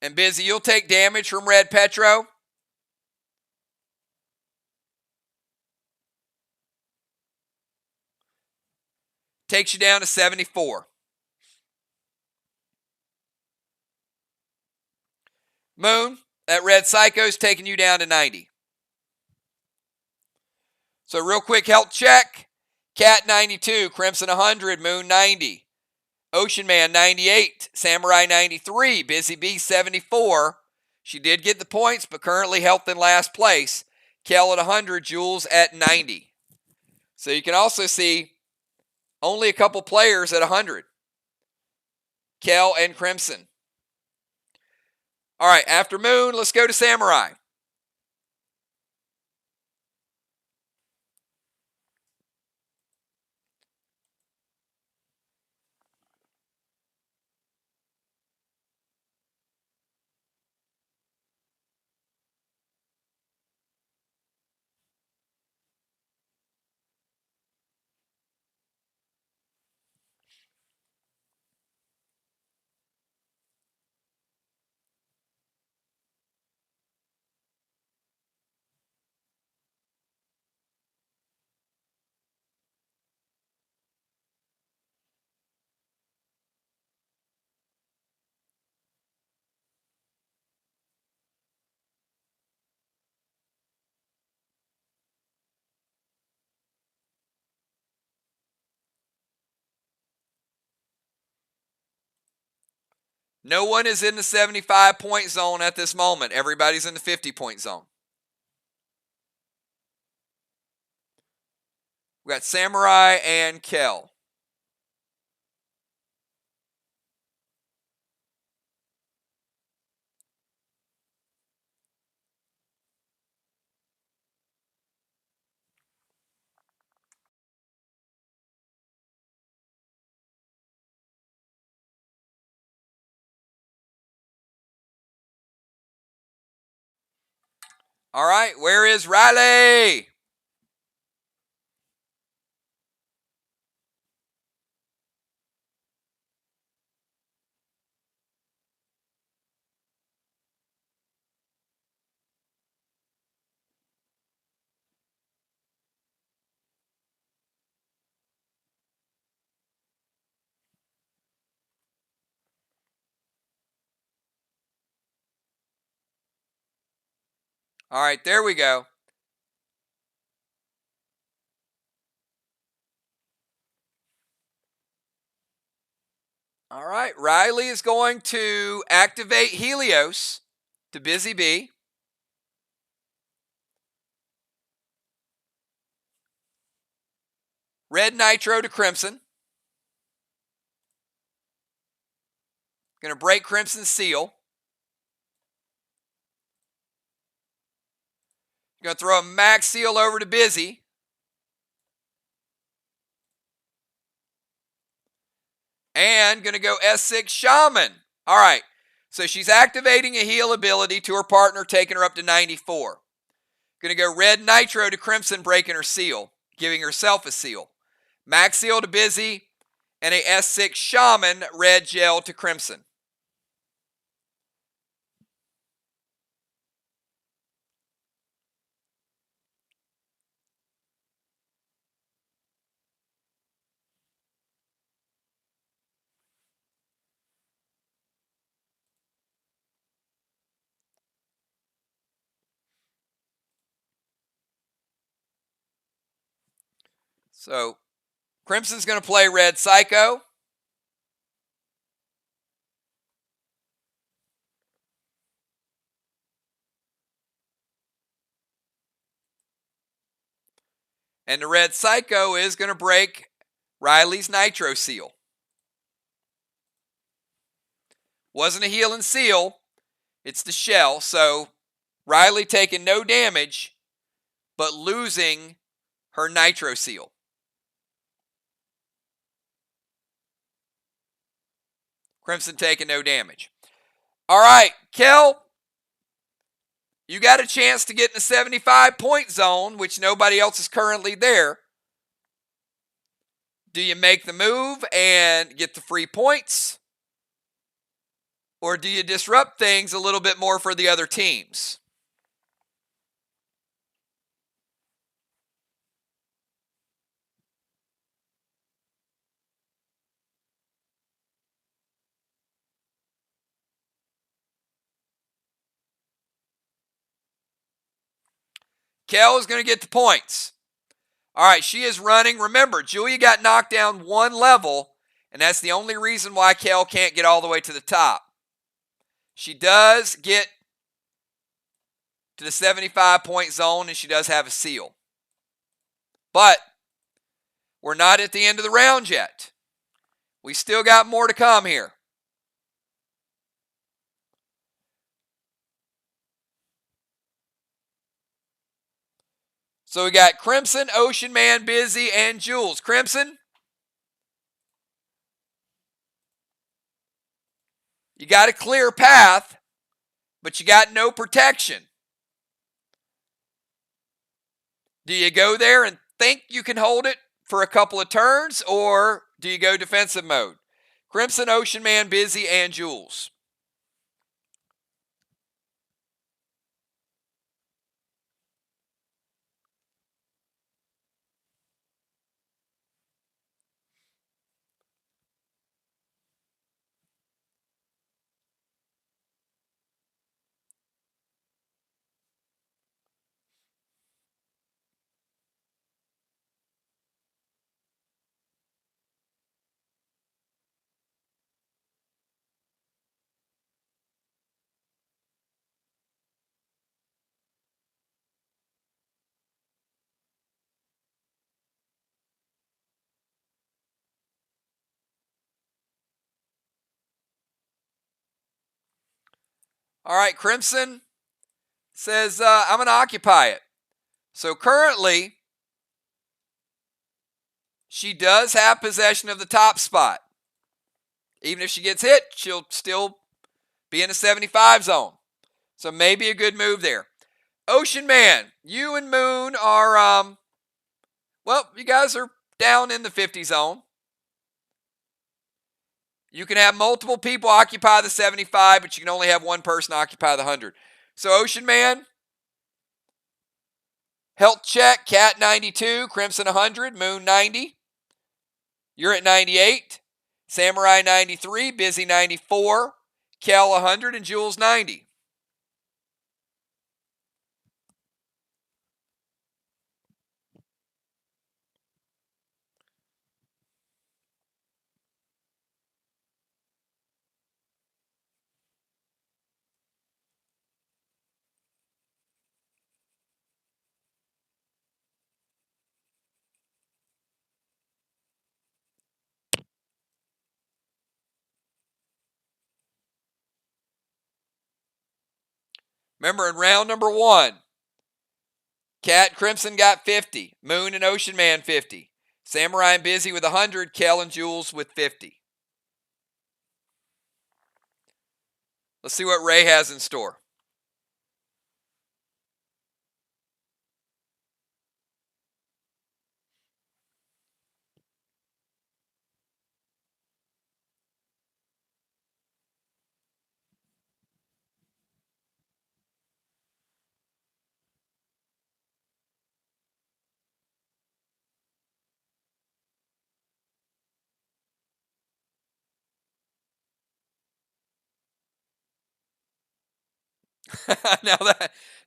Speaker 1: And Busy, you'll take damage from Red Petro. Takes you down to 74. Moon, that Red Psycho's taking you down to 90. So real quick health check. Cat 92, Crimson 100, Moon 90. Ocean Man 98, Samurai 93, Busy Bee 74. She did get the points, but currently health in last place. Kel at 100, Jules at 90. So you can also see only a couple players at 100. Kel and Crimson. All right, after Moon, let's go to Samurai. No one is in the 75-point zone at this moment. Everybody's in the 50-point zone. We got Samurai and Kel. All right, where is Riley? All right, there we go. All right, Riley is going to activate Helios to Busy Bee. Red Nitro to Crimson. Going to break Crimson's seal. Going to throw a max seal over to Busy. And going to go S6 Shaman. All right. So she's activating a heal ability to her partner, taking her up to 94. Going to go Red Nitro to Crimson, breaking her seal, giving herself a seal. Max seal to Busy, and a S6 Shaman Red Gel to Crimson. So Crimson's going to play Red Psycho. And the Red Psycho is going to break Riley's Nitro Seal. Wasn't a heal and seal. It's the shell. So Riley taking no damage, but losing her Nitro Seal. Crimson taking no damage. All right, Kel, you got a chance to get in the 75-point zone, which nobody else is currently there. Do you make the move and get the free points? Or do you disrupt things a little bit more for the other teams? Kel is going to get the points. All right, she is running. Remember, Julia got knocked down one level, and that's the only reason why Kel can't get all the way to the top. She does get to the 75-point zone, and she does have a seal. But we're not at the end of the round yet. We still got more to come here. So we got Crimson, Ocean Man, Busy, and Jules. Crimson, you got a clear path, but you got no protection. Do you go there and think you can hold it for a couple of turns, or do you go defensive mode? Crimson, Ocean Man, Busy, and Jules. All right, Crimson says, I'm going to occupy it. So currently, she does have possession of the top spot. Even if she gets hit, she'll still be in the 75 zone. So maybe a good move there. Ocean Man, you and Moon are, well, you guys are down in the 50 zone. You can have multiple people occupy the 75, but you can only have one person occupy the 100. So Ocean Man, health check, Cat 92, Crimson 100, Moon 90. You're at 98. Samurai 93, Busy 94, Kel 100, and Jules 90. Remember, in round number 1, Cat Crimson got 50, Moon and Ocean Man 50, Samurai and Busy with 100, Kel and Jules with 50. Let's see what Ray has in store.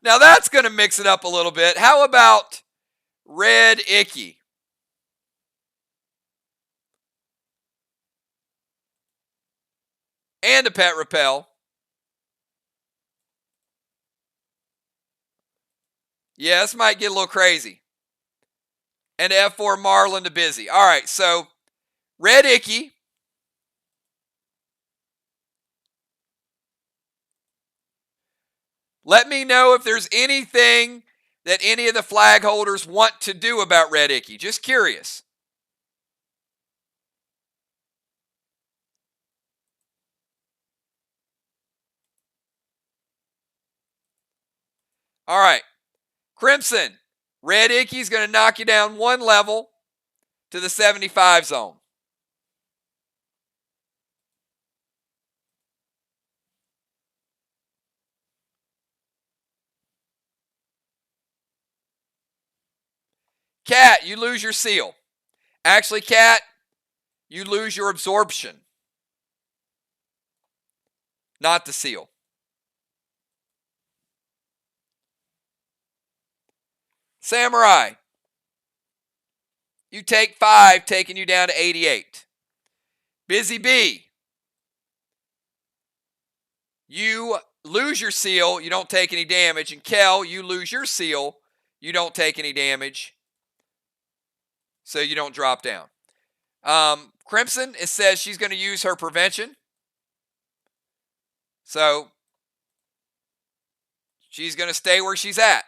Speaker 1: now that's going to mix it up a little bit. How about Red Icky? And a Pet Repel. Yeah, this might get a little crazy. And F4 Marlin to Busy. All right, so Red Icky. Let me know if there's anything that any of the flag holders want to do about Red Icky. Just curious. All right. Crimson, Red Icky's going to knock you down one level to the 75 zone. Cat, you lose your seal. Actually, Cat, you lose your absorption. Not the seal. Samurai, you take 5, taking you down to 88. Busy Bee, you lose your seal, you don't take any damage. And Kel, you lose your seal, you don't take any damage. So you don't drop down. Crimson, it says she's going to use her prevention. So she's going to stay where she's at.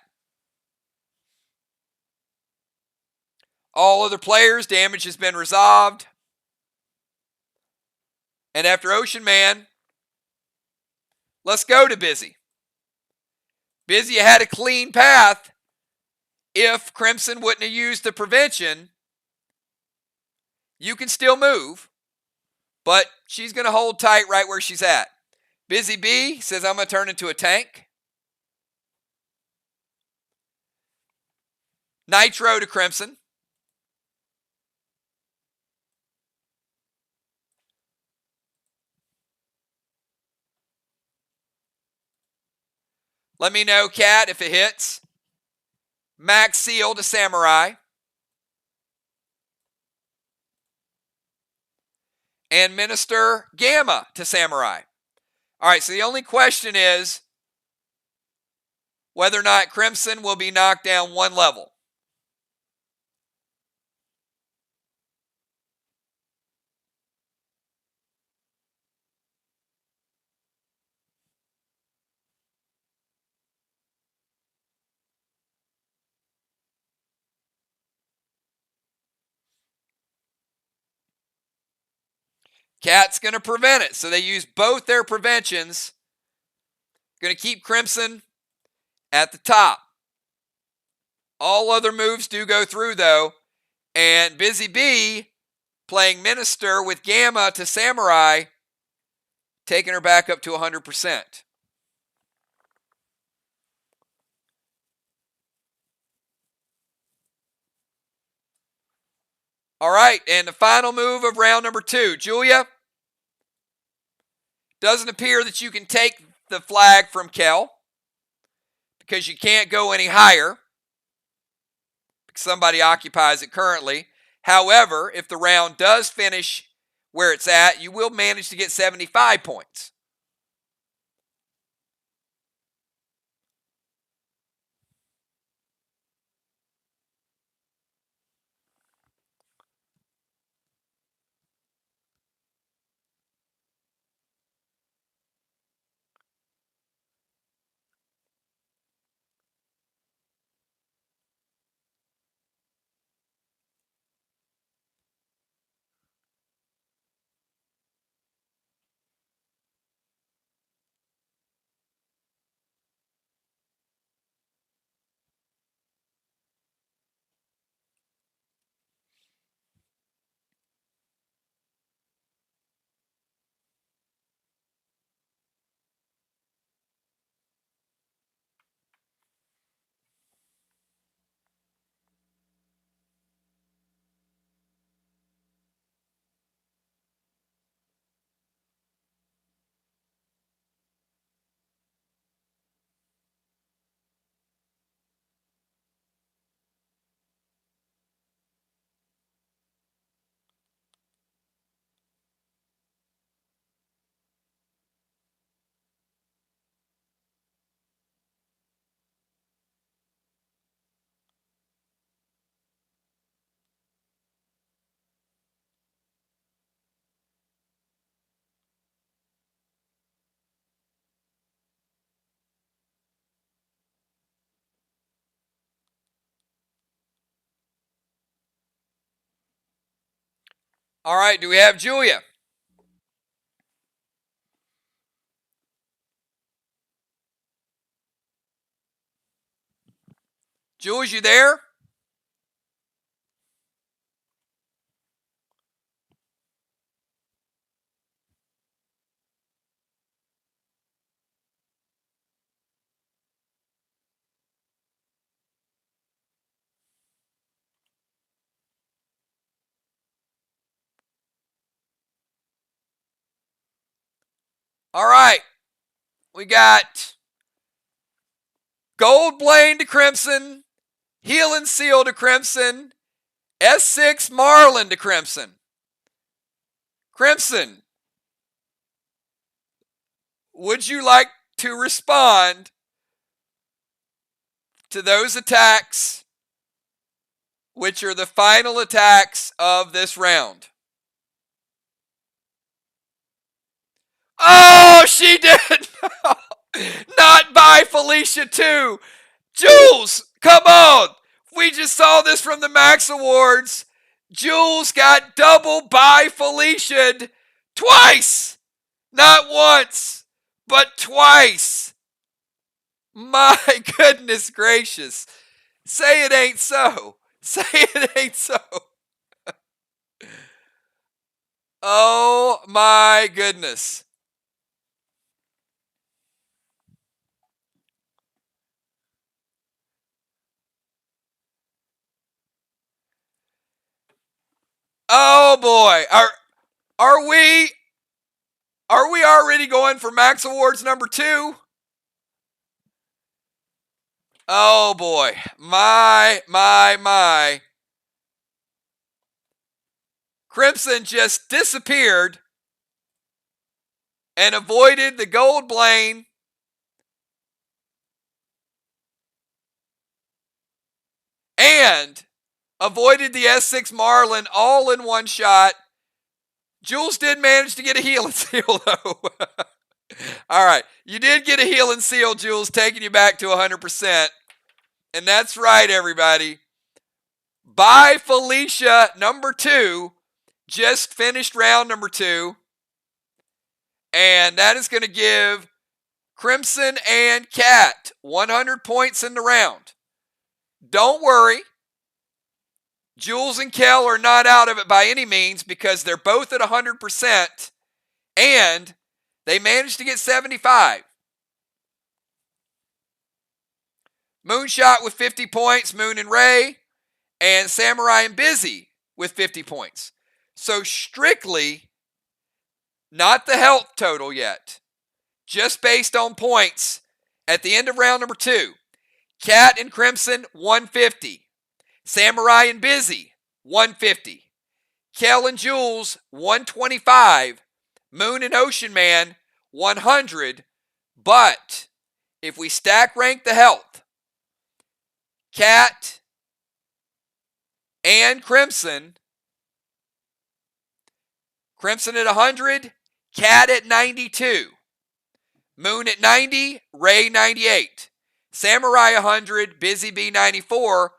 Speaker 1: All other players, damage has been resolved. And after Ocean Man, let's go to Busy. Busy had a clean path. If Crimson wouldn't have used the prevention, you can still move, but she's going to hold tight right where she's at. Busy Bee says, I'm going to turn into a tank. Nitro to Crimson. Let me know, Cat, if it hits. Max Seal to Samurai. And Minister Gamma to Samurai. All right, so the only question is whether or not Crimson will be knocked down 1 level. Cat's going to prevent it. So they use both their preventions. Going to keep Crimson at the top. All other moves do go through, though. And Busy Bee playing Minister with Gamma to Samurai, taking her back up to 100%. All right, and the final move of round number 2. Julia, doesn't appear that you can take the flag from Kel because you can't go any higher because somebody occupies it currently. However, if the round does finish where it's at, you will manage to get 75 points. All right, do we have Julia? Jules, you there? All right. We got Gold Blade to Crimson, Heel and Seal to Crimson, S6 Marlin to Crimson. Crimson, would you like to respond to those attacks, which are the final attacks of this round? Oh, she did! Not by Felicia 2. Jules, come on! We just saw this from the Max Awards. Jules got double by Felicia twice. Not once, but twice. My goodness gracious. Say it ain't so. Say it ain't so. Oh my goodness. Oh boy. Are we already going for Max Awards number 2? Oh boy. My. Crimson just disappeared and avoided the gold Blaine. And avoided the S6 Marlin all in one shot. Jules did manage to get a heel and seal, though. All right. You did get a heel and seal, Jules, taking you back to 100%. And that's right, everybody. By Felicia, number 2, just finished round number 2. And that is going to give Crimson and Cat 100 points in the round. Don't worry. Jules and Kel are not out of it by any means because they're both at 100% and they managed to get 75. Moonshot with 50 points, Moon and Ray, and Samurai and Busy with 50 points. So strictly, not the health total yet, just based on points at the end of round number 2. Cat and Crimson, 150. Samurai and Busy, 150. Kel and Jules, 125. Moon and Ocean Man, 100. But if we stack rank the health, Cat and Crimson at 100, Cat at 92. Moon at 90, Ray 98. Samurai 100, Busy Bee 94.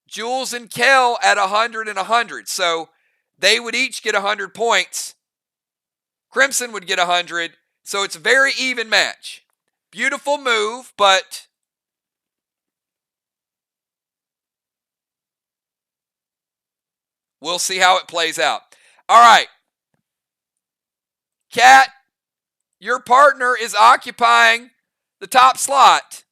Speaker 1: Jules and Kel at 100 and 100. So they would each get 100 points. Crimson would get 100. So it's a very even match. Beautiful move, but we'll see how it plays out. All right. Kat, your partner is occupying the top slot.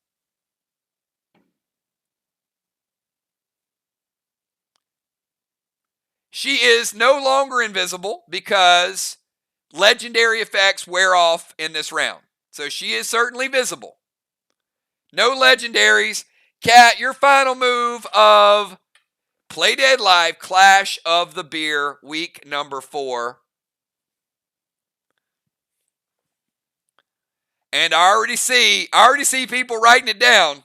Speaker 1: She is no longer invisible because legendary effects wear off in this round. So she is certainly visible. No legendaries. Kat, your final move of Play Dead Live Clash of the Beer week number 4. And I already see people writing it down.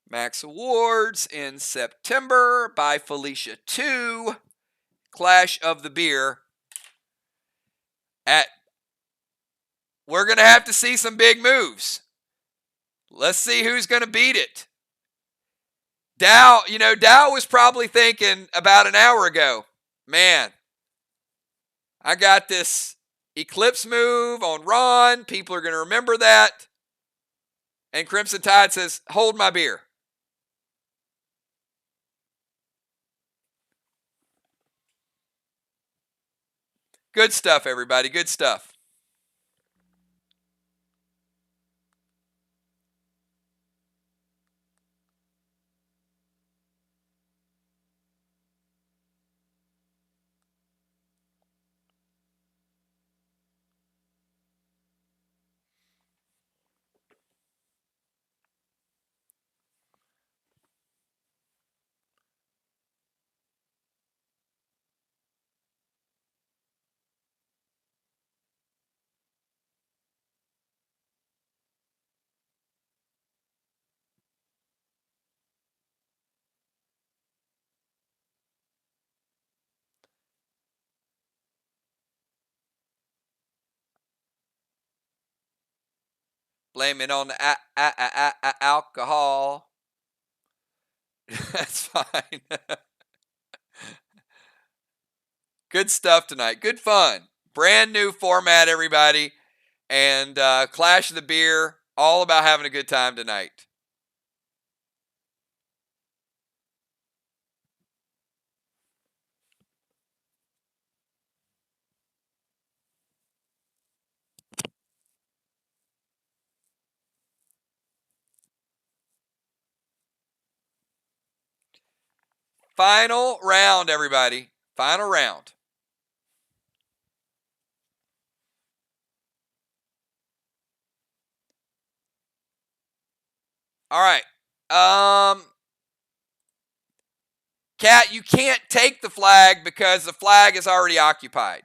Speaker 1: Max Awards in September by Felicia 2. Clash of the Beer. We're going to have to see some big moves. Let's see who's going to beat it. Dow was probably thinking about an hour ago, man, I got this Eclipse move on Ron. People are going to remember that. And Crimson Tide says, hold my beer. Good stuff, everybody. Good stuff. Blame it on the alcohol. That's fine. Good stuff tonight. Good fun. Brand new format, everybody. And Clash of the Beer, all about having a good time tonight. Final round, everybody. Final round. All right. Kat, you can't take the flag because the flag is already occupied.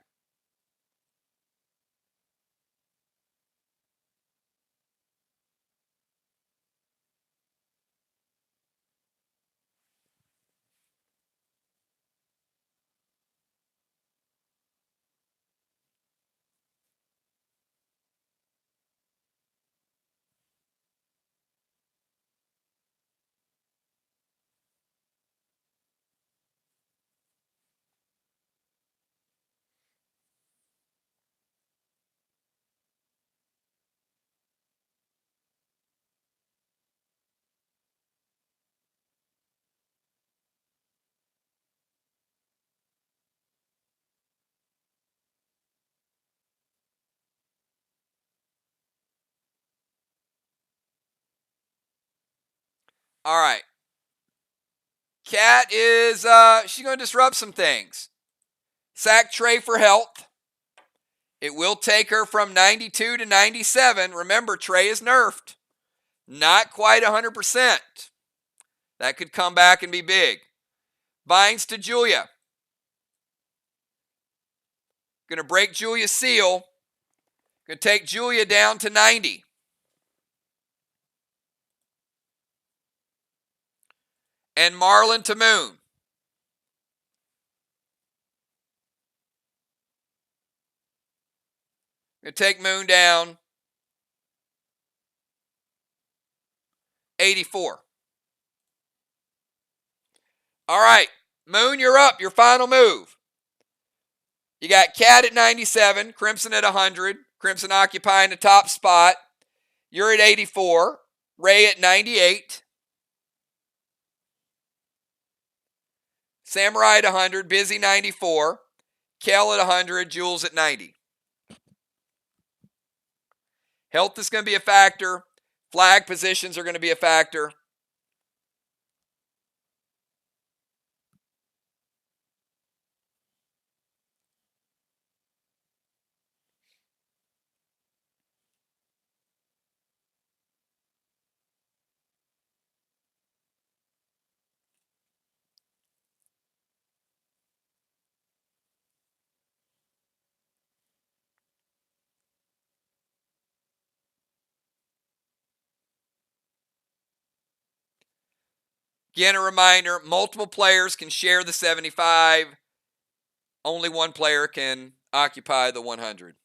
Speaker 1: All right. Kat is she's going to disrupt some things. Sack Trey for health. It will take her from 92 to 97. Remember, Trey is nerfed. Not quite 100%. That could come back and be big. Binds to Julia. Going to break Julia's seal. Going to take Julia down to 90. And Marlin to Moon. Going to take Moon down 84. All right, Moon, you're up. Your final move. You got Cat at 97, Crimson at 100, Crimson occupying the top spot. You're at 84, Ray at 98, Samurai at 100, Busy 94, Kel at 100, Jules at 90. Health is going to be a factor. Flag positions are going to be a factor. Again, a reminder, multiple players can share the 75. Only one player can occupy the 100.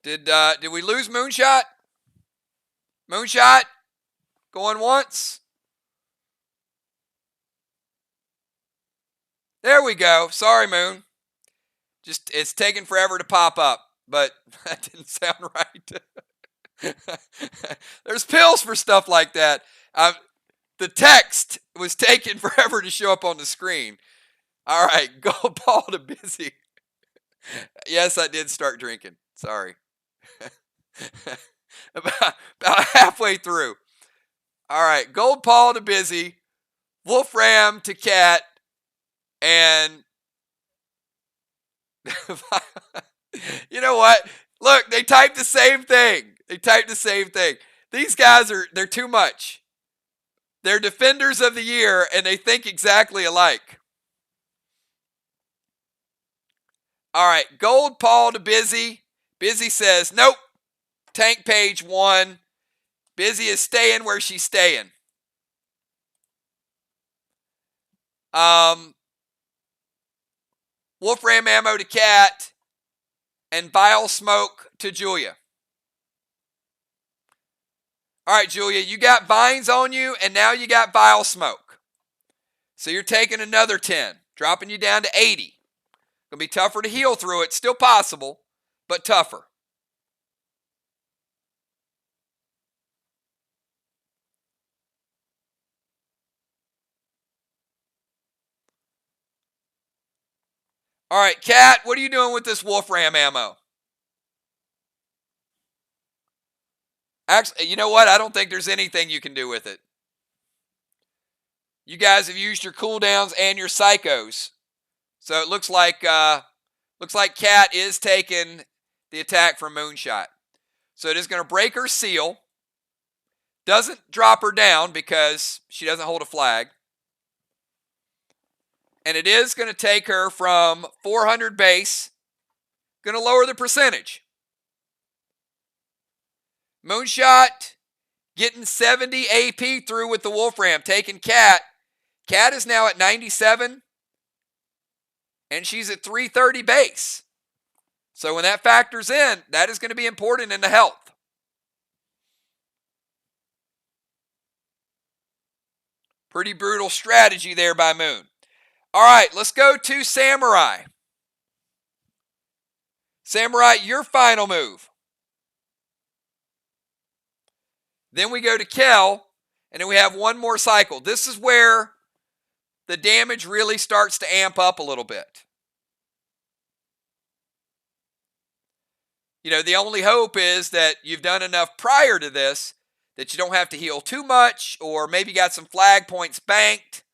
Speaker 1: Did we lose Moonshot? Moonshot? Going once? There we go. Sorry, Moon. Just it's taking forever to pop up, but that didn't sound right. There's pills for stuff like that. The text was taking forever to show up on the screen. All right, Gold Ball to Busy. Yes, I did start drinking. Sorry. about halfway through. All right, Gold Paul to Busy, Wolfram to Cat, and you know what? Look, they typed the same thing. These guys they're too much. They're defenders of the year, and they think exactly alike. All right, Gold Paul to Busy. Busy says, nope. Tank Page won. Busy is staying where she's staying. Wolfram Ammo to Cat, and Vile Smoke to Julia. All right, Julia, you got vines on you, and now you got Vile Smoke. So you're taking another 10, dropping you down to 80. Gonna be tougher to heal through it. Still possible, but tougher. All right, Cat, what are you doing with this Wolfram ammo? Actually, you know what? I don't think there's anything you can do with it. You guys have used your cooldowns and your psychos. So it looks like Cat is taking the attack from Moonshot. So it is going to break her seal. Doesn't drop her down because she doesn't hold a flag. And it is going to take her from 400 base. Going to lower the percentage. Moonshot getting 70 AP through with the Wolfram, taking Cat. Cat is now at 97. And she's at 330 base. So when that factors in, that is going to be important in the health. Pretty brutal strategy there by Moon. All right, let's go to Samurai. Samurai, your final move. Then we go to Kel, and then we have one more cycle. This is where the damage really starts to amp up a little bit. You know, the only hope is that you've done enough prior to this that you don't have to heal too much, or maybe got some flag points banked.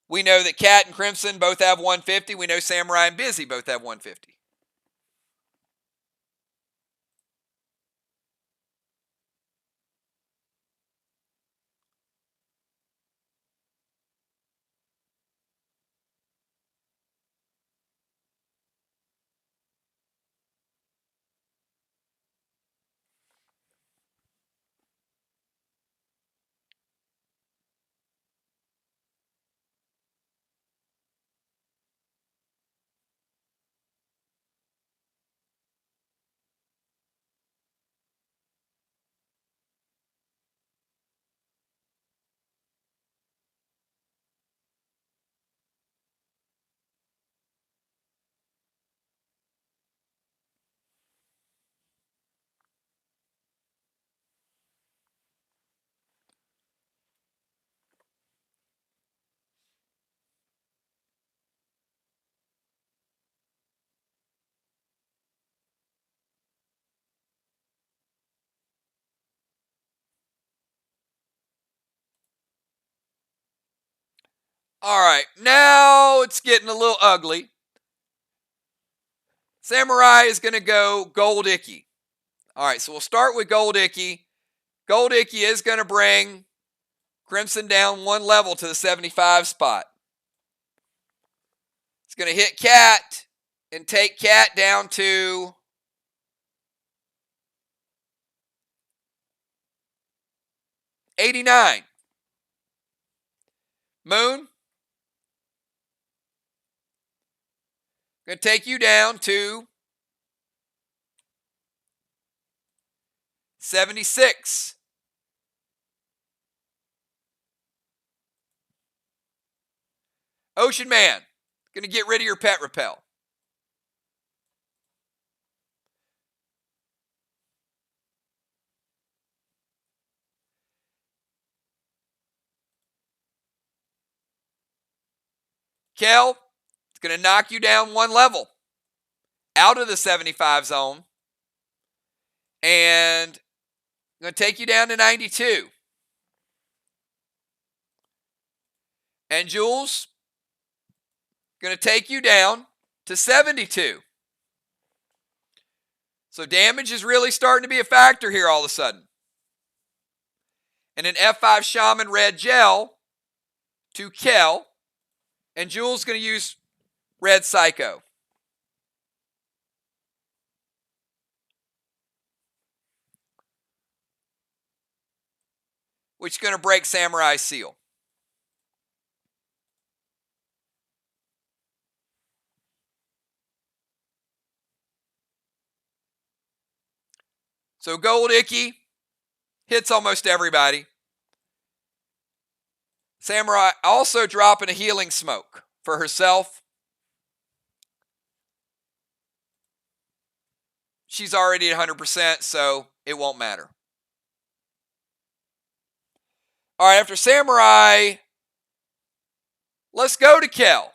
Speaker 1: We know that Cat and Crimson both have 150. We know Samurai and Busy both have 150. All right, now it's getting a little ugly. Samurai is going to go Gold Icky. All right, so we'll start with Gold Icky. Gold Icky is going to bring Crimson down one level to the 75 spot. It's going to hit Cat and take Cat down to 89. Moon. Going to take you down to 76. Ocean Man, going to get rid of your pet repel. Kel, it's going to knock you down one level out of the 75 zone. And I'm going to take you down to 92. And Jules, going to take you down to 72. So damage is really starting to be a factor here all of a sudden. And an F5 Shaman Red Gel to Kel. And Jules going to use Red Psycho. Which is going to break Samurai Seal. So Gold Icky hits almost everybody. Samurai also dropping a healing smoke for herself. She's already at 100%, so it won't matter. All right, after Samurai, let's go to Kel.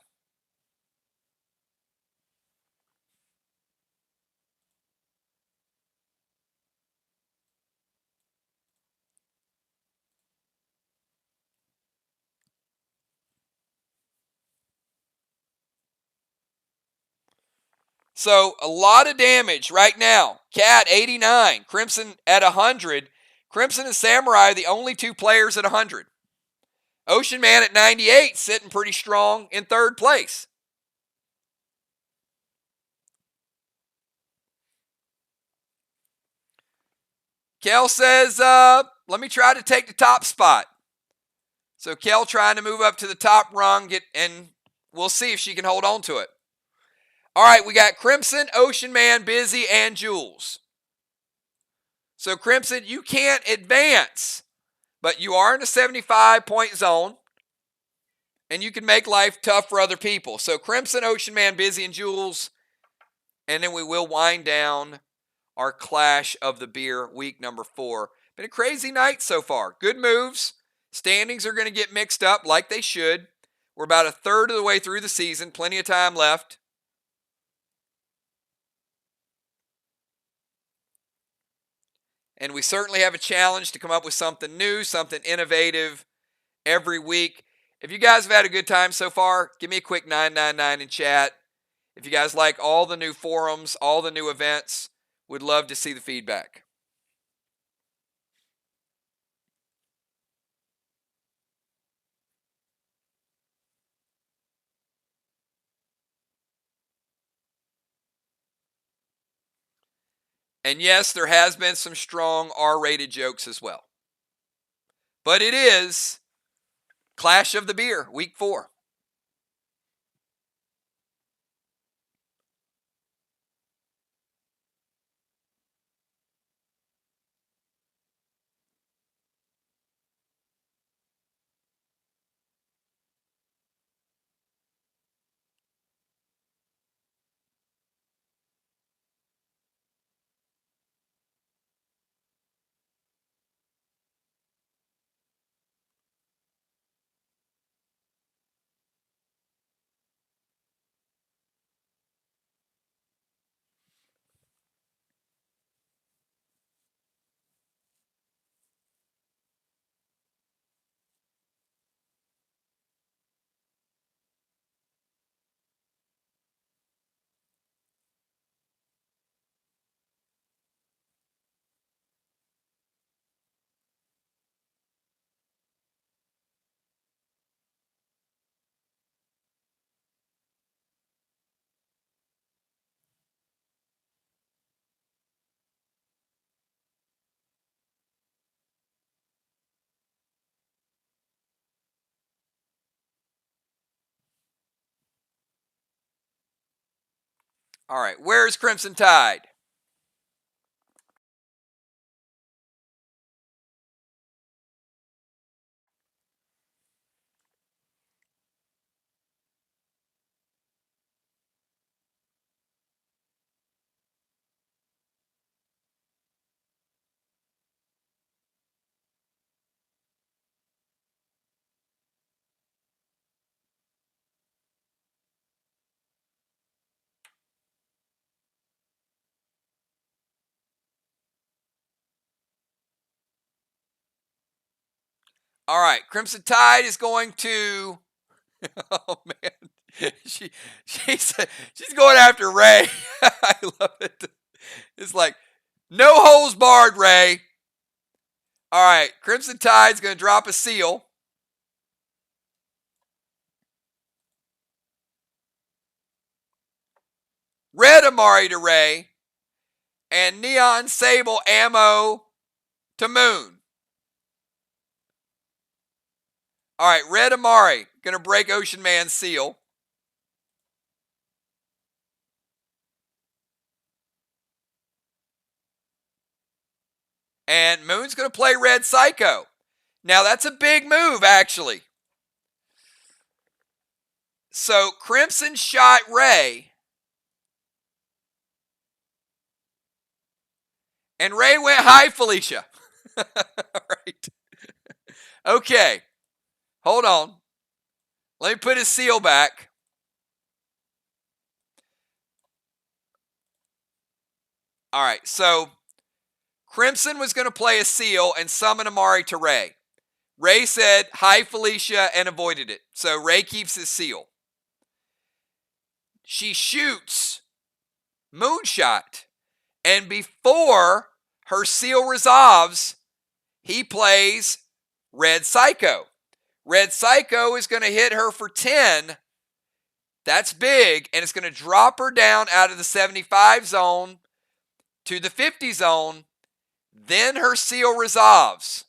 Speaker 1: So a lot of damage right now. Cat 89, Crimson at 100. Crimson and Samurai are the only two players at 100. Ocean Man at 98, sitting pretty strong in third place. Kel says, let me try to take the top spot. So Kel trying to move up to the top rung, and we'll see if she can hold on to it. All right, we got Crimson, Ocean Man, Busy, and Jules. So Crimson, you can't advance, but you are in a 75-point zone, and you can make life tough for other people. So Crimson, Ocean Man, Busy, and Jules, and then we will wind down our Clash of the Beer week number 4. Been a crazy night so far. Good moves. Standings are going to get mixed up like they should. We're about a third of the way through the season. Plenty of time left. And we certainly have a challenge to come up with something new, something innovative every week. If you guys have had a good time so far, give me a quick 999 in chat. If you guys like all the new forums, all the new events, would love to see the feedback. And yes, there has been some strong R-rated jokes as well. But it is Clash of the Beer, week 4. All right, where's Crimson Tide? All right, Crimson Tide is going to. Oh man, she's going after Ray. I love it. It's like no holes barred, Ray. All right, Crimson Tide's going to drop a seal. Red Amari to Ray. And Neon Sable ammo to Moon. All right, Red Amari going to break Ocean Man's seal. And Moon's going to play Red Psycho. Now, that's a big move, actually. So, Crimson shot Ray. And Ray went, hi, Felicia. All right. Okay. Hold on. Let me put his seal back. All right. So, Crimson was going to play a seal and summon Amari to Ray. Ray said, hi, Felicia, and avoided it. So, Ray keeps his seal. She shoots Moonshot. And before her seal resolves, he plays Red Psycho. Red Psycho is going to hit her for 10. That's big. And it's going to drop her down out of the 75 zone to the 50 zone. Then her seal resolves.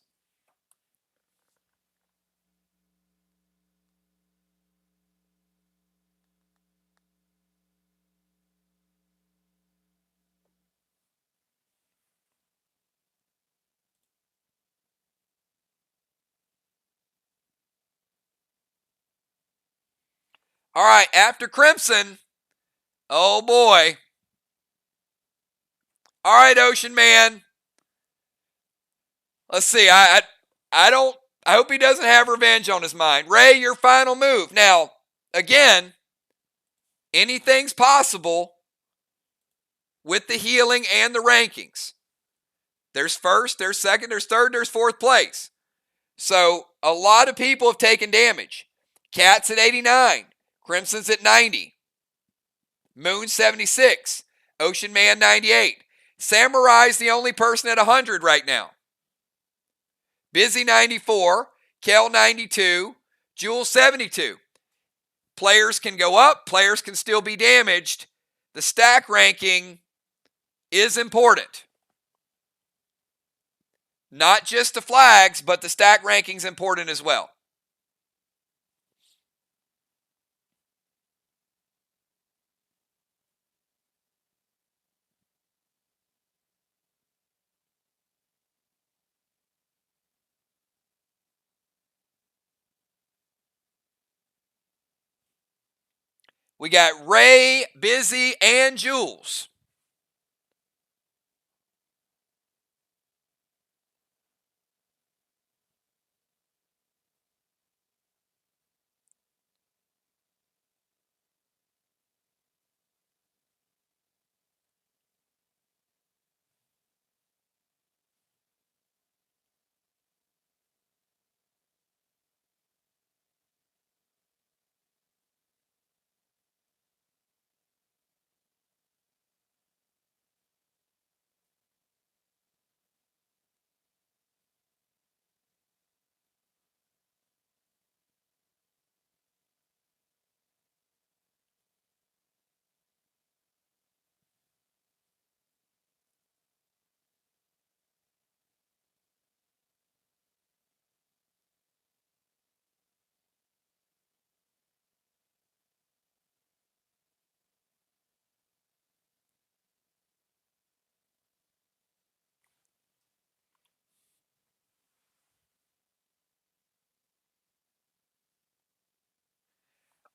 Speaker 1: All right, after Crimson, oh boy. All right, Ocean Man. Let's see. I hope he doesn't have revenge on his mind. Ray, your final move. Now, again, anything's possible with the healing and the rankings. There's first, there's second, there's third, there's fourth place. So a lot of people have taken damage. Cat's at 89. Crimson's at 90. Moon 76. Ocean Man 98. Samurai's the only person at 100 right now. Busy 94. Kel 92. Jewel 72. Players can go up. Players can still be damaged. The stack ranking is important. Not just the flags, but the stack ranking is important as well. We got Ray, Busy, and Jules.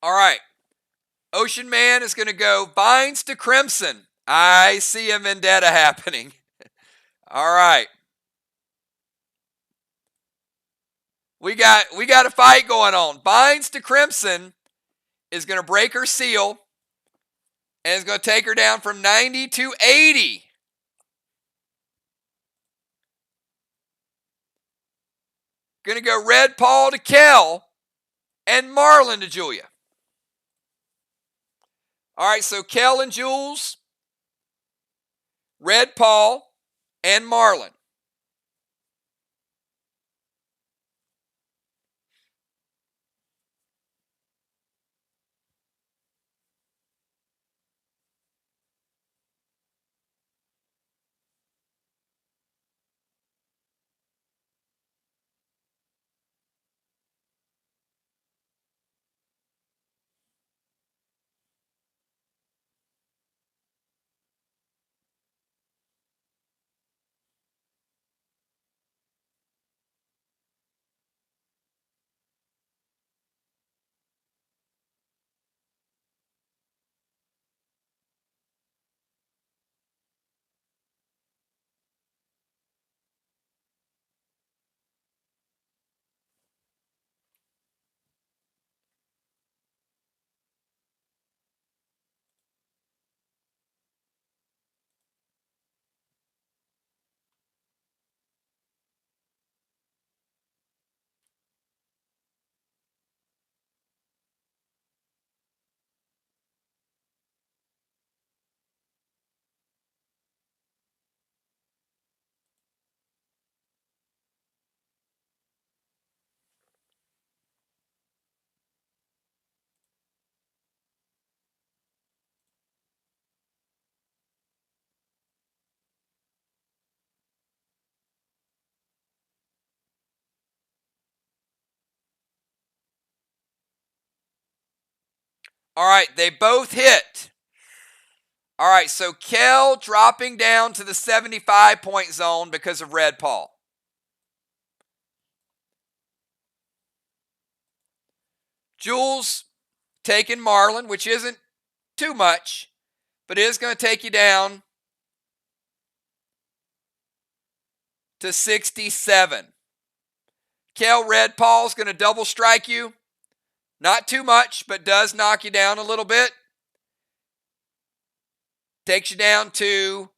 Speaker 1: All right. Ocean Man is going to go Vines to Crimson. I see a vendetta happening. All right. We got a fight going on. Vines to Crimson is going to break her seal and is going to take her down from 90 to 80. Going to go Red Paul to Kel and Marlon to Julia. All right, so Kel and Jules, Red Paul, and Marlon. All right, they both hit. All right, so Kel dropping down to the 75-point zone because of Red Paul. Jules taking Marlon, which isn't too much, but is going to take you down to 67. Kel, Red Paul's going to double strike you. Not too much, but does knock you down a little bit. Takes you down to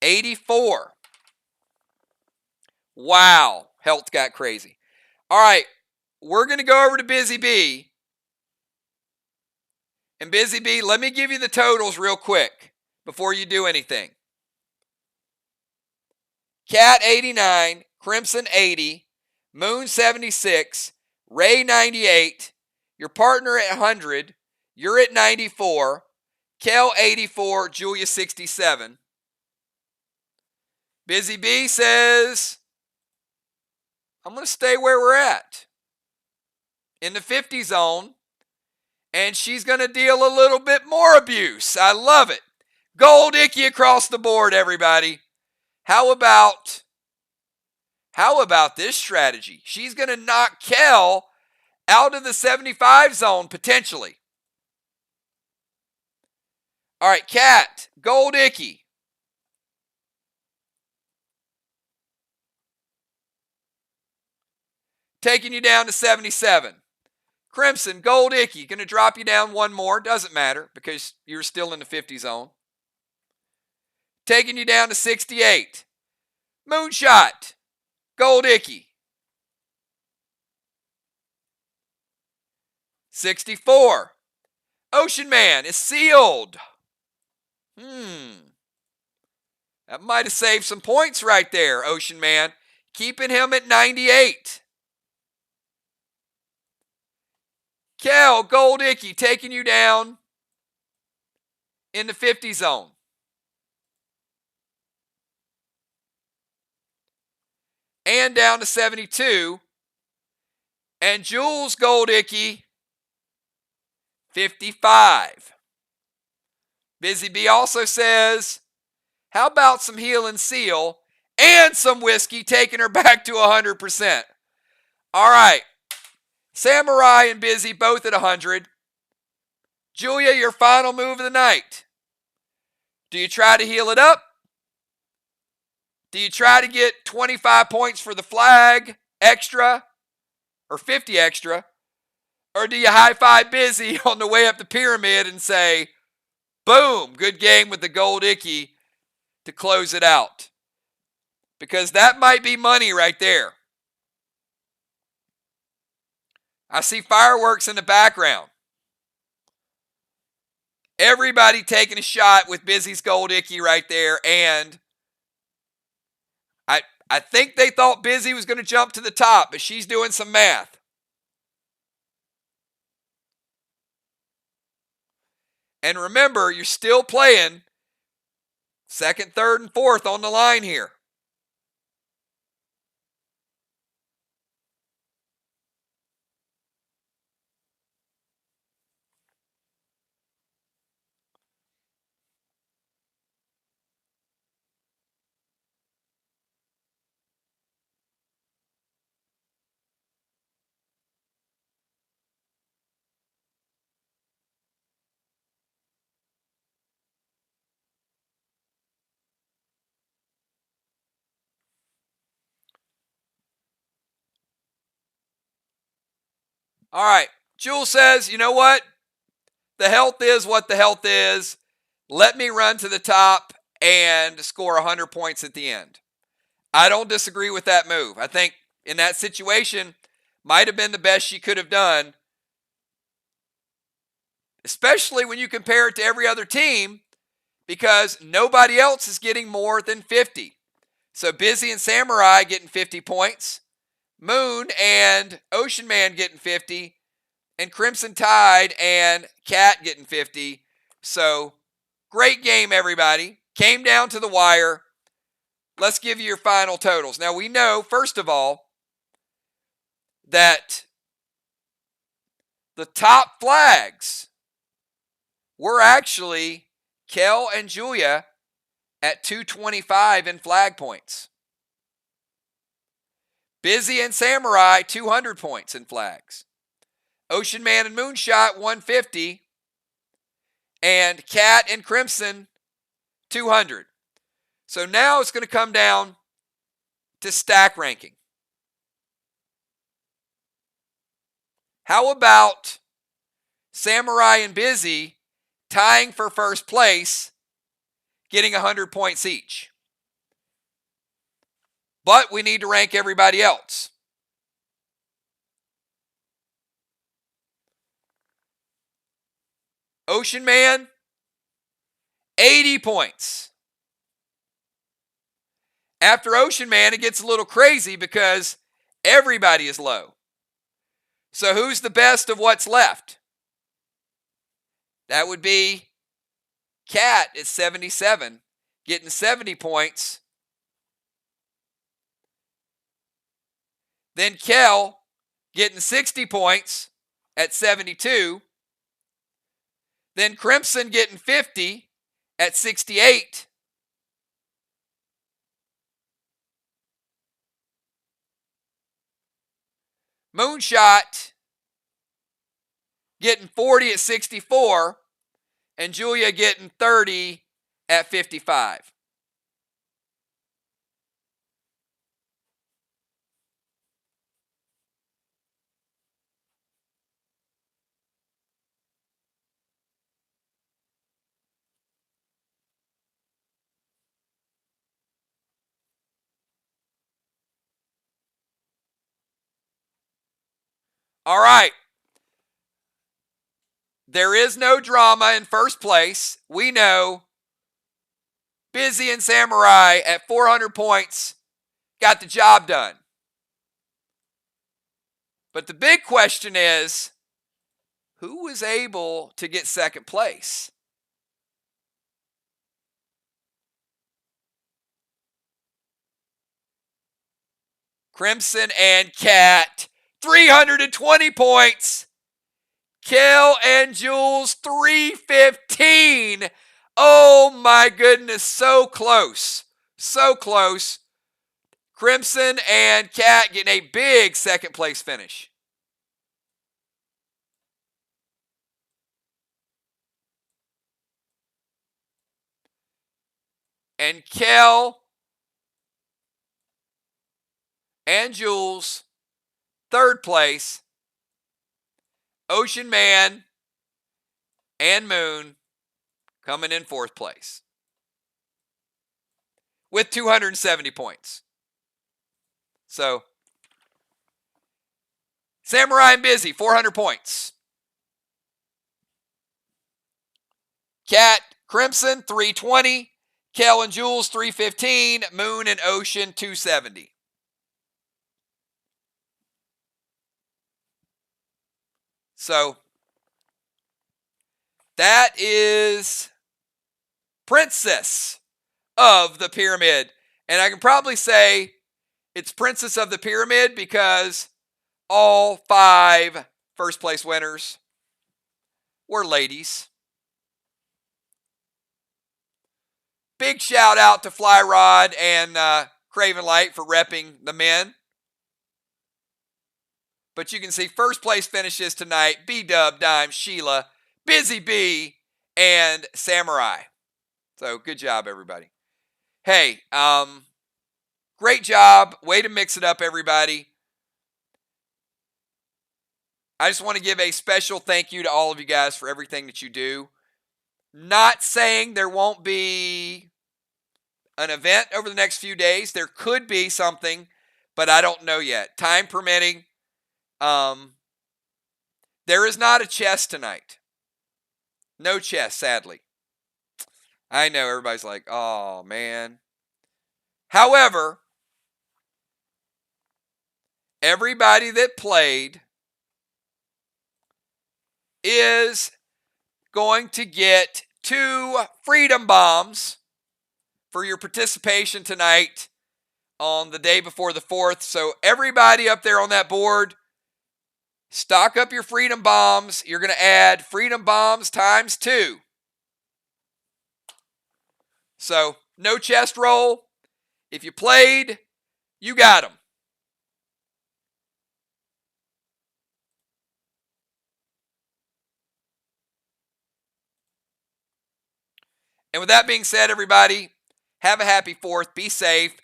Speaker 1: 84. Wow, health got crazy. All right, we're going to go over to Busy Bee. And Busy Bee, let me give you the totals real quick before you do anything. Cat 89, Crimson 80, Moon 76, Ray 98, your partner at 100, you're at 94, Kel 84, Julia 67. Busy Bee says, I'm going to stay where we're at, in the 50 zone, and she's going to deal a little bit more abuse. I love it. Gold Icky across the board, everybody. How about this strategy? She's going to knock Kel out of the 75 zone, potentially. All right, Cat, Gold Icky. Taking you down to 77. Crimson, Gold Icky, going to drop you down one more. Doesn't matter because you're still in the 50 zone. Taking you down to 68. Moonshot, Gold Icky. 64. Ocean Man is sealed. That might have saved some points right there, Ocean Man. Keeping him at 98. Kel, Gold Icky, taking you down in the 50 zone. And down to 72. And Jules, Gold Icky, 55. Busy Bee also says, how about some Heal and Seal and some whiskey taking her back to 100%? All right. Samurai and Busy both at 100. Julia, your final move of the night. Do you try to heal it up? Do you try to get 25 points for the flag extra or 50 extra? Or do you high-five Busy on the way up the pyramid and say, boom, good game with the gold Icky to close it out? Because that might be money right there. I see fireworks in the background. Everybody taking a shot with Busy's gold Icky right there. And I think they thought Busy was going to jump to the top, but she's doing some math. And remember, you're still playing second, third, and fourth on the line here. All right. Jules says, you know what? The health is what the health is. Let me run to the top and score 100 points at the end. I don't disagree with that move. I think in that situation, might have been the best she could have done, especially when you compare it to every other team, because nobody else is getting more than 50. So Busy and Samurai getting 50 points, Moon and Ocean Man getting 50, and Crimson Tide and Cat getting 50. So great game, everybody. Came down to the wire. Let's give you your final totals. Now we know, first of all, that the top flags were actually Kel and Julia at 225 in flag points. Busy and Samurai, 200 points in flags. Ocean Man and Moonshot, 150. And Cat and Crimson, 200. So now it's going to come down to stack ranking. How about Samurai and Busy tying for first place, getting 100 points each? But we need to rank everybody else. Ocean Man, 80 points. After Ocean Man, it gets a little crazy because everybody is low. So who's the best of what's left? That would be Cat at 77, getting 70 points. Then Kel getting 60 points at 72. Then Crimson getting 50 at 68. Moonshot getting 40 at 64. And Julia getting 30 at 55. All right. There is no drama in first place. We know Busy and Samurai at 400 points got the job done. But the big question is, who was able to get second place? Crimson and Cat, 320 points. Kel and Jules, 315. Oh my goodness, so close. So close. Crimson and Cat getting a big second place finish. And Kel and Jules, third place. Ocean Man and Moon coming in fourth place with 270 points. So, Samurai and Busy, 400 points. Cat Crimson, 320. Kel and Jules, 315. Moon and Ocean, 270. So, that is Princess of the Pyramid. And I can probably say it's Princess of the Pyramid because all 5 first place winners were ladies. Big shout out to Fly Rod and Craven Light for repping the men. But you can see first place finishes tonight: B-Dub, Dime, Sheila, Busy Bee, and Samurai. So good job, everybody. Hey, great job. Way to mix it up, everybody. I just want to give a special thank you to all of you guys for everything that you do. Not saying there won't be an event over the next few days. There could be something, but I don't know yet. Time permitting. There is not a chess tonight. No chess, sadly. I know everybody's like, oh, man. However, everybody that played is going to get 2 Freedom Bombs for your participation tonight on the day before the 4th. So everybody up there on that board, stock up your Freedom Bombs. You're going to add Freedom Bombs times 2. So no chest roll. If you played, you got them. And with that being said, everybody, have a happy 4th. Be safe.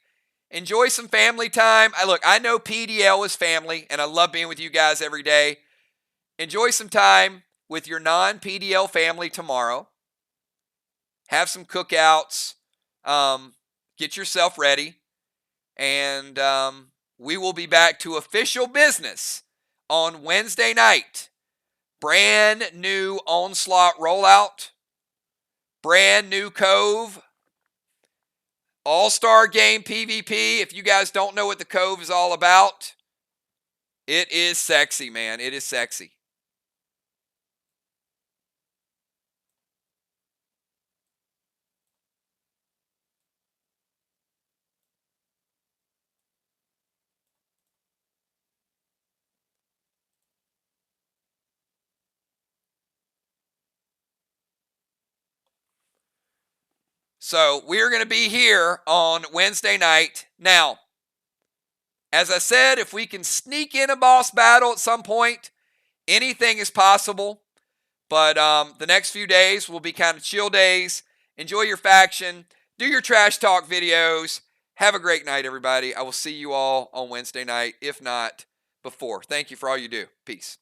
Speaker 1: Enjoy some family time. I know PDL is family, and I love being with you guys every day. Enjoy some time with your non-PDL family tomorrow. Have some cookouts. Get yourself ready. And we will be back to official business on Wednesday night. Brand new Onslaught rollout. Brand new Cove. All-Star Game PvP. If you guys don't know what the Cove is all about, it is sexy, man. It is sexy. So we're going to be here on Wednesday night. Now, as I said, if we can sneak in a boss battle at some point, anything is possible. But the next few days will be kind of chill days. Enjoy your faction. Do your trash talk videos. Have a great night, everybody. I will see you all on Wednesday night, if not before. Thank you for all you do. Peace.